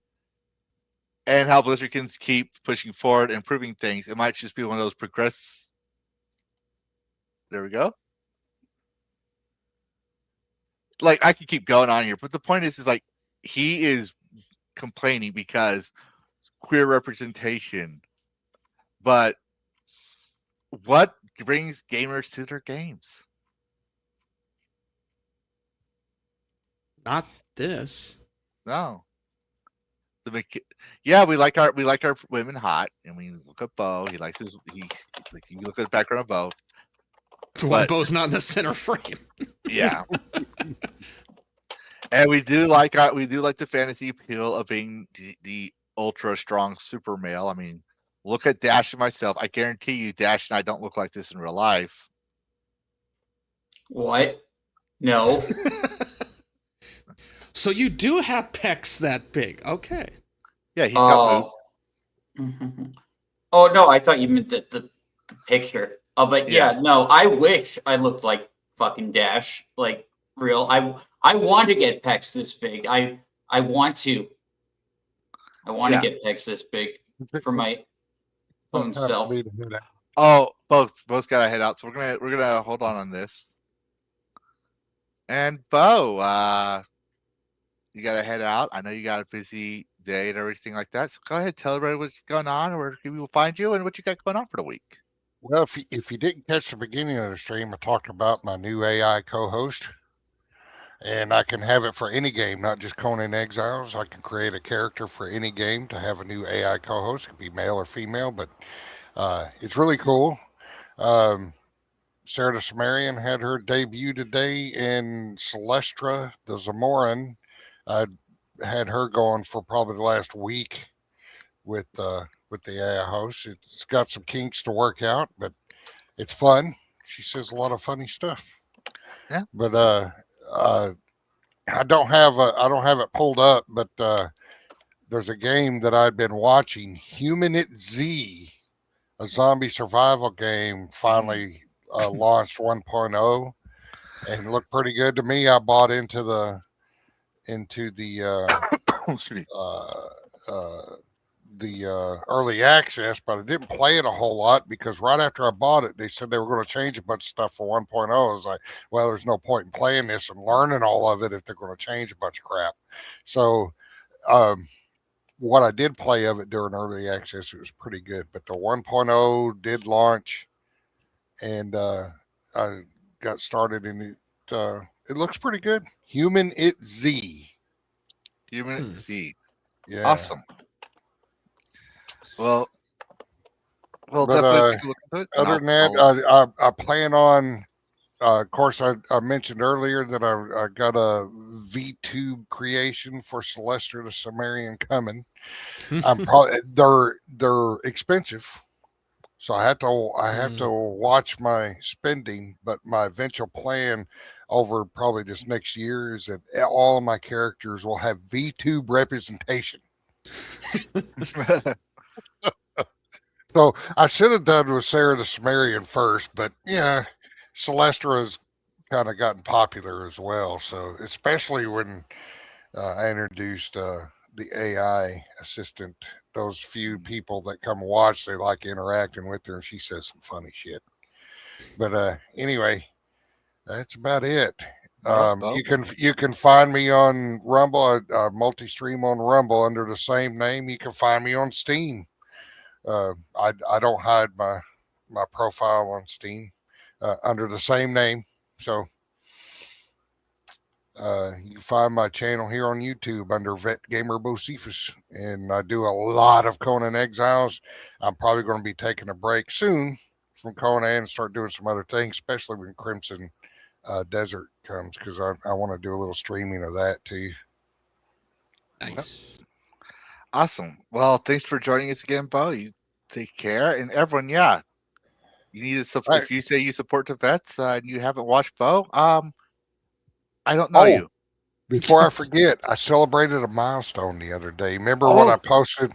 And how Blizzard can keep pushing forward and improving things. It might just be one of those progress. There we go. Like, I could keep going on here, but the point is like, he is complaining because queer representation. But what brings gamers to their games? Not this. No. Yeah, we like our women hot, and we look at Bo. He likes you look at the background of Bo. Why Bo's not in the center frame. Yeah. And we do like the fantasy appeal of being the ultra strong super male. I mean, look at Dash and myself. I guarantee you, Dash and I don't look like this in real life. What? No. So you do have pecs that big. Okay. Yeah, he's got boobs. Mm-hmm. Oh, no, I thought you meant the picture. Oh, but yeah, no, I wish I looked like fucking Dash, like real. I want to get pecs this big. I want to. I want to get pecs this big for my own self. Oh, both gotta head out. So we're gonna hold on this. And Bo, you gotta head out. I know you got a busy day and everything like that. So go ahead, tell everybody what's going on, where we will find you, and what you got going on for the week. Well, if you didn't catch the beginning of the stream, I talked about my new AI co-host, and I can have it for any game, not just Conan Exiles. I can create a character for any game to have a new AI co-host. It could be male or female, but it's really cool. Sarah the Sumerian had her debut today in Celestra the Zamoran. I had her going for probably the last week with the AI host. It's got some kinks to work out, but it's fun. She says a lot of funny stuff. Yeah. But I don't have it pulled up, but there's a game that I've been watching, Human at Z, a zombie survival game, finally launched 1.0 and looked pretty good to me. I bought into the early access, but I didn't play it a whole lot because right after I bought it, they said they were going to change a bunch of stuff for 1.0. I was like, well, there's no point in playing this and learning all of it if they're going to change a bunch of crap. So what I did play of it during early access, it was pretty good. But the 1.0 did launch, and I got started in it. It looks pretty good. Human It Z. Human Z. Yeah. Awesome. Well, we'll But, definitely take a look at it. Other than that, I plan on. Of course, I mentioned earlier that I got a VTube creation for Celestia the Sumerian coming. I'm probably they're expensive, so I have to watch my spending. But my eventual plan over probably this next year is that all of my characters will have VTube representation. So I should have done with Sarah the Sumerian first, but yeah, Celestia has kind of gotten popular as well. So especially when I introduced the AI assistant, those few people that come watch, they like interacting with her, and she says some funny shit. But anyway, that's about it. You can find me on Rumble, multi-stream on Rumble under the same name. You can find me on Steam. I don't hide my profile on Steam under the same name. So you can find my channel here on YouTube under Vet Gamer Bocephus, and I do a lot of Conan Exiles. I'm probably going to be taking a break soon from Conan and start doing some other things, especially when Crimson Desert comes, because I want to do a little streaming of that too. Nice. Awesome. Well, thanks for joining us again, Bo. You take care, and everyone. Yeah, you need to support. If you say you support the vets and you haven't watched Bo, I don't know you. Before I forget, I celebrated a milestone the other day. Remember what I posted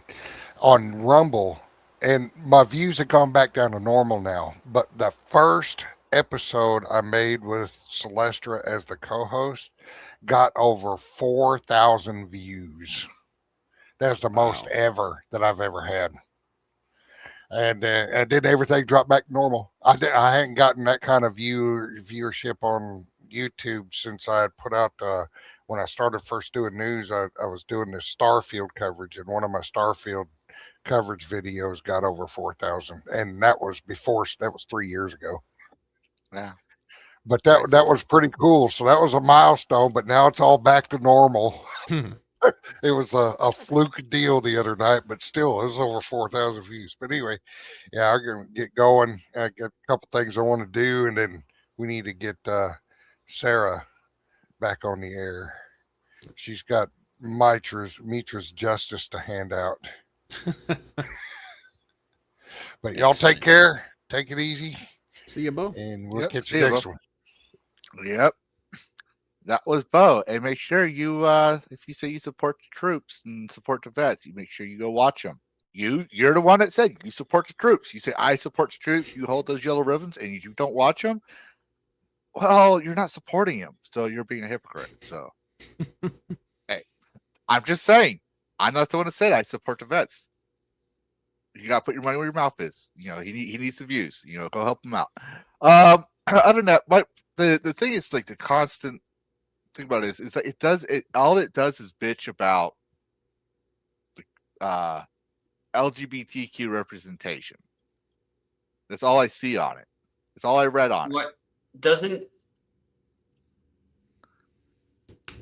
on Rumble, and my views have gone back down to normal now. But the first episode I made with Celestia as the co-host got over 4,000 views. That's the most ever that I've ever had. And then everything dropped back to normal. I hadn't gotten that kind of viewership on YouTube since I had put out when I started first doing news. I was doing this Starfield coverage, and one of my Starfield coverage videos got over 4,000, and that was 3 years ago. Yeah. But that was pretty cool. So that was a milestone, but now it's all back to normal. It was a fluke deal the other night, but still, it was over 4,000 views. But anyway, yeah, I'm going to get going. I got a couple things I want to do, and then we need to get Sarah back on the air. She's got Mitra's justice to hand out. But y'all take care. Take it easy. See you, Bo. And we'll catch you next one. Yep. That was Bo. And make sure you, if you say you support the troops and support the vets, you make sure you go watch them. You're the one that said you support the troops. You say, I support the troops. You hold those yellow ribbons and you don't watch them. Well, you're not supporting them. So you're being a hypocrite. So, hey, I'm just saying, I'm not the one that said I support the vets. You got to put your money where your mouth is. You know, he needs the views. You know, go help him out. Other than that, the thing is, like, the constant thing about it is like all it does is bitch about the LGBTQ representation. That's all I see on it. That's all I read on it. What doesn't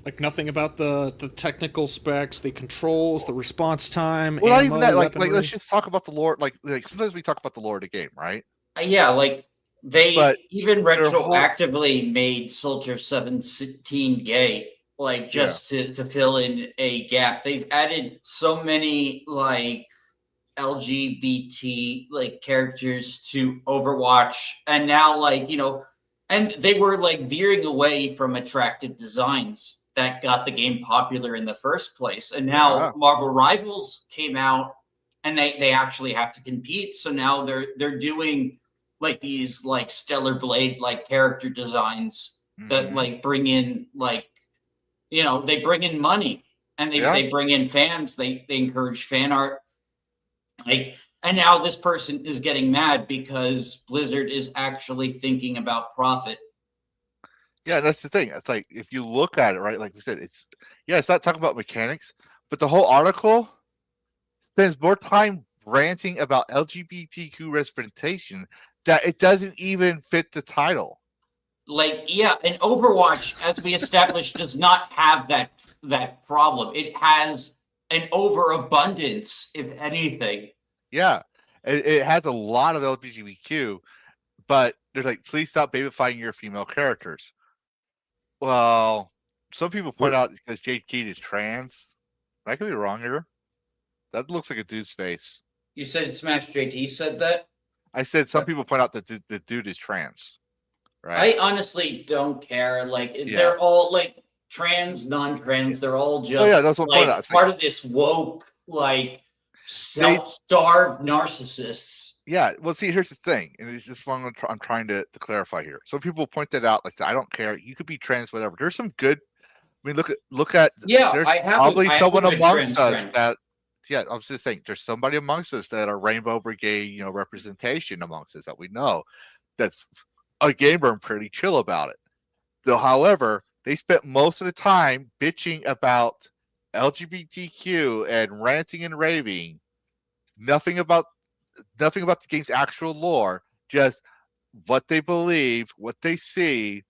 like nothing about the technical specs, the controls, the response time. Well, not ammo, even that. Like weaponry. let's just talk about the lore. Like sometimes we talk about the lore of the game, right? Yeah, like they even their retroactively made Soldier 17 gay, like just to fill in a gap. They've added so many like LGBT like characters to Overwatch, and now like, you know, and they were like veering away from attractive designs that got the game popular in the first place. And now Marvel Rivals came out, and they actually have to compete. So now they're doing like these like Stellar Blade like character designs that like bring in like, you know, they bring in money, and they bring in fans. They encourage fan art. Like, and now this person is getting mad because Blizzard is actually thinking about profit. Yeah, that's the thing. It's like, if you look at it, right, like we said, it's not talking about mechanics, but the whole article spends more time ranting about LGBTQ representation that it doesn't even fit the title. Like, yeah, and Overwatch, as we established, does not have that problem. It has an overabundance, if anything. Yeah, it has a lot of LGBTQ, but there's like, please stop babyfying your female characters. Well, some people point out because Jade Keat is trans. I could be wrong here. That looks like a dude's face. You said Smash JD said that? I said some people point out that the dude is trans. Right. I honestly don't care. Like, Yeah. they're all like trans, non-trans. They're all just that's what I'm like pointing out. part of this woke, like self-starved narcissists. Yeah. Well, see, here's the thing, and it's just one I'm trying to clarify here. Some people point that out, like, I don't care. You could be trans, whatever. There's some good. I mean, look at. Yeah, there's I have probably I have someone a good amongst trans us friend. that. Yeah, I was just saying, there's somebody amongst us that are Rainbow Brigade, representation amongst us that we know. That's a gamer and pretty chill about it. Though, however, they spent most of the time bitching about LGBTQ and ranting and raving. Nothing about the game's actual lore, just what they believe, what they see.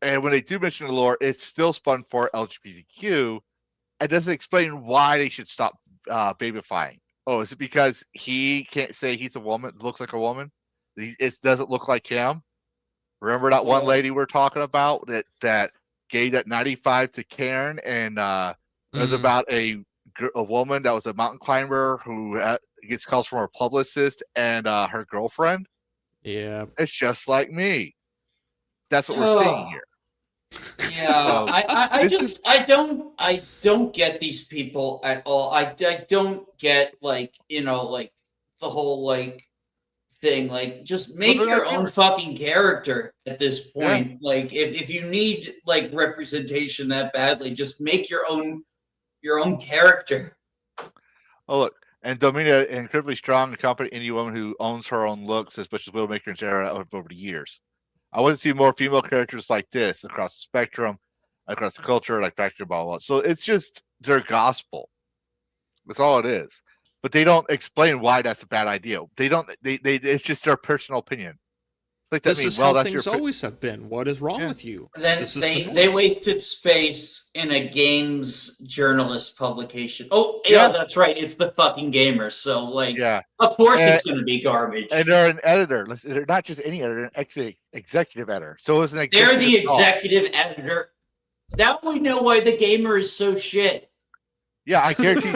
And when they do mention the lore, it's still spun for LGBTQ. It doesn't explain why they should stop babyfying. Oh, is it because he can't say he's a woman, looks like a woman? It doesn't look like him. Remember that one lady we're talking about that gave that 95 to Karen, and it was about a woman that was a mountain climber who gets calls from her publicist and her girlfriend. Yeah, it's just like me. That's what we're seeing here. Yeah, I don't get these people at all. I don't get like the whole like thing. Like, just make your own fucking character at this point. Yeah. Like, if you need like representation that badly, just make your own character. Oh, look, and Domina, an incredibly strong, confident indie woman who owns her own looks as much as Widowmaker and Sarah over the years. I want to see more female characters like this across the spectrum, across the culture, like Factory Ball. So it's just their gospel. That's all it is. But they don't explain why that's a bad idea. They don't. They it's just their personal opinion. It's like this is how things always have been. What is wrong with you? Then they wasted space in a games journalist publication. Oh, yeah, that's right. It's the fucking Gamers. So, like, of course it's going to be garbage. And they're an editor. They're not just any editor, an executive editor. So it's an executive. They're the executive editor. Now we know why the Gamer is so shit. Yeah, I guarantee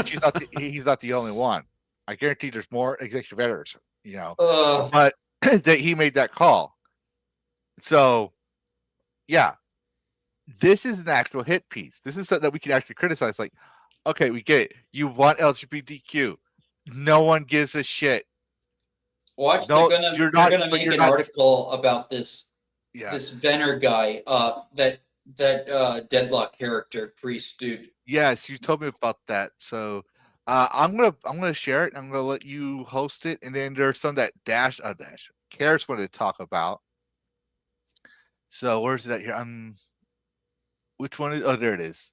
he's not the only one. I guarantee there's more executive editors, but that he made that call. So, yeah, this is an actual hit piece. This is something that we can actually criticize. Like, okay, we get it. You want LGBTQ. No one gives a shit. Watch, they're gonna make an article about this Venner guy, that Deadlock character, priest dude. Yes, you told me about that. So I'm gonna share it. I'm gonna let you host it, and then there's some that Karis wanted to talk about. So where's that here? Which one is? Oh, there it is.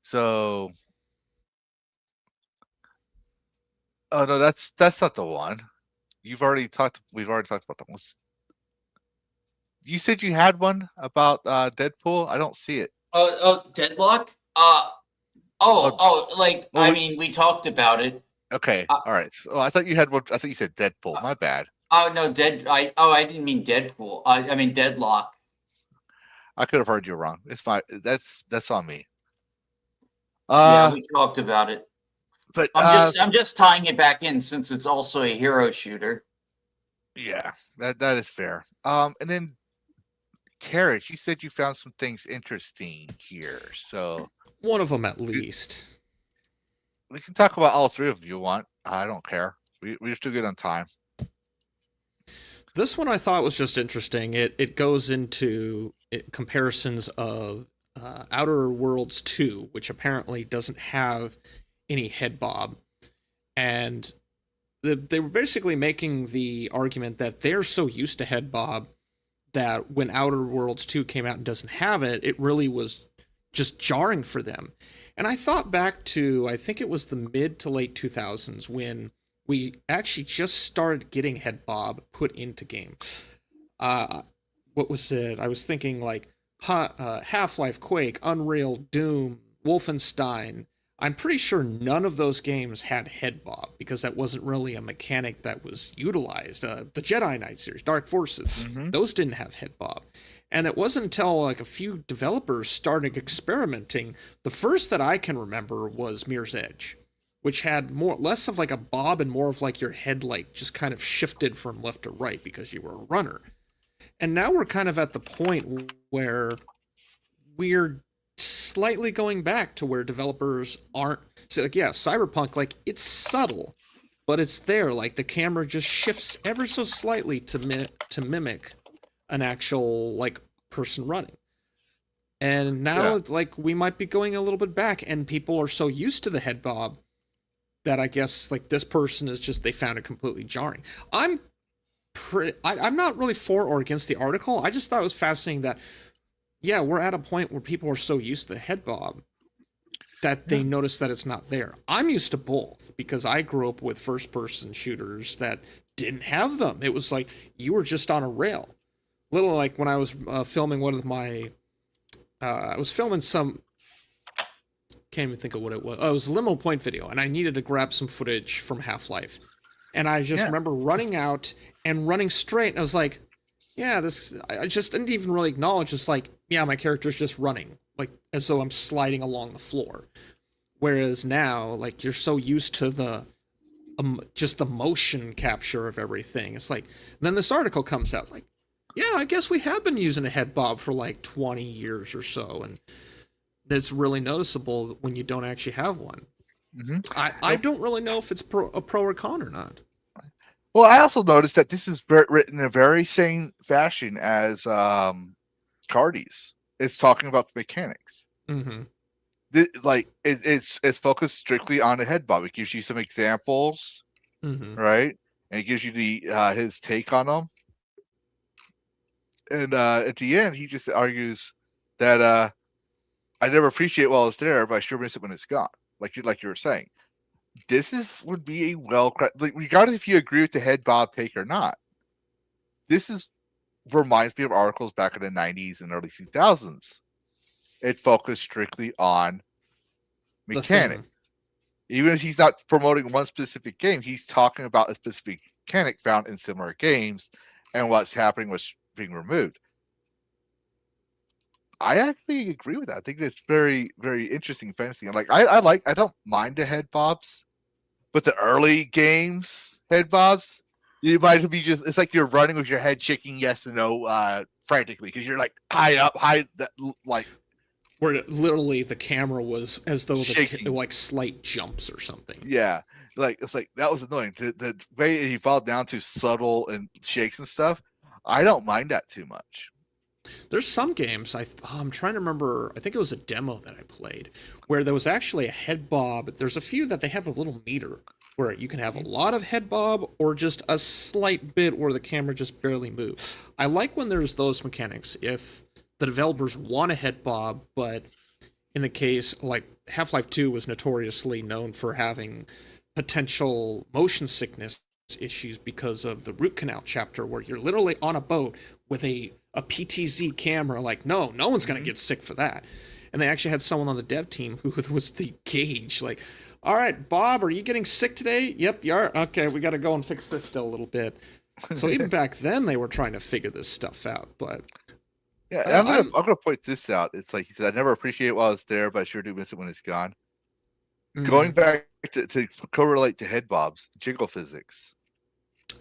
So, oh no, that's not the one. We've already talked about that one. You said you had one about Deadpool. I don't see it. Deadlock. I mean, we talked about it. Okay, all right. So I thought you had one. I thought you said Deadpool. My bad. Oh no, I didn't mean Deadpool. I mean Deadlock. I could have heard you wrong. It's fine. That's on me. Yeah, we talked about it. But I'm just tying it back in since it's also a hero shooter. Yeah, that is fair. And then Carrot, you said you found some things interesting here. So one of them at least. We can talk about all three if you want. I don't care. We're still good on time. This one I thought was just interesting. It goes into comparisons of Outer Worlds 2, which apparently doesn't have any head bob. And they were basically making the argument that they're so used to head bob that when Outer Worlds 2 came out and doesn't have it, it really was just jarring for them. And I thought back to, I think it was the mid to late 2000s when we actually just started getting head bob put into games. What was it? I was thinking like Half-Life, Quake, Unreal, Doom, Wolfenstein. I'm pretty sure none of those games had head bob because that wasn't really a mechanic that was utilized. The Jedi Knight series, Dark Forces, those didn't have head bob. And it wasn't until like a few developers started experimenting. The first that I can remember was Mirror's Edge, which had less of like a bob and more of like your head like just kind of shifted from left to right because you were a runner. And now we're kind of at the point where we're slightly going back to where developers aren't. So like, yeah, Cyberpunk, like it's subtle, but it's there. Like the camera just shifts ever so slightly to mimic an actual like person running. And now like we might be going a little bit back, and people are so used to the head bob that I guess like this person is just, they found it completely jarring. I'm not really for or against the article. I just thought it was fascinating that, yeah, we're at a point where people are so used to the head bob that they notice that it's not there. I'm used to both because I grew up with first-person shooters that didn't have them. It was like you were just on a rail. Little like when I was filming one of my... I was filming some... Can't even think of what it was. Oh, it was a liminal point video, and I needed to grab some footage from Half-Life. And I just remember running out and running straight, and I was like, yeah, this... I just didn't even really acknowledge, it's like, yeah, my character's just running, like, as though I'm sliding along the floor. Whereas now, like, you're so used to the... just the motion capture of everything. It's like... Then this article comes out, like, yeah, I guess we have been using a head bob for, like, 20 years or so, and it's really noticeable when you don't actually have one. I don't really know if it's a pro or con or not. Well, I also noticed that this is written in a very same fashion as Cardi's. It's talking about the mechanics. It's focused strictly on the head bob. It gives you some examples, right? And it gives you the his take on them. And at the end, he just argues that I never appreciate while it's there, but I sure miss it when it's gone. Like you were saying, would be a regardless if you agree with the head bob take or not. This reminds me of articles back in the 90s and early 2000s. It focused strictly on mechanics. Even if he's not promoting one specific game, he's talking about a specific mechanic found in similar games and what's happening was being removed. I actually agree with that. I think that's very, very interesting fantasy. Like I don't mind the head bobs, but the early games head bobs, you might be it's like you're running with your head shaking yes and no frantically because you're like high up, like where literally the camera was as though shaking. Like slight jumps or something. Yeah, like it's like that was annoying. The way he fell down to subtle and shakes and stuff, I don't mind that too much. There's some games, I'm trying to remember, I think it was a demo that I played, where there was actually a head bob. There's a few that they have a little meter, where you can have a lot of head bob, or just a slight bit where the camera just barely moves. I like when there's those mechanics, if the developers want a head bob, but in the case, like, Half-Life 2 was notoriously known for having potential motion sickness issues because of the root canal chapter, where you're literally on a boat with a PTZ camera, like, no one's going to get sick for that. And they actually had someone on the dev team who was the gauge, like, all right, Bob, are you getting sick today? Yep, you are. Okay, we got to go and fix this still a little bit. So even back then, they were trying to figure this stuff out, but... Yeah, I'm gonna point this out. It's like he said, I never appreciate it while it's there, but I sure do miss it when it's gone. Going back to correlate to head bobs, jiggle physics.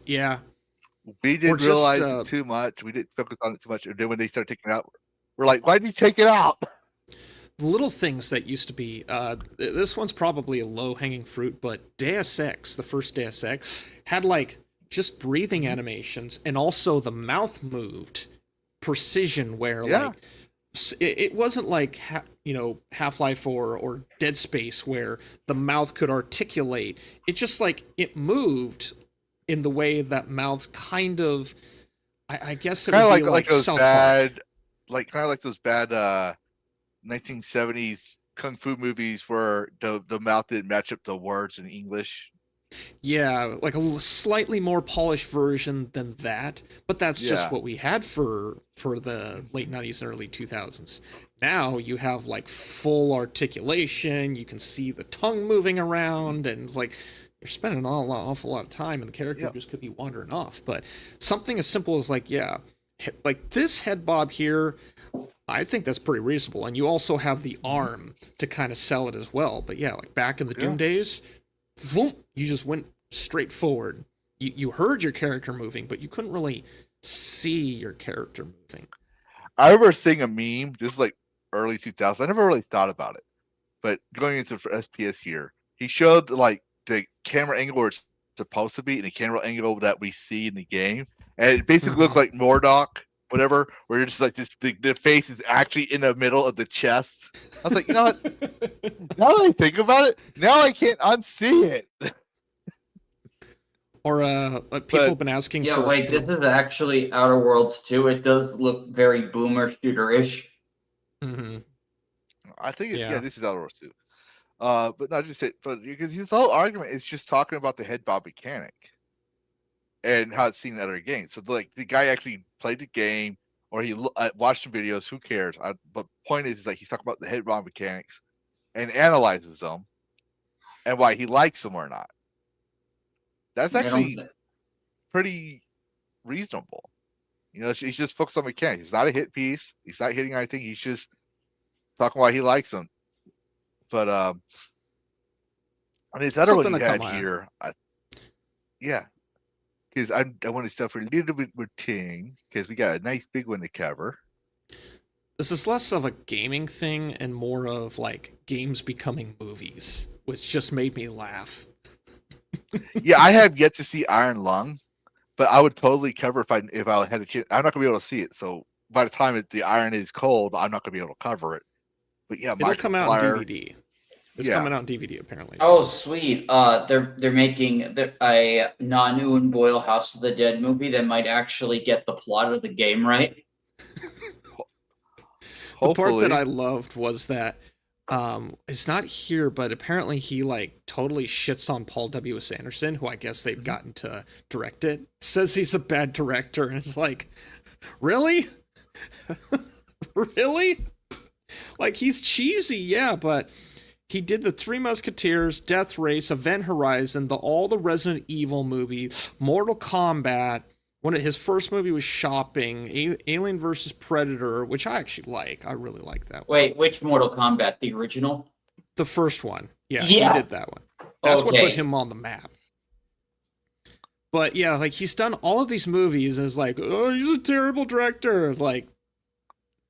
Yeah. We didn't realize it too much. We didn't focus on it too much. And then when they started taking it out, we're like, why did you take it out? The little things that used to be, this one's probably a low-hanging fruit, but Deus Ex, the first Deus Ex, had like just breathing animations, and also the mouth moved precision where like it wasn't like Half-Life or Dead Space where the mouth could articulate. It just like it moved in the way that mouth kind of, I guess it would be like those South bad, Park. like kind of like those bad 1970s kung fu movies where the mouth didn't match up the words in English. Yeah, like a slightly more polished version than that, but that's Yeah. just what we had for the late 90s and early 2000s. Now you have like full articulation, you can see the tongue moving around, and it's like you're spending an awful lot of time, and the character just could be wandering off. But something as simple as like this head bob here, I think that's pretty reasonable. And you also have the arm to kind of sell it as well. But yeah, like back in the Doom days, boom, you just went straight forward. You heard your character moving, but you couldn't really see your character moving. I remember seeing a meme. This is like early 2000s. I never really thought about it, but going into SPS here, he showed like the camera angle where it's supposed to be and the camera angle that we see in the game, and it basically looked like Mordok, whatever, where it's just like this, the face is actually in the middle of the chest. I was like, you know what? Now that I think about it, now I can't unsee it. Or people have been asking Yeah, for... wait, this is actually Outer Worlds 2. It does look very boomer shooter-ish. Mm-hmm. I think, this is Outer Worlds 2. But not just it, but because his whole argument is just talking about the head bob mechanic and how it's seen in other games. So, like, the guy actually played the game or he watched some videos. Who cares? But point is, like, he's talking about the head bob mechanics and analyzes them and why he likes them or not. That's actually pretty reasonable. You know, he's just focused on mechanics. He's not a hit piece. He's not hitting anything. He's just talking why he likes them. But I mean, it's other one you had here. Because I want to start for a little bit more ting because we got a nice big one to cover. This is less of a gaming thing and more of like games becoming movies, which just made me laugh. Yeah, I have yet to see Iron Lung, but I would totally cover if I had a chance. I'm not gonna be able to see it, so by the time the iron is cold, I'm not gonna be able to cover it. But yeah, it'll come out on DVD. It's coming out on DVD apparently. Oh, sweet! They're making a non-Ewan Boyle House of the Dead movie that might actually get the plot of the game right. The part that I loved was that it's not here, but apparently he like totally shits on Paul W.S. Anderson, who I guess they've gotten to direct it. Says he's a bad director, and it's like, really? Really? Like, he's cheesy, yeah, but he did the Three Musketeers, Death Race, Event Horizon, all the Resident Evil movie, Mortal Kombat. His first movie was Shopping, Alien vs. Predator, which I actually like. I really like that one. Wait, which Mortal Kombat? The original? The first one. Yeah, he did that one. That's what put him on the map. But yeah, like, he's done all of these movies and is like, oh, he's a terrible director. Like,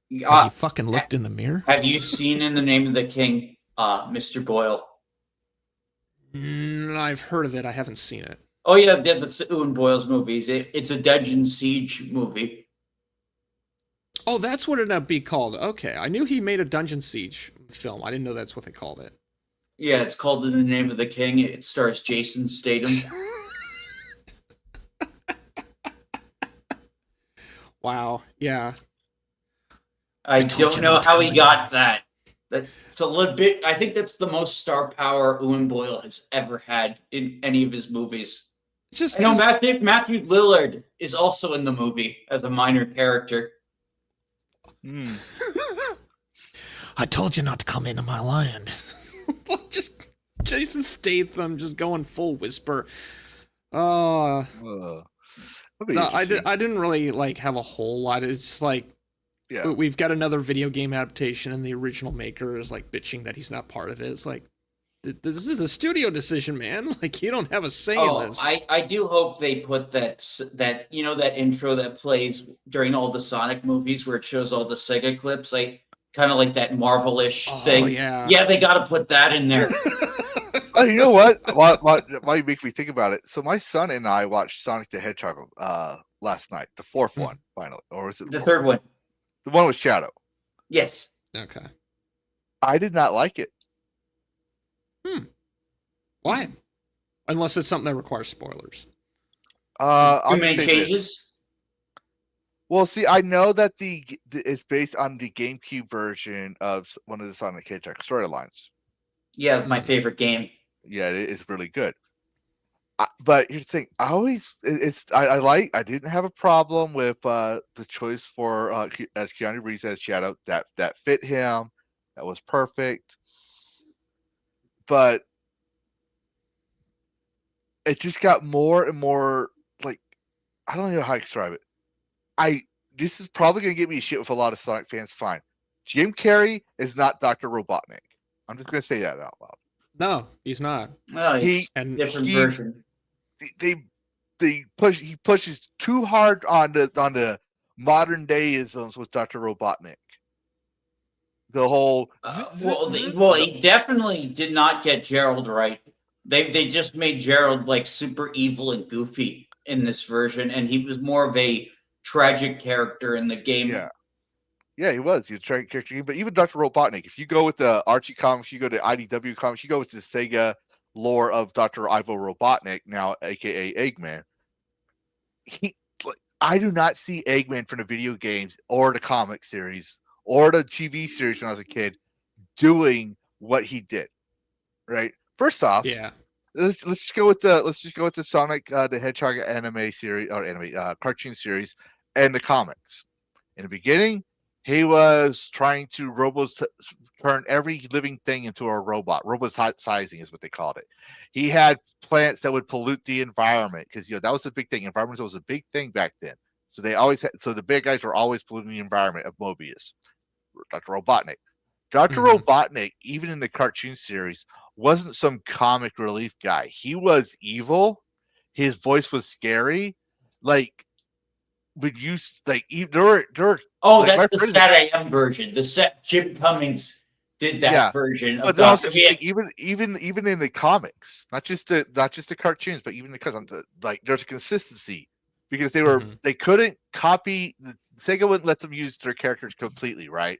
he fucking looked in the mirror. Have you seen In the Name of the King, Mr. Boyle? I've heard of it. I haven't seen it. Oh yeah, that's Ewan Boyle's movies. It's a Dungeon Siege movie. Oh, that's what it ended up being called. Okay, I knew he made a Dungeon Siege film. I didn't know that's what they called it. Yeah, it's called In the Name of the King. It stars Jason Statham. Wow. Yeah. I don't know how he got that. That's a little bit. I think that's the most star power Ewan Boyle has ever had in any of his movies. Matthew Lillard is also in the movie as a minor character. I told you not to come into my land. Just Jason Statham just going full whisper. I didn't really like have a whole lot. It's just like, yeah, we've got another video game adaptation, and the original maker is like bitching that he's not part of it. It's like, this is a studio decision, man. Like, you don't have a say in this. I do hope they put that you know, that intro that plays during all the Sonic movies where it shows all the Sega clips, like kind of like that Marvel-ish thing. Yeah, they got to put that in there. Oh, you know what? Why you make me think about it? So my son and I watched Sonic the Hedgehog last night, the fourth one, finally, or was it the third one? The one with Shadow. Yes. Okay. I did not like it. Why? Unless it's something that requires spoilers. Too many changes? Well, see, I know that it's based on the GameCube version of one of the Sonic Hedgehog storylines. Yeah, my favorite game. Yeah, it is really good. But here's the thing: I didn't have a problem with the choice for as Keanu Reeves as Shadow. That fit him. That was perfect. But it just got more and more like I don't know how to describe it. This is probably going to get me shit with a lot of Sonic fans. Fine, Jim Carrey is not Dr. Robotnik. I'm just going to say that out loud. No, he's not. Oh, he's a different version. He pushes too hard on the modern dayisms with Dr. Robotnik. The whole he definitely did not get Gerald right. They just made Gerald like super evil and goofy in this version, and he was more of a tragic character in the game. Yeah, he was. He was a tragic character. But even Dr. Robotnik, if you go with the Archie comics, you go to IDW comics, you go with the Sega lore of Dr. Ivo Robotnik, now aka Eggman. I do not see Eggman from the video games or the comic series or the TV series when I was a kid doing what he did. Right? First off, let's just go with the Sonic the Hedgehog anime series or cartoon series and the comics. In the beginning, he was trying to turn every living thing into a robot. Robotizing is what they called it. He had plants that would pollute the environment because that was the big thing. Environment was a big thing back then. So the big guys were always polluting the environment of Mobius. Dr. Robotnik. Dr. Robotnik, even in the cartoon series, wasn't some comic relief guy. He was evil. His voice was scary. Like would use that's the Sad AM version. The set Jim Cummings did that version of also even in the comics, not just the cartoons, but even because there's a consistency because they couldn't copy. Sega wouldn't let them use their characters completely, right?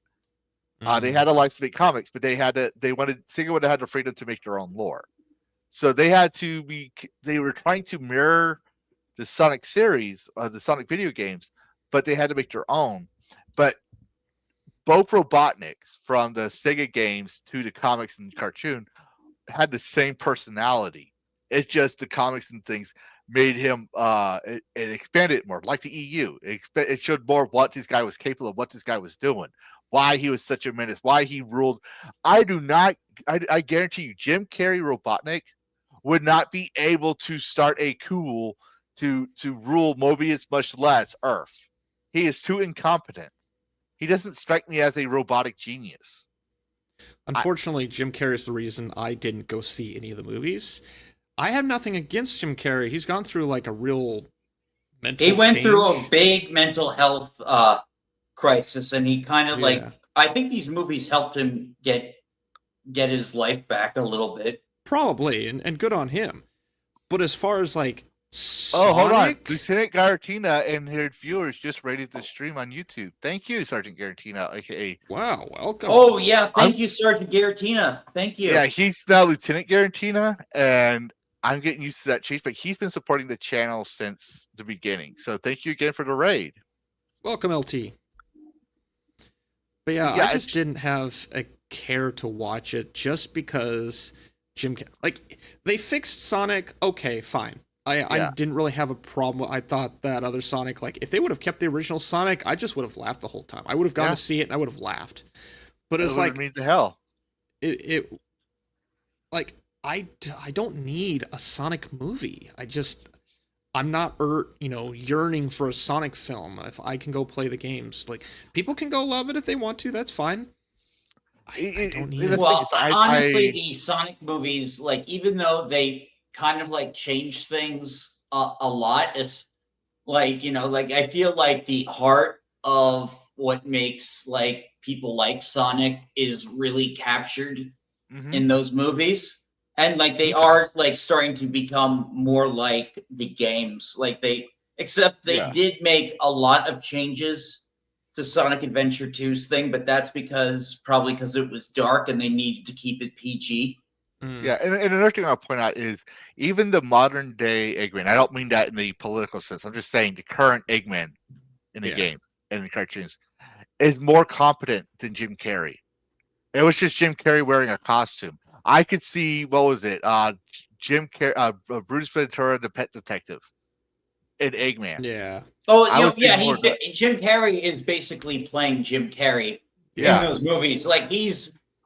They had a license to make comics, but Sega would have had the freedom to make their own lore. So they were trying to mirror the Sonic series, the Sonic video games, but they had to make their own. But both Robotniks, from the Sega games to the comics and cartoon, had the same personality. It's just the comics and things made him it expanded it more, like the EU. It showed more of what this guy was capable of, what this guy was doing, why he was such a menace, why he ruled. I guarantee you, Jim Carrey Robotnik would not be able to start a coup to rule Mobius, much less Earth. He is too incompetent. He doesn't strike me as a robotic genius. Unfortunately, Jim Carrey is the reason I didn't go see any of the movies. I have nothing against Jim Carrey. He's gone through like a real mental He went change. through a big mental health crisis, and he kind of I think these movies helped him get his life back a little bit. Probably, and good on him. But as far as like Sonic? Oh, hold on. Lieutenant Garatina and her viewers just rated the stream on YouTube. Thank you, Sergeant Garatina, aka. Wow, welcome. Oh yeah, thank you, Sergeant Garatina. Thank you. Yeah, he's now Lieutenant Garatina, and I'm getting used to that change, but he's been supporting the channel since the beginning. So thank you again for the raid. Welcome, LT. But yeah, I just didn't have a care to watch it just because they fixed Sonic. Okay, fine. I didn't really have a problem. I thought that other Sonic, if they would have kept the original Sonic, I just would have laughed the whole time. I would have gone to see it and I would have laughed. But it's like means the hell. I don't need a Sonic movie. I'm not yearning for a Sonic film. If I can go play the games, people can go love it if they want to. That's fine. I don't need it. Well, honestly, the Sonic movies, even though they kind of change things a lot, is I feel like the heart of what makes people like Sonic is really captured in those movies. And they are starting to become more like the games. They did make a lot of changes to Sonic Adventure 2's thing, but that's probably because it was dark and they needed to keep it PG. Yeah, and another thing I'll point out is even the modern day Eggman, I don't mean that in the political sense, I'm just saying the current Eggman in the Yeah. game and in cartoons, is more competent than Jim Carrey. It was just Jim Carrey wearing a costume. I could see, what was it? Jim Carrey, Bruce Ventura, the Pet Detective, in Eggman. Yeah. Oh, I was thinking more Jim Carrey is basically playing Jim Carrey Yeah. in those movies. Like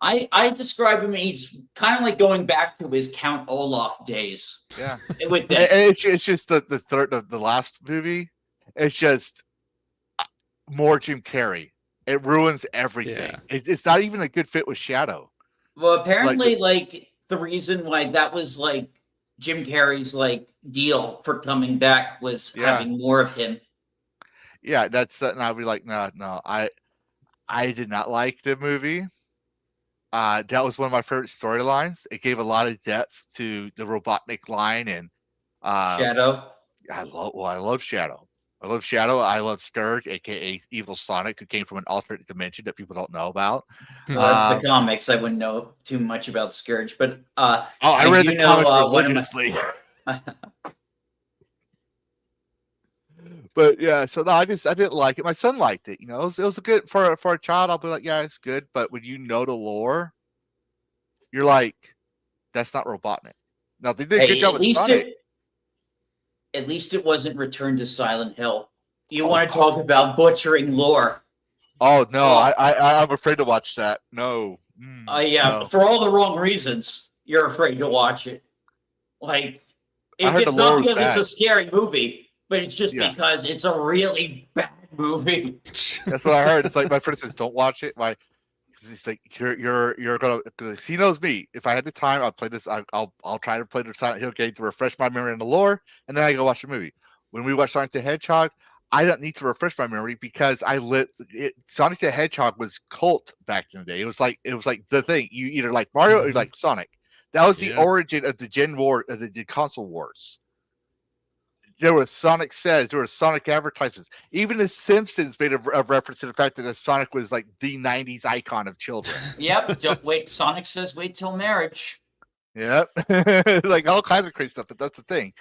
I describe him. He's kind of like going back to his Count Olaf days. Yeah. With And this, it's just the last movie. It's just more Jim Carrey. It ruins everything. Yeah. It's not even a good fit with Shadow. well, apparently, like the reason why that was like Jim Carrey's like deal for coming back was Yeah. having more of him. Yeah, that's and I'd be like, no, I did not like the movie. That was one of my favorite storylines. It gave a lot of depth to the Robotnik line, and Shadow. I love Shadow. I love Shadow. I love Scourge, aka Evil Sonic, who came from an alternate dimension that people don't know about. Well, that's the comics. I wouldn't know too much about Scourge, but I read do the know, comics one of my- religiously. But yeah, so no, I didn't like it. My son liked it. It was a good for a child. I'll be like, yeah, it's good. But when you know the lore, you're like, that's not Robotnik. Now they did a good job with Sonic. At least it wasn't Return to Silent Hill. You want to talk about butchering lore? Oh no, Oh. I'm afraid to watch that. No. Yeah, no. for all the wrong reasons, you're afraid to watch it. Like, I heard it's the lore not was because it's bad. a scary movie, but it's just Yeah. because it's a really bad movie. That's what I heard. It's like my friend says, don't watch it. Why? Because he's like, you're gonna. Cause he knows me. If I had the time, I'll play this. I'll try to play the Silent Hill game to refresh my memory in the lore, and then I go watch the movie. When we watch Sonic the Hedgehog, I don't need to refresh my memory because Sonic the Hedgehog was cult back in the day. It was like the thing. You either like Mario or you like Sonic. That was the Yeah. origin of the Gen War, the console wars. There was Sonic Says, there were Sonic advertisements. Even The Simpsons made a reference to the fact that Sonic was like the 90s icon of children. Yep. Don't wait. Sonic says, "Wait till marriage." Yep. Like all kinds of crazy stuff. But that's the thing.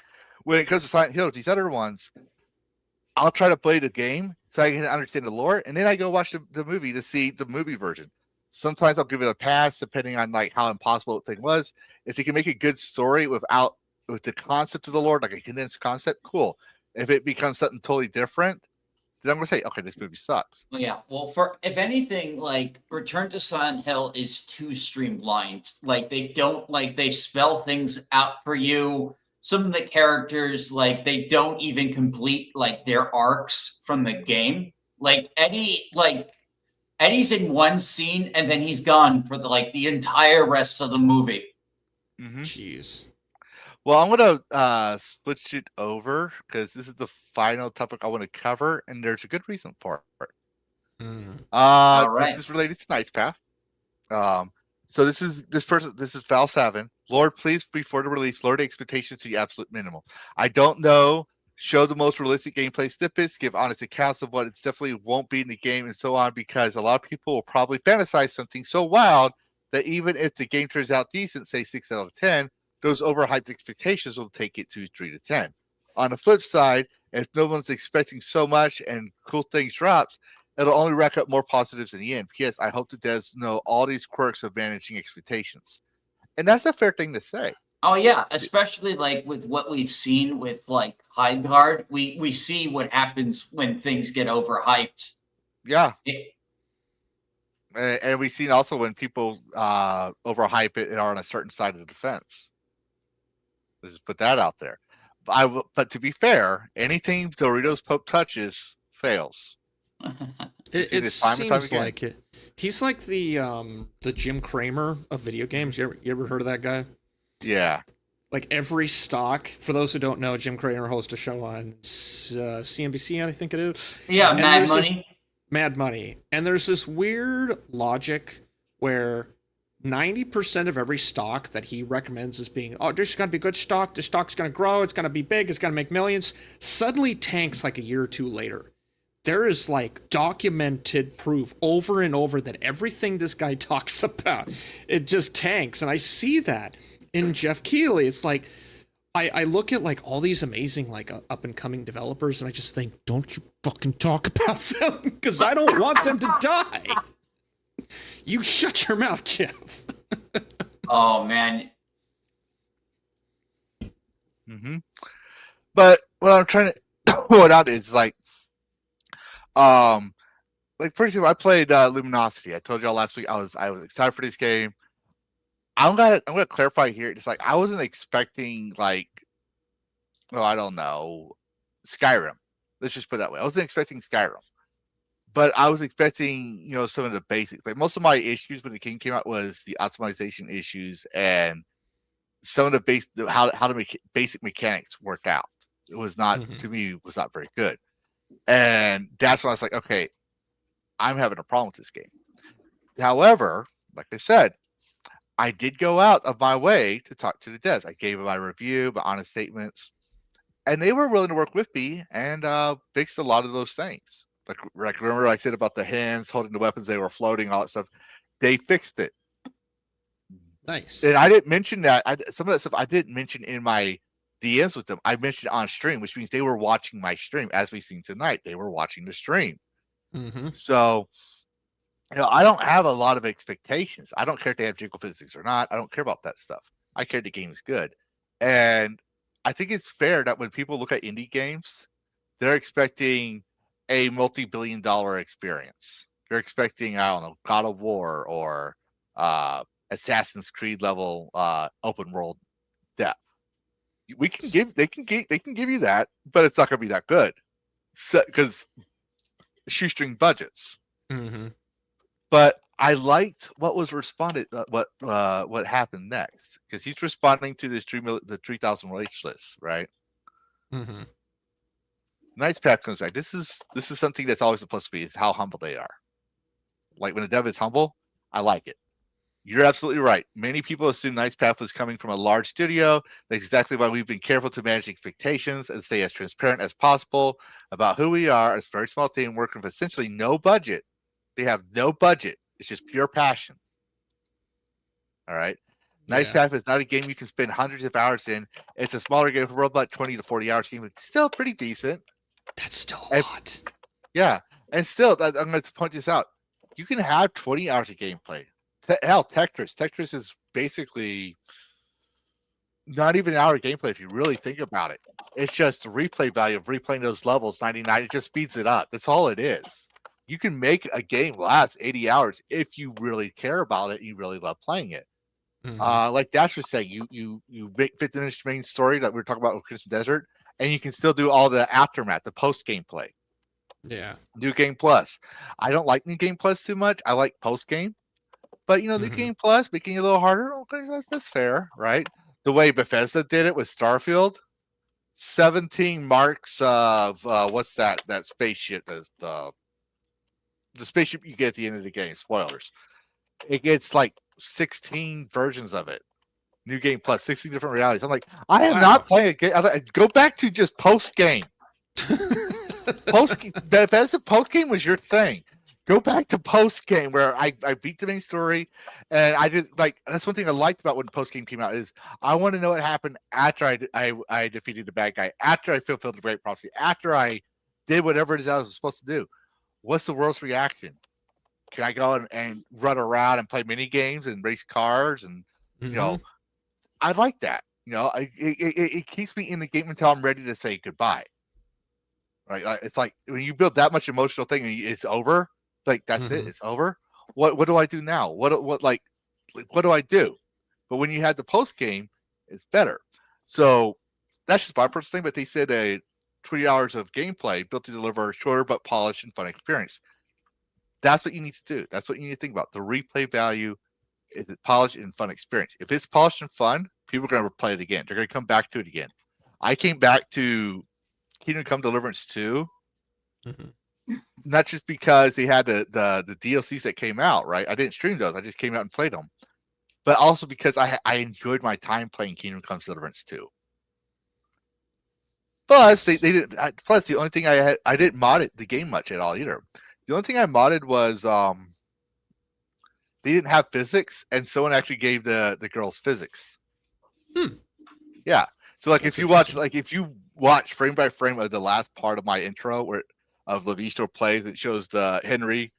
When it comes to Silent Hill, these other ones, I'll try to play the game so I can understand the lore, and then I go watch the movie to see the movie version. Sometimes I'll give it a pass depending on like how impossible the thing was. If they can make a good story with the concept of the lore, like a condensed concept, cool. If it becomes something totally different, then I'm gonna say, okay, this movie sucks. Yeah. Well, if anything, like Return to Silent Hill is too streamlined. Like they spell things out for you. Some of the characters, like they don't even complete like their arcs from the game. Like Eddie's in one scene and then he's gone for the entire rest of the movie. Mm-hmm. Jeez. Well, I'm gonna switch it over because this is the final topic I want to cover, and there's a good reason for it. All right. This is related to Knight's Path. So this is Val Savin. Lord, please, before the release, lower the expectations to the absolute minimum. I don't know. Show the most realistic gameplay snippets. Give honest accounts of what it definitely won't be in the game, and so on. Because a lot of people will probably fantasize something so wild that even if the game turns out decent, say 6 out of 10, those overhyped expectations will take it to 3 to 10. On the flip side, if no one's expecting so much and cool things drops, it'll only rack up more positives in the end. P.S. I hope the devs know all these quirks of managing expectations. And that's a fair thing to say. Oh yeah, especially like with what we've seen with like High Guard, we see what happens when things get overhyped. Yeah. It- And we've seen also when people overhype it and are on a certain side of the defense. Let's just put that out there. But to be fair, anything Doritos Pope touches fails. It see this time and time seems again. like it. He's like the Jim Cramer of video games. You ever heard of that guy? Yeah. Like every stock, for those who don't know, Jim Cramer hosts a show on CNBC, I think it is. yeah, And Mad there's this- Money. Mad Money. And there's this weird logic where 90% of every stock that he recommends as being, oh, this is going to be good stock. This stock's going to grow. It's going to be big. It's going to make millions. Suddenly tanks like a year or two later. There is like documented proof over and over that everything this guy talks about, it just tanks. And I see that in Jeff Keighley. It's like, I look at like all these amazing like up and coming developers, and I just think, don't you fucking talk about them, because I don't want them to die. You shut your mouth, Jeff. Oh man. But what I'm trying to point out is like first of all, I played Luminosity. I told y'all last week I was excited for this game. I'm gonna clarify here. It's like I wasn't expecting like, I don't know, Skyrim. Let's just put it that way. I wasn't expecting Skyrim, but I was expecting some of the basics. Like most of my issues when the game came out was the optimization issues and some of the how to make basic mechanics work out. It was not to me was not very good, and that's when I was like, okay, I'm having a problem with this game. However, like I said, I did go out of my way to talk to the devs. I gave them my review, my honest statements, and they were willing to work with me and fixed a lot of those things. Like remember I said about the hands holding the weapons, they were floating, all that stuff. They fixed it. Nice. And I didn't mention that. Some of that stuff I didn't mention in my DMs with them. I mentioned it on stream, which means they were watching my stream. As we've seen tonight, they were watching the stream. So, I don't have a lot of expectations. I don't care if they have jiggle physics or not. I don't care about that stuff. I care the game is good. And I think it's fair that when people look at indie games, they're expecting a multi-billion-dollar experience. They're expecting, I don't know, God of War or Assassin's Creed level open world depth. They can give you that, but it's not going to be that good, because shoestring budgets. But I liked what was responded, what happened next, because he's responding to this the 3,000 wish list, right? Nice Path comes back. This is something that's always supposed to be, is how humble they are. Like when a dev is humble, I like it. You're absolutely right. Many people assume Nice Path was coming from a large studio. That's exactly why we've been careful to manage expectations and stay as transparent as possible about who we are as a very small team working with essentially no budget. They have no budget. It's just pure passion. All right. Nice Path is not a game you can spend hundreds of hours in. It's a smaller game for about 20 to 40 hours game. It's still pretty decent. That's still a lot. Yeah. And still, I'm going to point this out. You can have 20 hours of gameplay. Hell, Tetris is basically not even an hour of gameplay if you really think about it. It's just the replay value of replaying those levels 99. It just speeds it up. That's all it is. You can make a game last 80 hours if you really care about it and you really love playing it. Like Dash was saying, you make 15-minute main story that we were talking about with Crimson Desert, and you can still do all the aftermath, the post gameplay. Yeah. New Game Plus. I don't like New Game Plus too much. I like post game. But, the Game Plus, making it a little harder, okay, that's fair, right? The way Bethesda did it with Starfield, 17 marks of, what's that spaceship, the spaceship you get at the end of the game, spoilers. It gets like 16 versions of it. New Game Plus, 16 different realities. I'm like, I am not playing a game. Go back to just post-game. Bethesda post-game was your thing. Go back to post game where I beat the main story, and I did that's one thing I liked about when post game came out is I want to know what happened after I defeated the bad guy, after I fulfilled the great prophecy, after I did whatever it is I was supposed to do. What's the world's reaction? Can I go and run around and play mini games and race cars and I like that. It keeps me in the game until I'm ready to say goodbye. Right? It's like when you build that much emotional thing and it's over. Like that's it. It's over. What do I do now? What do I do? But when you had the post game, it's better. So that's just my personal thing. But they said 20 hours of gameplay built to deliver a shorter but polished and fun experience. That's what you need to do. That's what you need to think about. The replay value is a polished and fun experience. If it's polished and fun, people are going to play it again. They're going to come back to it again. I came back to Kingdom Come Deliverance 2. Not just because they had the DLCs that came out, right? I didn't stream those. I just came out and played them. But also because I enjoyed my time playing Kingdom Come Deliverance 2. Plus, they didn't. Plus, the only thing I didn't mod it the game much at all either. The only thing I modded was they didn't have physics, and someone actually gave the girls physics. Yeah. So like That's if you watch frame by frame of the last part of my intro where of Levisto plays, it shows the Henry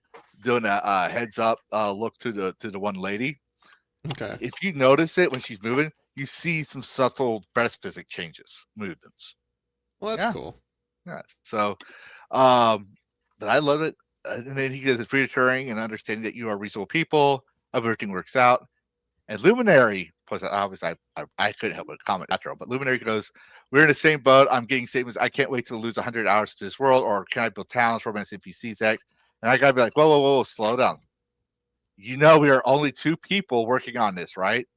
doing a heads up look to the one lady. Okay. If you notice it when she's moving, you see some subtle breast physics changes, movements. Well, that's cool. Yeah. So, but I love it. And then he gives it reassuring and understanding that you are reasonable people. Everything works out. And Luminary, plus obviously I couldn't help but comment after all, but Luminary goes, "We're in the same boat. I'm getting statements. I can't wait to lose 100 hours to this world, or can I build towns, romance NPCs, X?" And I gotta be like, whoa, slow down. You know, we are only 2 people working on this, right?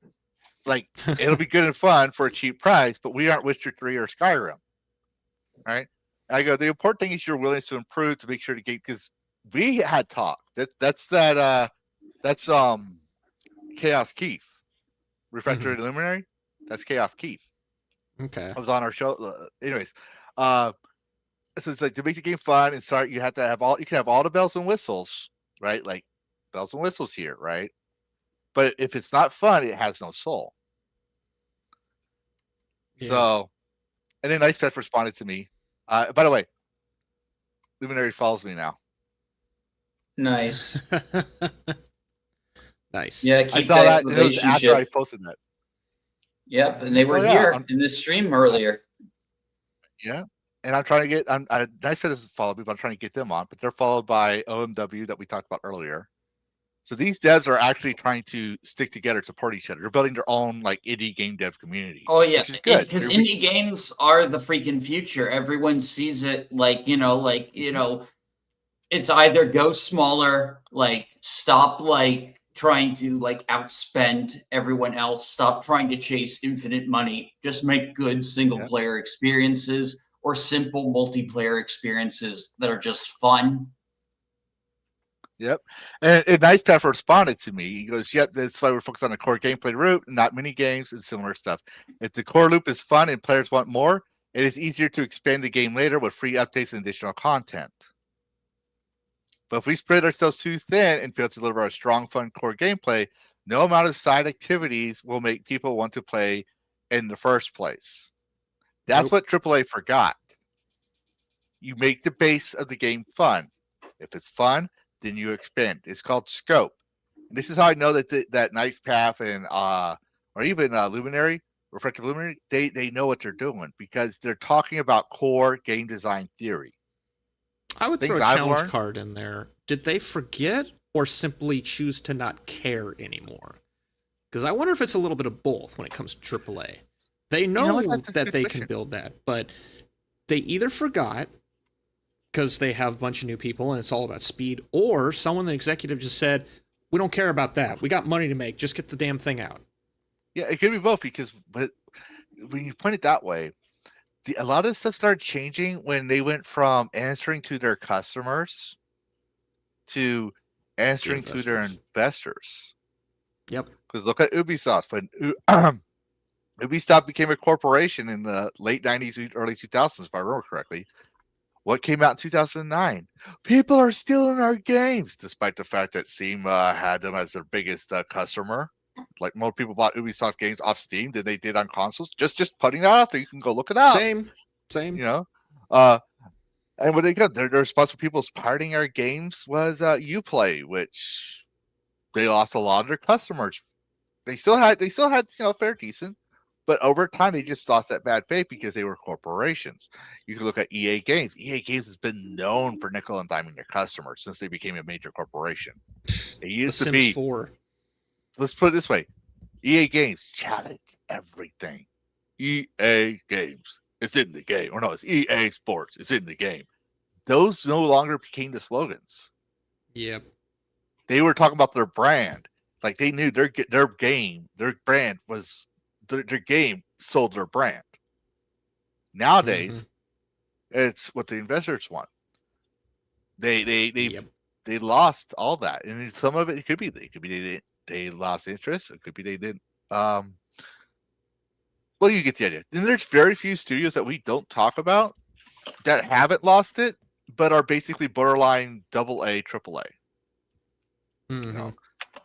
Like, it'll be good and fun for a cheap price, but we aren't Witcher 3 or Skyrim, right? And I go, the important thing is your willingness to improve to make sure the game, because we had talk. That's Chaos Keith, Refractory Luminary. That's Chaos Keith. Okay. I was on our show. Anyways, so it's like to make the game fun and start. You have to have all. You can have all the bells and whistles, right? Like bells and whistles here, right? But if it's not fun, it has no soul. Yeah. So, and then Nice Pet responded to me. By the way, Luminary follows me now. Nice. Nice. Yeah, keep I saw that. And it was relationship. after I posted that. Yep, and they were here in this stream earlier. Yeah. And I'm trying to get, Nice Pet doesn't follow me, but I'm trying to get them on. But they're followed by OMW that we talked about earlier. So these devs are actually trying to stick together, support each other. They're building their own like indie game dev community. Oh yeah, which is good because indie games are the freaking future. Everyone sees it it's either go smaller, like stop like trying to like outspend everyone else, stop trying to chase infinite money, just make good single player experiences or simple multiplayer experiences that are just fun. Yep. And Nice Pet responded to me. He goes, "Yep, that's why we're focused on the core gameplay route, not mini games and similar stuff. If the core loop is fun and players want more, it is easier to expand the game later with free updates and additional content. But if we spread ourselves too thin and fail to deliver a strong, fun core gameplay, no amount of side activities will make people want to play in the first place." That's what AAA forgot. You make the base of the game fun. If it's fun, then you expand. It's called scope. And this is how I know that that Nice Path and or even Luminary, Refractive Luminary, they know what they're doing because they're talking about core game design theory. I would Things throw a I've challenge learned. card in there. Did they forget or simply choose to not care anymore? Because I wonder if it's a little bit of both when it comes to AAA. They know That's a that good they question. can build that, but they either forgot because they have a bunch of new people and it's all about speed, or someone, the executive, just said, "We don't care about that. We got money to make. Just get the damn thing out." Yeah, it could be both because when you put it that way, a lot of this stuff started changing when they went from answering to their customers to answering to their investors. Yep. Because look at Ubisoft. When Ubisoft became a corporation in the late 90s, early 2000s, if I remember correctly, what came out in 2009? People are stealing our games, despite the fact that Steam had them as their biggest customer. Like more people bought Ubisoft games off Steam than they did on consoles. Just putting that out there, you can go look it up. Same. You know, and when they got their response for people's pirating our games was Uplay, which they lost a lot of their customers. They still had fair decent, but over time they just lost that bad faith because they were corporations. You can look at EA Games. EA Games has been known for nickel and diming their customers since they became a major corporation. It used to Sims be 4. Let's put it this way. EA Games challenge everything. EA Games. It's in the game. Or no, it's EA Sports. It's in the game. Those no longer became the slogans. Yep. They were talking about their brand. Like they knew their game, their brand was their game sold their brand. Nowadays, it's what the investors want. They lost all that, and some of it could be they lost interest. It could be they didn't. Well, you get the idea. And there's very few studios that we don't talk about that haven't lost it, but are basically borderline AA, AAA. You know,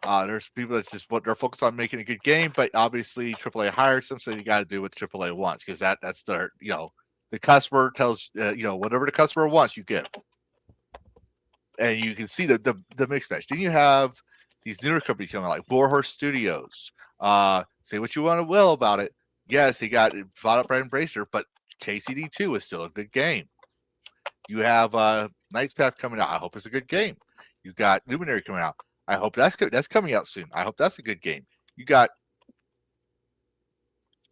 There's people that's just what they're focused on making a good game, but obviously AAA hires them, so you got to do what AAA wants because that's their the customer tells whatever the customer wants, you get, and you can see the mixed match. Then you have these newer companies coming like Warhorse Studios. Say what you want to will about it. Yes, they got bought up by Embracer, but KCD2 is still a good game. You have Knight's Path coming out. I hope it's a good game. You got Luminary coming out. I hope that's coming out soon. I hope that's a good game. You got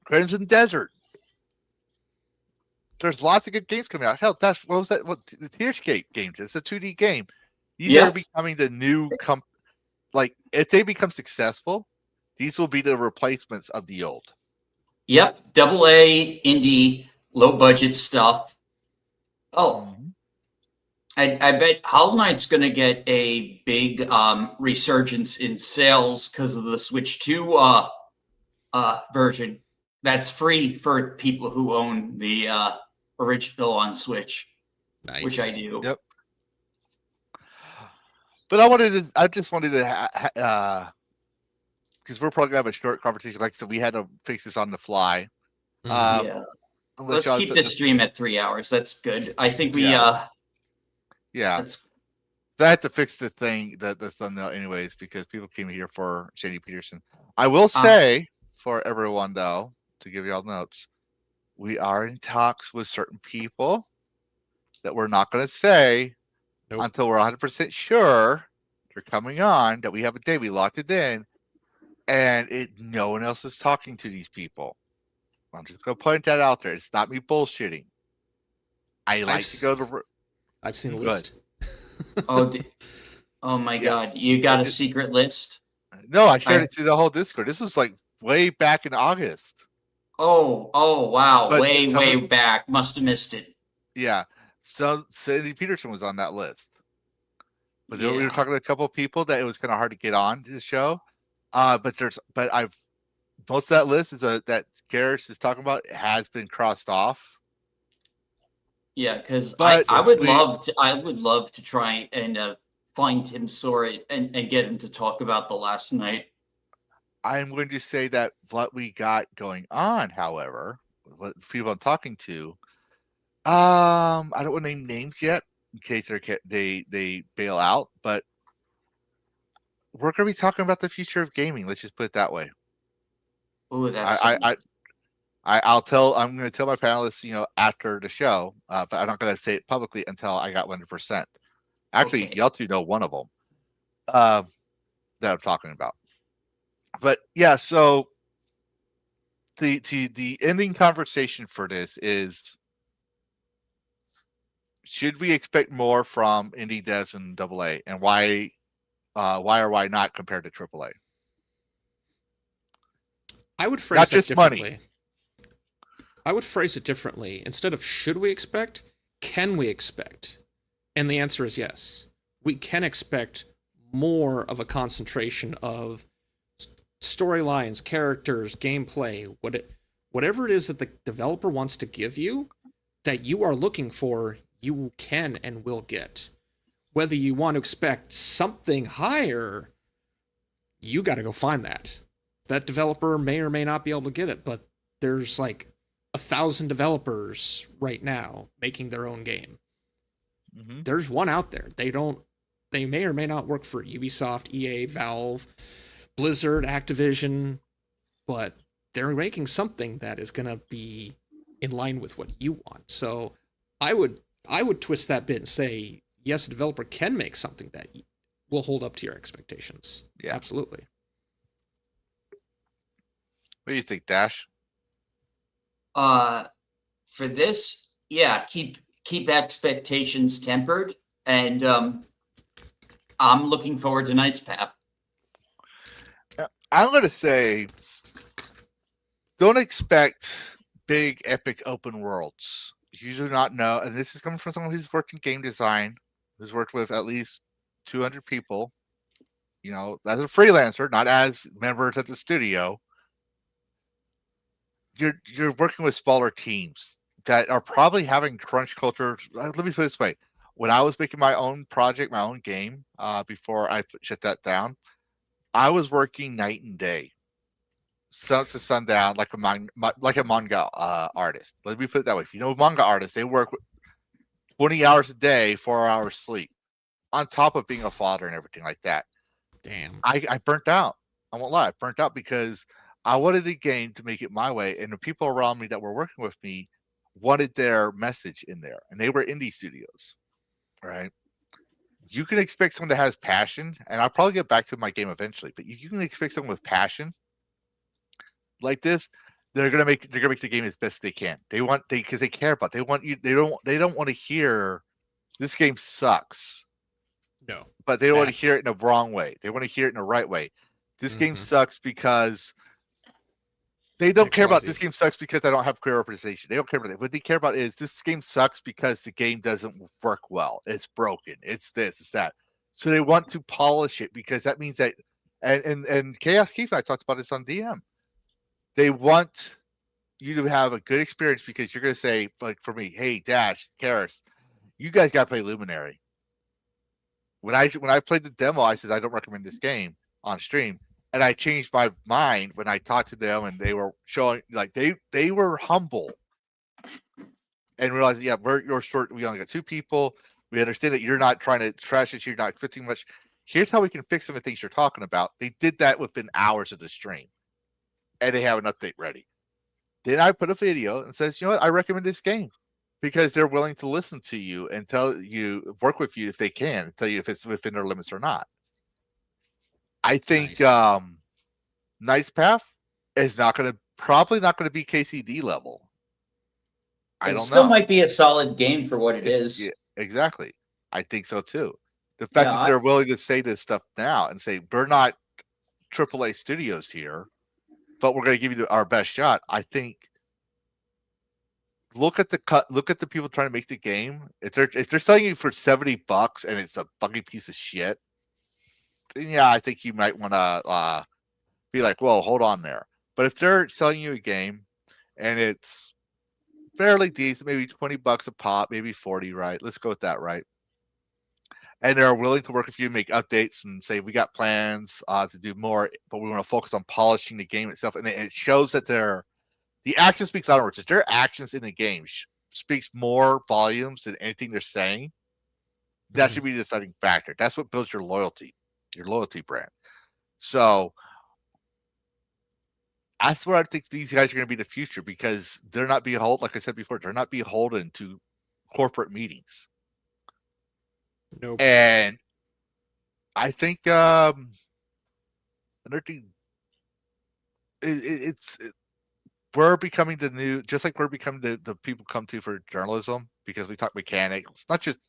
Crimson Desert. There's lots of good games coming out. Hell, what was that? What the Tearscape games? It's a 2D game. These are becoming the new like if they become successful, these will be the replacements of the old. Yep, AA indie, low budget stuff. Oh, I bet Hollow Knight's going to get a big resurgence in sales because of the Switch 2 version. That's free for people who own the original on Switch, which I do. Yep. But I just wanted to, because we're probably gonna have a short conversation. Like I said, we had to fix this on the fly. Yeah. Let's keep this stream at 3 hours. That's good. I think we. Yeah. I had to fix the thing, the thumbnail, anyways, because people came here for Sandy Petersen. I will say for everyone though, to give you all notes, we are in talks with certain people that we're not going to say until we're 100% sure they're coming on. That we have a day, we locked it in, and no one else is talking to these people. I'm just going to point that out there. It's not me bullshitting. I like to go to. I've seen the list. Oh my God! You got a secret list? No, I shared it to the whole Discord. This was like way back in August. Oh wow! But way back. Must have missed it. Yeah. So Sandy Petersen was on that list. But we were talking to a couple of people that it was kind of hard to get on to the show. But most of that list is that Garrus is talking about has been crossed off. Yeah, because I would love to try and find Tim Sora and get him to talk about the last night. I'm going to say that what we got going on, however, what people I'm talking to, I don't want to name names yet in case they bail out, but we're going to be talking about the future of gaming. Let's just put it that way. Oh, that's I'm going to tell my panelists, after the show, but I'm not going to say it publicly until I got 100%. Actually, y'all two know one of them that I'm talking about. But yeah, so the ending conversation for this is: should we expect more from indie devs and AA, and why or why not compared to AAA? I would phrase it differently. I would phrase it differently. Instead of should we expect, can we expect? And the answer is yes. We can expect more of a concentration of storylines, characters, gameplay, whatever it is that the developer wants to give you that you are looking for, you can and will get. Whether you want to expect something higher, you got to go find that. That developer may or may not be able to get it, but there's like 1,000 developers right now making their own game. Mm-hmm. There's one out there. They may or may not work for Ubisoft, EA, Valve, Blizzard, Activision, but they're making something that is going to be in line with what you want. So I would twist that bit and say, yes, a developer can make something that will hold up to your expectations. Yeah, absolutely. What do you think, Dash? For this, keep expectations tempered, and I'm looking forward to Knight's Path. I'm going to say, don't expect big, epic open worlds. You do not know, and this is coming from someone who's worked in game design, who's worked with at least 200 people, as a freelancer, not as members at the studio. You're working with smaller teams that are probably having crunch culture. Let me put it this way. When I was making my own project, my own game, before I shut that down, I was working night and day, sun to sundown, like a manga artist. Let me put it that way. If you know manga artists, they work 20 hours a day, 4 hours sleep, on top of being a father and everything like that. Damn. I burnt out. I won't lie. I burnt out because I wanted the game to make it my way, and the people around me that were working with me wanted their message in there, and they were indie studios, right? You can expect someone that has passion, and I'll probably get back to my game eventually, but you can expect someone with passion like this. They're gonna make the game as best they can. Because they care about. They want you. They don't want to hear this game sucks. No. But they don't want to hear it in a wrong way. They want to hear it in the right way. This game sucks because they don't care about this game sucks because I don't have clear representation. They don't care about it. What they care about is this game sucks because the game doesn't work well. It's broken. It's this, it's that. So they want to polish it because that means that and Chaos Keith and I talked about this on DM. They want you to have a good experience because you're gonna say, like for me, hey Dash, Karis, you guys gotta play Luminary. When I played the demo, I said I don't recommend this game on stream, and I changed my mind when I talked to them, and they were showing like they were humble and realized, yeah, you're short. We only got 2 people. We understand that you're not trying to trash it. You're not expecting much. Here's how we can fix some of the things you're talking about. They did that within hours of the stream, and they have an update ready. Then I put a video and says, you know what, I recommend this game. Because they're willing to listen to you and tell you, work with you if they can, tell you if it's within their limits or not. I think Nice Path is probably not going to be KCD level. I don't know. It still might be a solid game for what it is. Yeah, exactly. I think so too. The fact that they're willing to say this stuff now and say, we're not AAA studios here, but we're going to give you our best shot. I think. Look at the people trying to make the game. If they're selling you for $70 and it's a fucking piece of shit, then yeah, I think you might want to be like, whoa, hold on there. But if they're selling you a game and it's fairly decent, maybe $20 a pop, maybe 40, right? Let's go with that, right? And they're willing to work with you, make updates, and say we got plans to do more, but we want to focus on polishing the game itself, and it shows that the action speaks louder words. If their actions in the game speaks more volumes than anything they're saying, that should be the deciding factor. That's what builds your loyalty brand. So that's where I think these guys are going to be the future because they're not beholden, like I said before, they're not beholden to corporate meetings. Nope. And I think another thing, we're becoming the new, just like we're becoming the people come to for journalism because we talk mechanics, not just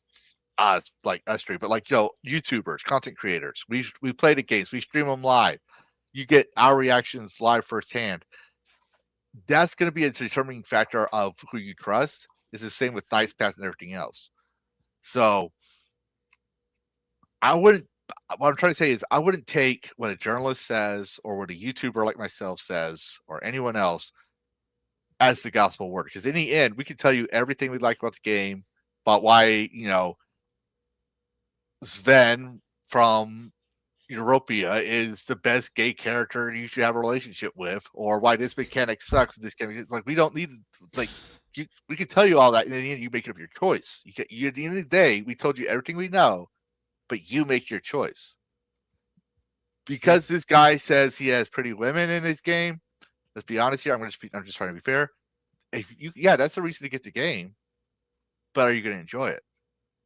us, like us three, but like, YouTubers, content creators. We play the games, we stream them live. You get our reactions live firsthand. That's going to be a determining factor of who you trust. It's the same with Nice Path and everything else. So what I'm trying to say is I wouldn't take what a journalist says or what a YouTuber like myself says or anyone else as the gospel word, because in the end, we can tell you everything we like about the game, about why Sven from Europia is the best gay character you should have a relationship with, or why this mechanic sucks. This game, like we don't need we can tell you all that, and in the end, you make it up your choice. At the end of the day, we told you everything we know, but you make your choice. Because this guy says he has pretty women in his game. Let's be honest here. I'm just trying to be fair. That's the reason to get the game, but are you going to enjoy it?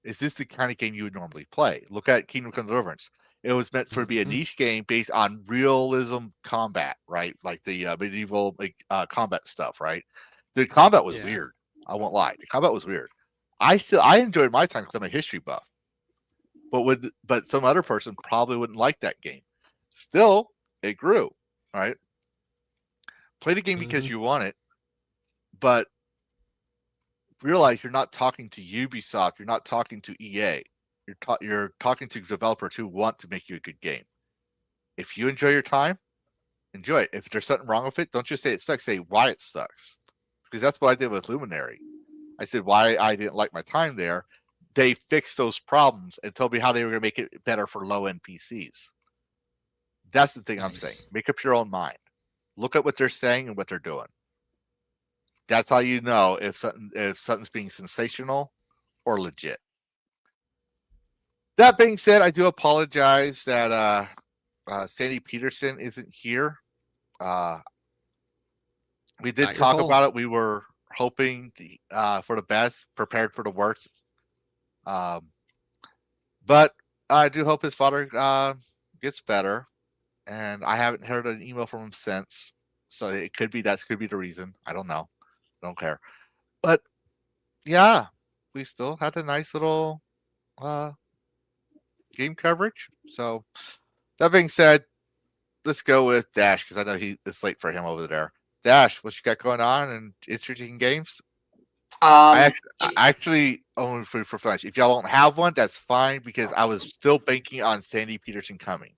Is this the kind of game you would normally play? Look at Kingdom Come Deliverance. It was meant for to be a niche game based on realism combat, right? Like the medieval combat stuff, right? The combat was weird. I won't lie. The combat was weird. I enjoyed my time because I'm a history buff, but some other person probably wouldn't like that game. Still, it grew, right? Play the game because you want it, but realize you're not talking to Ubisoft. You're not talking to EA. You're talking to developers who want to make you a good game. If you enjoy your time, enjoy it. If there's something wrong with it, don't just say it sucks. Say why it sucks, because that's what I did with Luminary. I said why I didn't like my time there. They fixed those problems and told me how they were going to make it better for low-end PCs. That's the thing I'm Nice. saying. Make up your own mind. Look at what they're saying and what they're doing. That's how you know if something's being sensational or legit. That being said, I do apologize that Sandy Petersen isn't here. We did Not your talk fault. about it. We were hoping for the best, prepared for the worst. But I do hope his father gets better. And I haven't heard an email from him since. So it could be that could be the reason. I don't know. Don't care. But yeah, we still had a nice little game coverage. So that being said, let's go with Dash because I know it's late for him over there. Dash, what you got going on and interesting games? I actually only for flash. If y'all don't have one, that's fine because I was still banking on Sandy Petersen coming.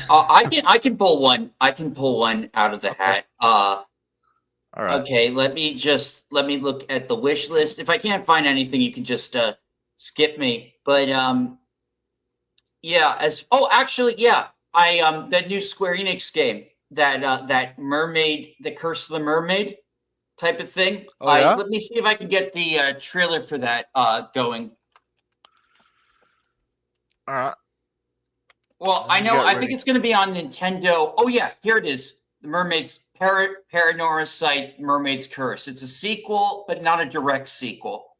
I can pull one. I can pull one out of the hat. All right. Okay, let me look at the wish list. If I can't find anything, you can just skip me. But yeah, that new Square Enix game, that mermaid, the Curse of the Mermaid type of thing. Oh, yeah? Let me see if I can get the trailer for that going. All right. Well, I know. I think it's going to be on Nintendo. Oh yeah, here it is. The Mermaid's Paranormal Site, Mermaid's Curse. It's a sequel, but not a direct sequel.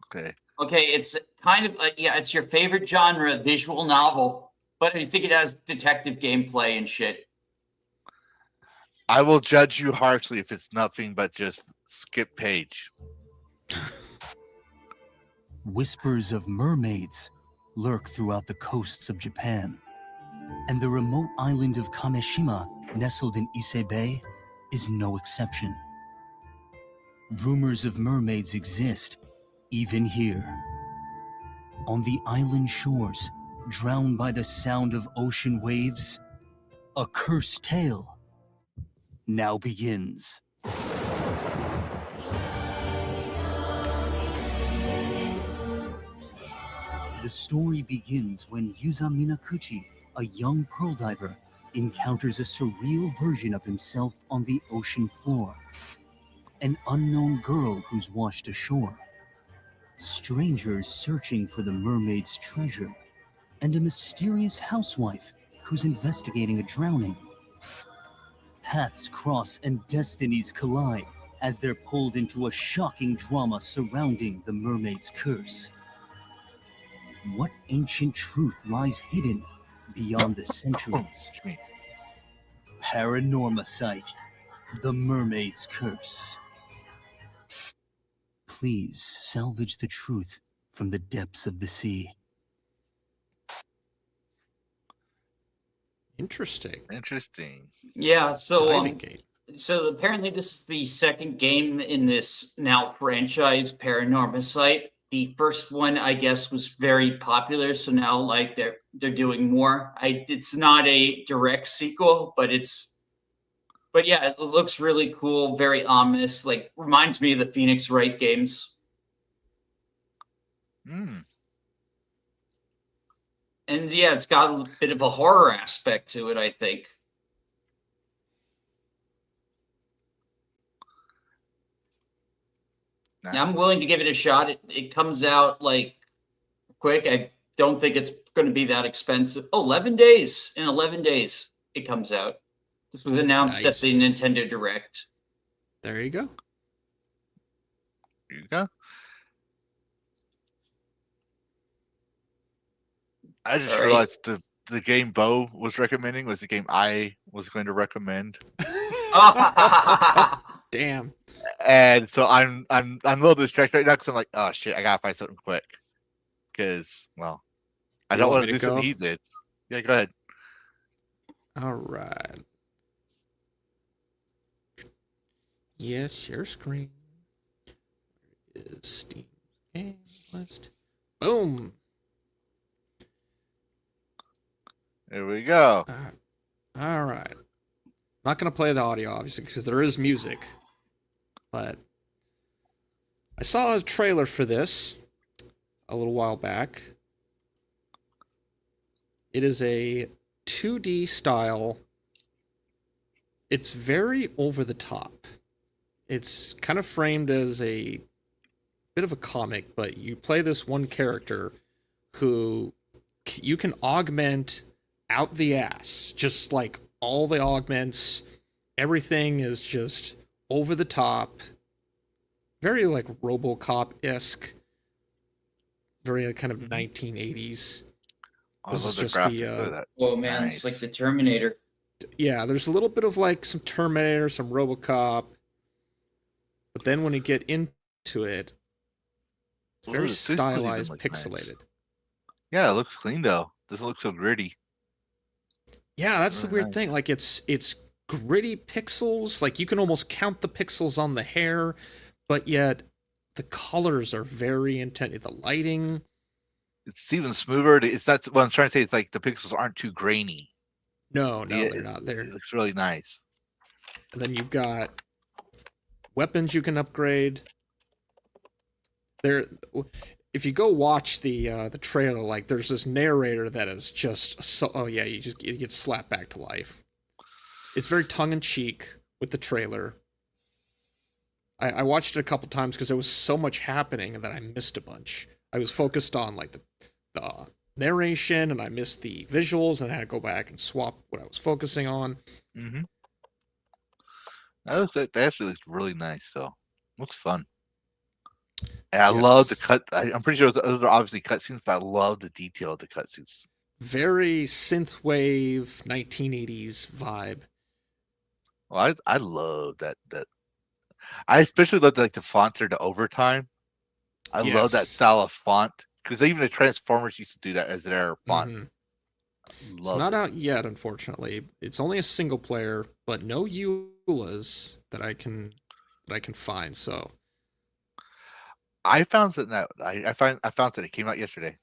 Okay. Okay, it's kind of it's your favorite genre, visual novel, but I think it has detective gameplay and shit. I will judge you harshly if it's nothing but just skip page. Whispers of mermaids lurk throughout the coasts of Japan, and the remote island of Kameshima, nestled in Ise Bay, is no exception. Rumors of mermaids exist, even here. On the island shores, drowned by the sound of ocean waves, a cursed tale now begins. The story begins when Yuza Minakuchi, a young pearl diver, encounters a surreal version of himself on the ocean floor. An unknown girl who's washed ashore. Strangers searching for the mermaid's treasure. And a mysterious housewife who's investigating a drowning. Paths cross and destinies collide as they're pulled into a shocking drama surrounding the mermaid's curse. What ancient truth lies hidden beyond the centuries? Paranormal Site, the Mermaid's Curse. Please salvage the truth from the depths of the sea. Interesting. Yeah, so Diving game. so apparently this is the second game in this now franchise, Paranormal Site. The first one, I guess, was very popular, so now like they're doing more. It's not a direct sequel, but yeah, it looks really cool, very ominous. Like reminds me of the Phoenix Wright games. And yeah, it's got a bit of a horror aspect to it, I think. Nah. Yeah, I'm willing to give it a shot. It comes out like quick. I don't think it's going to be that expensive. 11 days. In 11 days, it comes out. This was announced at the Nintendo Direct. There you go. There you go. I just realized the game Bo was recommending was the game I was going to recommend. Damn. And so I'm a little distracted right now because I'm like, oh shit, I gotta find something quick. Because I don't want to do something he did. Yeah, go ahead. All right. Yes, share screen. Where is Steam game list? Boom. There we go. All right. Not gonna play the audio obviously because there is music, but I saw a trailer for this a little while back. It is a 2D style. It's very over the top. It's kind of framed as a bit of a comic, but you play this one character who you can augment out the ass. Just like all the augments, everything is just over the top. Very like RoboCop-esque. Very kind of 1980s. I This love is the just graphics the, of that. Oh man, it's like Nice. the Terminator. yeah, there's a little bit of like some Terminator, some RoboCop. But then when you get into it, it's Ooh, very the pixels even stylized, look nice. pixelated. Yeah, it looks clean though. Doesn't look so gritty. Yeah, that's the Very weird thing. Like it's gritty pixels. Like you can almost count the pixels on the hair, but yet the colors are very intense. The lighting. It's even smoother. It's that's what I'm trying to say. It's like the pixels aren't too grainy. No, Yeah, they're not. It looks really nice. And then you've got weapons you can upgrade. There, if you go watch the trailer, like there's this narrator that is just so. Oh yeah, you get slapped back to life. It's very tongue in cheek with the trailer. I watched it a couple times because there was so much happening that I missed a bunch. I was focused on like the narration and I missed the visuals and I had to go back and swap what I was focusing on. Mm-hmm. That actually looks really nice though. Looks fun. And I love the Yes. cut. I'm pretty sure those are obviously cutscenes, but I love the detail of the cutscenes. Very synthwave 1980s vibe. Well, I love that. I especially love like the font or the overtime. I love that Yes. style of font because even the Transformers used to do that as their font. Mhm. It's Love not it. out yet, unfortunately. It's only a single player, but no EULAs that I can find. So I found that I found that it came out yesterday.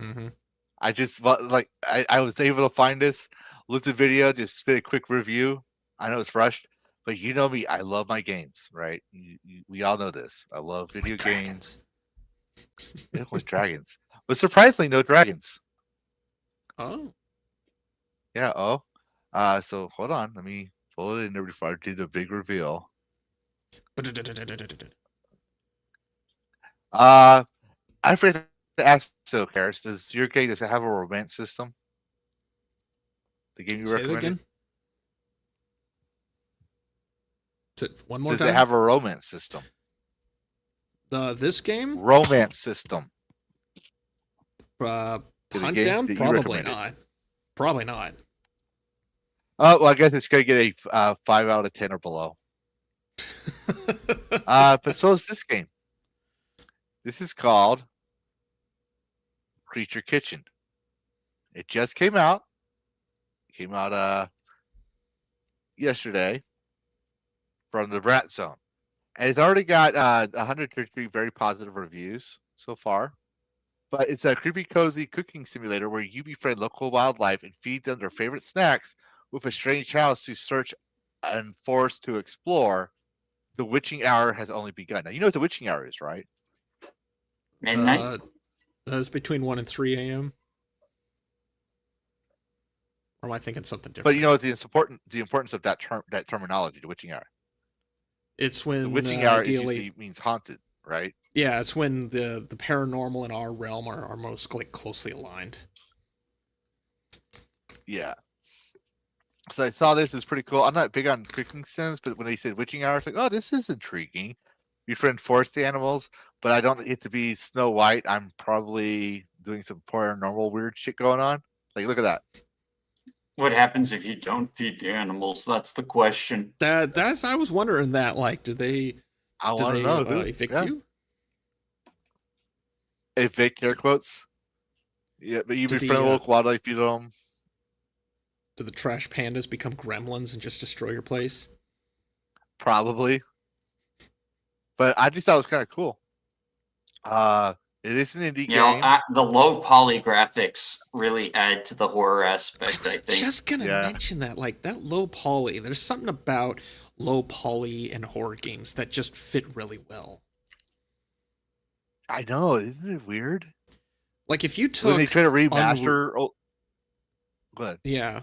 mhm. I just like I was able to find this, looked at the video, just did a quick review. I know it's rushed, but you know me, I love my games, right? We all know this. I love video games. It was dragons, but surprisingly, no dragons. Oh, Yeah. Oh. So hold on. Let me pull it in there before I do the big reveal. I forgot to ask. So, Karis, does your game does it have a romance system? The game you say it recommended. again. One more Does time. it have a romance system? This game? Romance system. Hunt the game down? that you Probably recommended. not. Probably not. Oh, well, I guess it's gonna get a 5 out of 10 or below. But so is this game. This is called Creature Kitchen. It just came out. It came out yesterday from the Rat Zone. And it's already got 133 very positive reviews so far. But it's a creepy, cozy cooking simulator where you befriend local wildlife and feed them their favorite snacks with a strange house to search and forest to explore. The witching hour has only begun. Now, you know what the witching hour is, right? Midnight. That's between 1 and 3 a.m. Or am I thinking something different? But you know the importance of that terminology, the witching hour. It's when The witching hour is ideally, usually means haunted, right? yeah, it's when the paranormal in our realm are most like closely aligned. Yeah. So I saw this. It's pretty cool. I'm not big on cooking sims, but when they said witching hour, it's like, oh, this is intriguing. Befriend forest animals, but I don't get to be Snow White. I'm probably doing some paranormal weird shit going on. Like, look at that. What happens if you don't feed the animals? That's the question. That's I was wondering that. Like, do they I want to know. Dude. evict Yeah. you? Evict air quotes. Yeah, but you Did befriend the, local wildlife, feed them. Do the trash pandas become gremlins and just destroy your place? Probably. But I just thought it was kind of cool. It is an indie You know, game. the low poly graphics really add to the horror aspect, I I was think. just gonna Yeah. mention that, like that low poly. There's something about low poly and horror games that just fit really well. I know, isn't it weird? Like if you When they took try to remaster. Good. Yeah.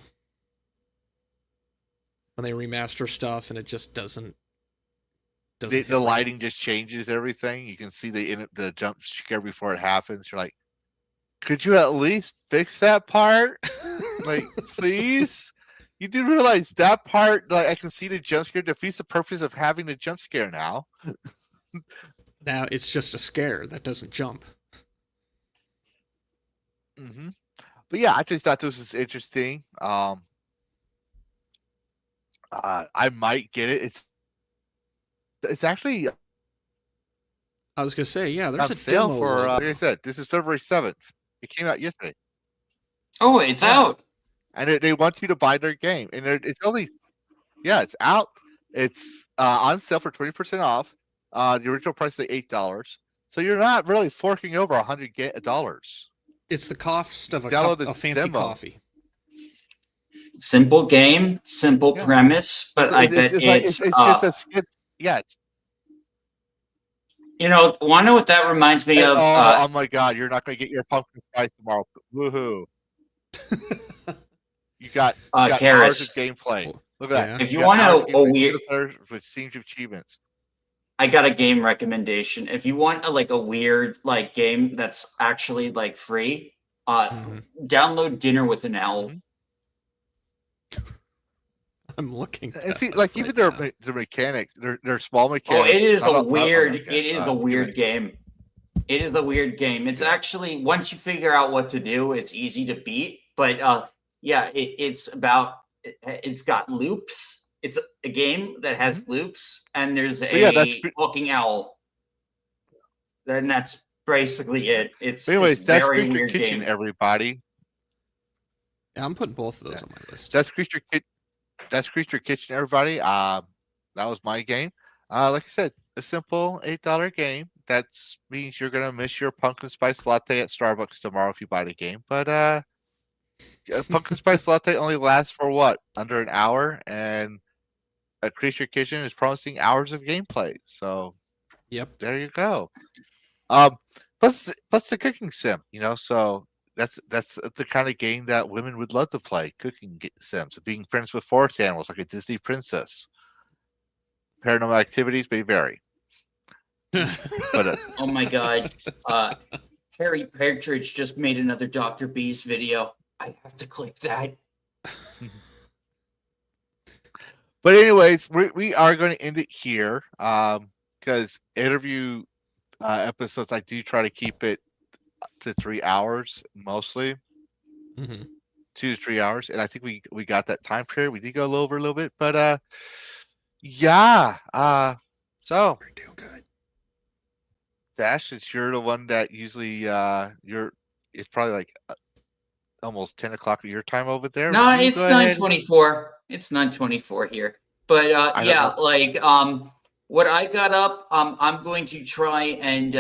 When they remaster stuff and it just doesn't hit The right. lighting just changes everything. You can see the jump scare before it happens. You're like, could you at least fix that part? Like, please? You do realize that part, like, I can see the jump scare defeats the purpose of having the jump scare now. Now it's just a scare that doesn't jump. Mm-hmm. But yeah, I just thought this was interesting. I might get it. It's actually I was gonna say, yeah, on there's a sale demo. for logo. like I said, this is February 7th. It came out yesterday. Oh, it's out. And they want you to buy their game. And it's only it's out. It's on sale for 20% off. The original price is $8. So you're not really forking over $100. It's the cost of Download a the fancy demo. coffee. Simple game, simple Yeah. premise, but I bet it's just a skip. Yeah. You know, want to know what that reminds me of? Oh my God! You're not going to get your pumpkin spice tomorrow. Woohoo! You got hours Karis. of gameplay. Look at that. If you got want hours to of a weird, gameplay with Steam achievements. I got a game recommendation. If you want a weird game that's actually free, download Dinner with an Owl. I'm looking. And see, like even their mechanics, they're small mechanics. Oh, it is Not a up- weird. not up It is against, a weird game. It is a weird game. It's actually once you figure out what to do, it's easy to beat. But yeah, it's about. It's got loops. It's a game that has loops, and there's a talking owl. Then that's basically it. It's Anyways, it's that's very Creature weird Kitchen, game. everybody. Yeah, I'm putting both of those on my list. That's Creature Kitchen, everybody. That was my game. Like I said, a simple $8 game. That means you're gonna miss your pumpkin spice latte at Starbucks tomorrow if you buy the game. But a pumpkin spice latte only lasts for what? Under an hour, and a Creature Kitchen is promising hours of gameplay. So Yep. there you go. Plus the cooking sim, so that's the kind of game that women would love to play, cooking sims, being friends with forest animals like a Disney princess. Paranormal activities may vary. But Oh my god. Harry Partridge just made another Dr. Beast video. I have to click that. But anyways, we are going to end it here because interview episodes, I do try to keep it to 3 hours mostly, 2 to 3 hours, and I think we got that time period. We did go over a little bit, but yeah. So We're doing good. Dash, since you're the one that usually it's probably like almost 10 o'clock of your time over there. No, Would you it's go ahead? 9:24. It's 9:24 here. But yeah, what I got up, I'm going to try and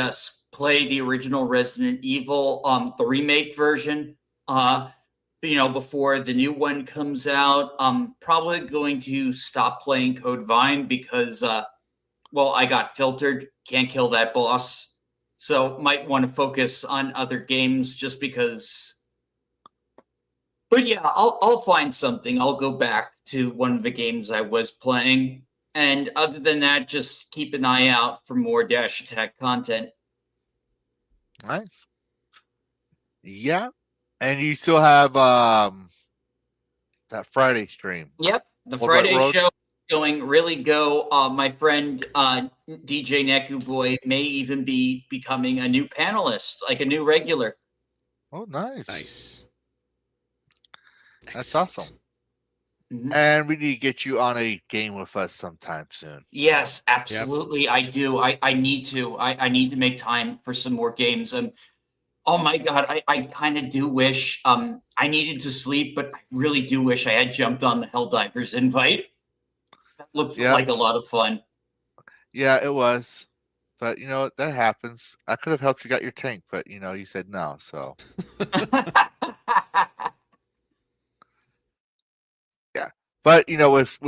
play the original Resident Evil, the remake version. Before the new one comes out. I'm probably going to stop playing Code Vein because I got filtered. Can't kill that boss. So might want to focus on other games just because. But yeah, I'll find something. I'll go back to one of the games I was playing. And other than that, just keep an eye out for more Dash Attack content. Nice. Yeah. And you still have that Friday stream. Yep. The What about Friday Road? show going really go. My friend DJ Neku Boy may even be becoming a new panelist, like a new regular. Oh, nice. Nice. That's awesome. Mhm. And we need to get you on a game with us sometime soon. Yes, absolutely. I do. I need to. I need to make time for some more games. Oh my god, I kind of do wish I needed to sleep, but I really do wish I had jumped on the Helldivers invite. That looked Yeah. like a lot of fun. Yeah, it was. But you know what? That happens. I could have helped you get your tank, but you said no. So yeah. But with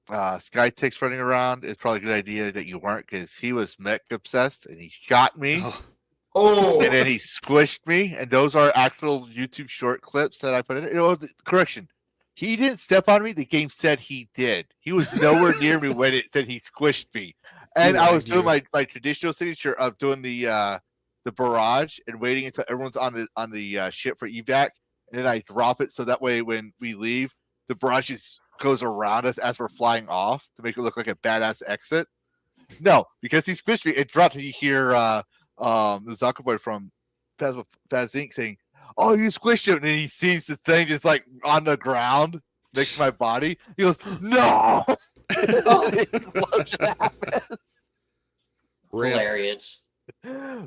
Skytix running around, it's probably a good idea that you weren't, because he was mech obsessed and he shot me. Oh, Oh, and then he squished me. And those are actual YouTube short clips that I put in. Correction. He didn't step on me. The game said he did. He was nowhere near me when it said he squished me. And I was doing my traditional signature of doing the barrage and waiting until everyone's on the ship for evac, and then I drop it so that way when we leave, the barrage just goes around us as we're flying off to make it look like a badass exit. No, because he squished me, it dropped. And you hear the Zuckerboy from Faz Inc. saying, "Oh, you squished him," and then he sees the thing just like on the ground next to my body. He goes, "No!" hilarious.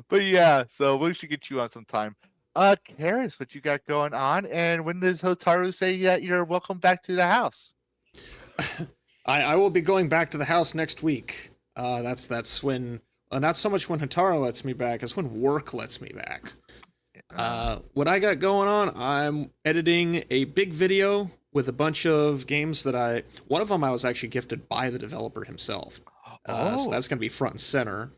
But yeah, so we should get you on sometime. Karis, what you got going on? And when does Hotaru say that you're welcome back to the house? I will be going back to the house next week. That's when not so much when Hotaru lets me back, as when work lets me back. What I got going on, I'm editing a big video with a bunch of games that one of them I was actually gifted by the developer himself. So that's going to be front and center.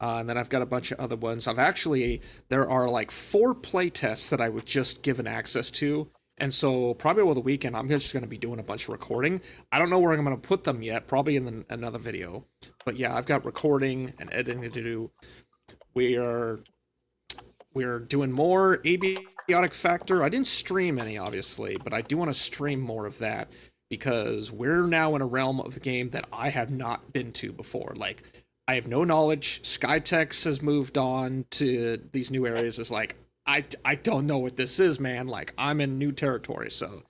And then I've got a bunch of other ones. There are like 4 playtests that I was just given access to. And so probably over the weekend, I'm just going to be doing a bunch of recording. I don't know where I'm going to put them yet, probably in another video. But yeah, I've got recording and editing to do. We're doing more Abiotic Factor. I didn't stream any, obviously, but I do want to stream more of that because we're now in a realm of the game that I have not been to before. Like, I have no knowledge. Skytex has moved on to these new areas. It's like, I don't know what this is, man. Like, I'm in new territory, so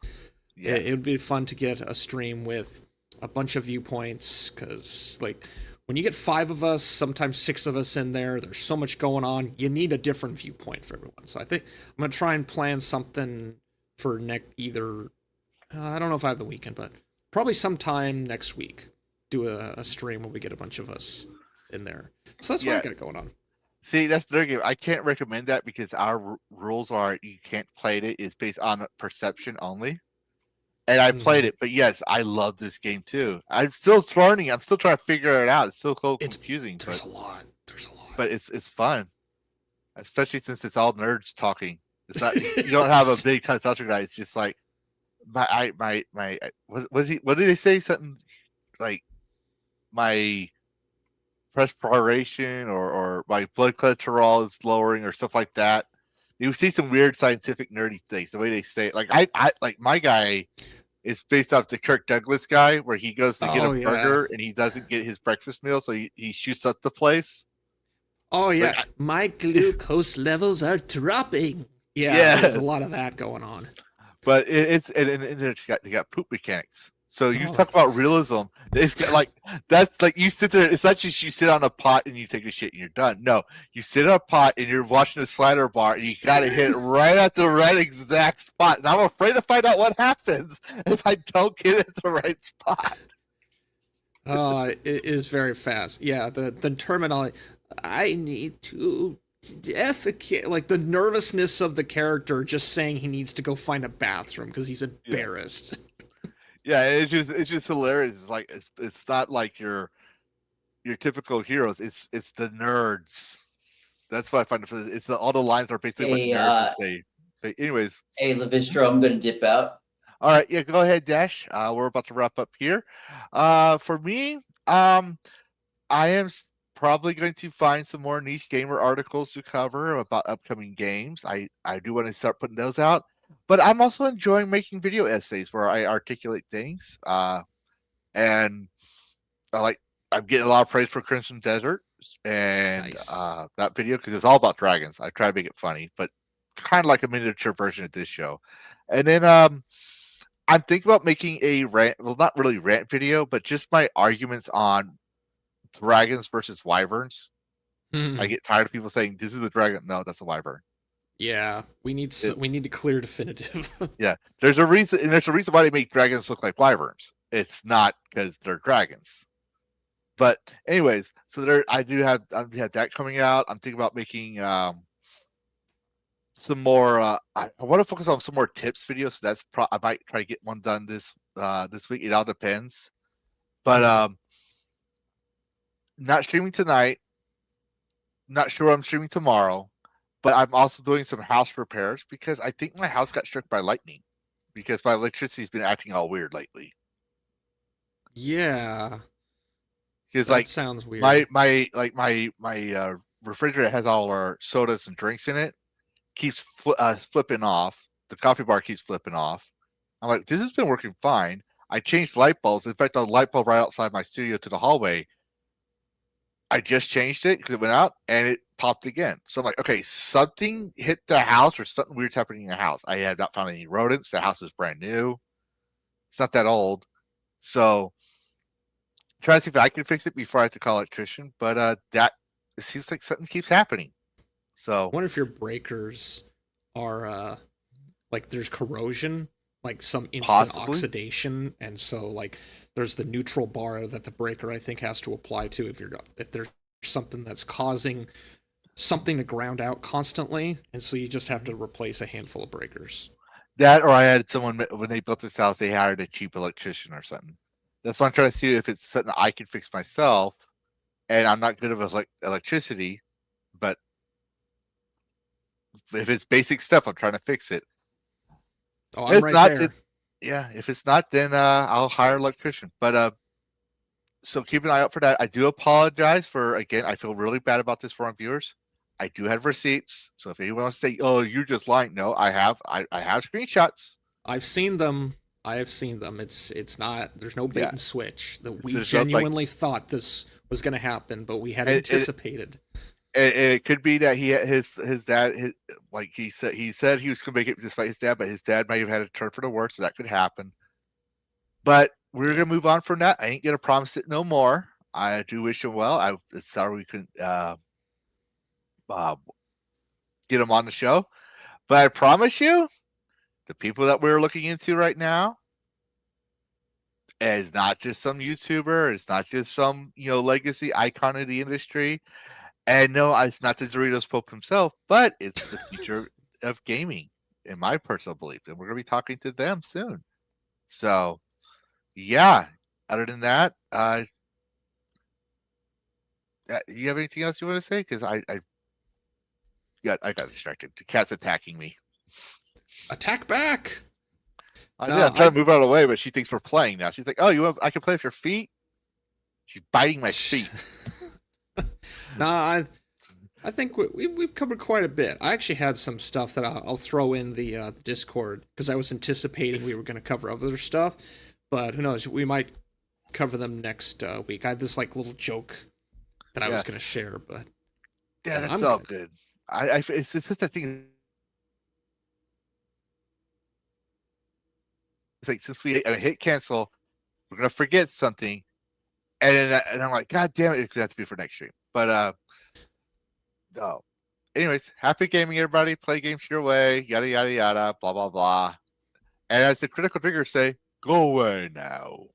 yeah, it would be fun to get a stream with a bunch of viewpoints, because, like, when you get 5 of us, sometimes 6 of us in there, there's so much going on, you need a different viewpoint for everyone. So I think I'm going to try and plan something for I don't know if I have the weekend, but probably sometime next week, do a stream where we get a bunch of us in there. So that's what I got going on. See, that's their game. I can't recommend that because our rules are you can't play it. It's based on perception only. And I played it, but yes, I love this game too. I'm still learning. I'm still trying to figure it out. It's still confusing. There's a lot. But it's fun, especially since it's all nerds talking. It's not you don't have a big time talker guy. It's just like my what did they say? Something like my respiration or my blood cholesterol is lowering or stuff like that. You see some weird scientific nerdy things the way they say it. Like I like my guy is based off the Kirk Douglas guy where he goes to get a burger and he doesn't get his breakfast meal, so he shoots up the place. Oh yeah, like, my glucose levels are dropping. Yeah, there's a lot of that going on. But they got poop mechanics. So you talk about realism. It's got, like that's like you sit there. It's not just you sit on a pot and you take a shit and you're done. No, you sit on a pot and you're watching a slider bar and you got to hit it right at the right exact spot. And I'm afraid to find out what happens if I don't get it at the right spot. It is very fast. Yeah, the terminology. I need to defecate. Like the nervousness of the character just saying he needs to go find a bathroom because he's embarrassed. Yeah, it's just hilarious. It's like it's not like your typical heroes. It's the nerds. That's what I find. It's all the lines are basically what the nerds say. But anyways, hey Levistro, I'm gonna dip out. All right, yeah, go ahead, Dash. We're about to wrap up here. For me, I am probably going to find some more niche gamer articles to cover about upcoming games. I do want to start putting those out. But I'm also enjoying making video essays where I articulate things. And I'm getting a lot of praise for Crimson Desert and that video because it's all about dragons. I try to make it funny, but kind of like a miniature version of this show. And then I'm thinking about making a rant, well, not really rant video, but just my arguments on dragons versus wyverns. I get tired of people saying this is a dragon. No, that's a wyvern. Yeah, we need to clear definitive. Yeah, there's a reason why they make dragons look like wyverns. It's not because they're dragons. But anyways, so I have that coming out. I'm thinking about making some more. I want to focus on some more tips videos. So I might try to get one done this week. It all depends. But not streaming tonight. not sure what I'm streaming tomorrow, but I'm also doing some house repairs because I think my house got struck by lightning because my electricity's been acting all weird lately. Yeah. Because That sounds weird. my refrigerator has all our sodas and drinks in it. Keeps flipping off. The coffee bar keeps flipping off. I'm like, this has been working fine. I changed light bulbs. In fact, the light bulb right outside my studio to the hallway, I just changed it because it went out and it popped again. So I'm like, okay, something hit the house or something weird's happening in the house. I have not found any rodents. The house is brand new. It's not that old. So try to see if I can fix it before I have to call an electrician. But it seems like something keeps happening. So I wonder if your breakers are like there's corrosion, like some instant oxidation, and so like there's the neutral bar that the breaker I think has to apply to if there's something that's causing something to ground out constantly, and so you just have to replace a handful of breakers. That, or I had someone when they built this house, they hired a cheap electrician or something. That's why I'm trying to see if it's something I can fix myself, and I'm not good of electricity, but if it's basic stuff, I'm trying to fix it. Oh, I'm right there. Then, yeah, if it's not, then I'll hire an electrician. But so keep an eye out for that. I do apologize for, again, I feel really bad about this for our viewers. I do have receipts, so if anyone wants to say, "Oh, you're just lying," no, I have screenshots. I've seen them. I have seen them. It's not. There's no bait and switch. We There's genuinely thought this was going to happen, but we had anticipated. It could be that his dad he said he was going to make it despite his dad, but his dad may have had a turn for the worse, so that could happen. But we're going to move on from that. I ain't going to promise it no more. I do wish him well. I'm sorry we couldn't get him on the show, but I promise you, the people that we're looking into right now, is not just some YouTuber. It's not just some legacy icon of the industry. And no, it's not the Doritos Pope himself, but it's the future of gaming, in my personal belief. And we're going to be talking to them soon. So, yeah. Other than that, you have anything else you want to say? Because I got distracted. The cat's attacking me. Attack back! I'm trying to move out of the way, but she thinks we're playing now. She's like, "Oh, I can play with your feet." She's biting my feet. Nah, I think we've covered quite a bit. I actually had some stuff that I'll throw in the Discord because I was anticipating we were going to cover other stuff, but who knows? We might cover them next week. I had this little joke that I was going to share, but yeah, that's all good. It's just the thing. It's like since we hit cancel, we're gonna forget something, and I'm like, God damn it, it's gonna have to be for next stream. But no. Anyways, happy gaming, everybody. Play games your way. Yada yada yada. Blah blah blah. And as the critical triggers say, go away now.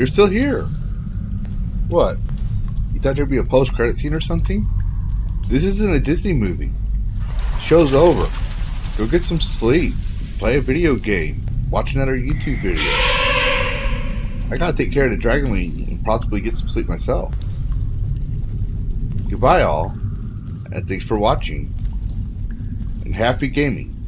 You're still here. What? You thought there'd be a post-credit scene or something? This isn't a Disney movie. Show's over. Go get some sleep. Play a video game. Watch another YouTube video. I gotta take care of the Dragon Wing and possibly get some sleep myself. Goodbye all, and thanks for watching. And happy gaming.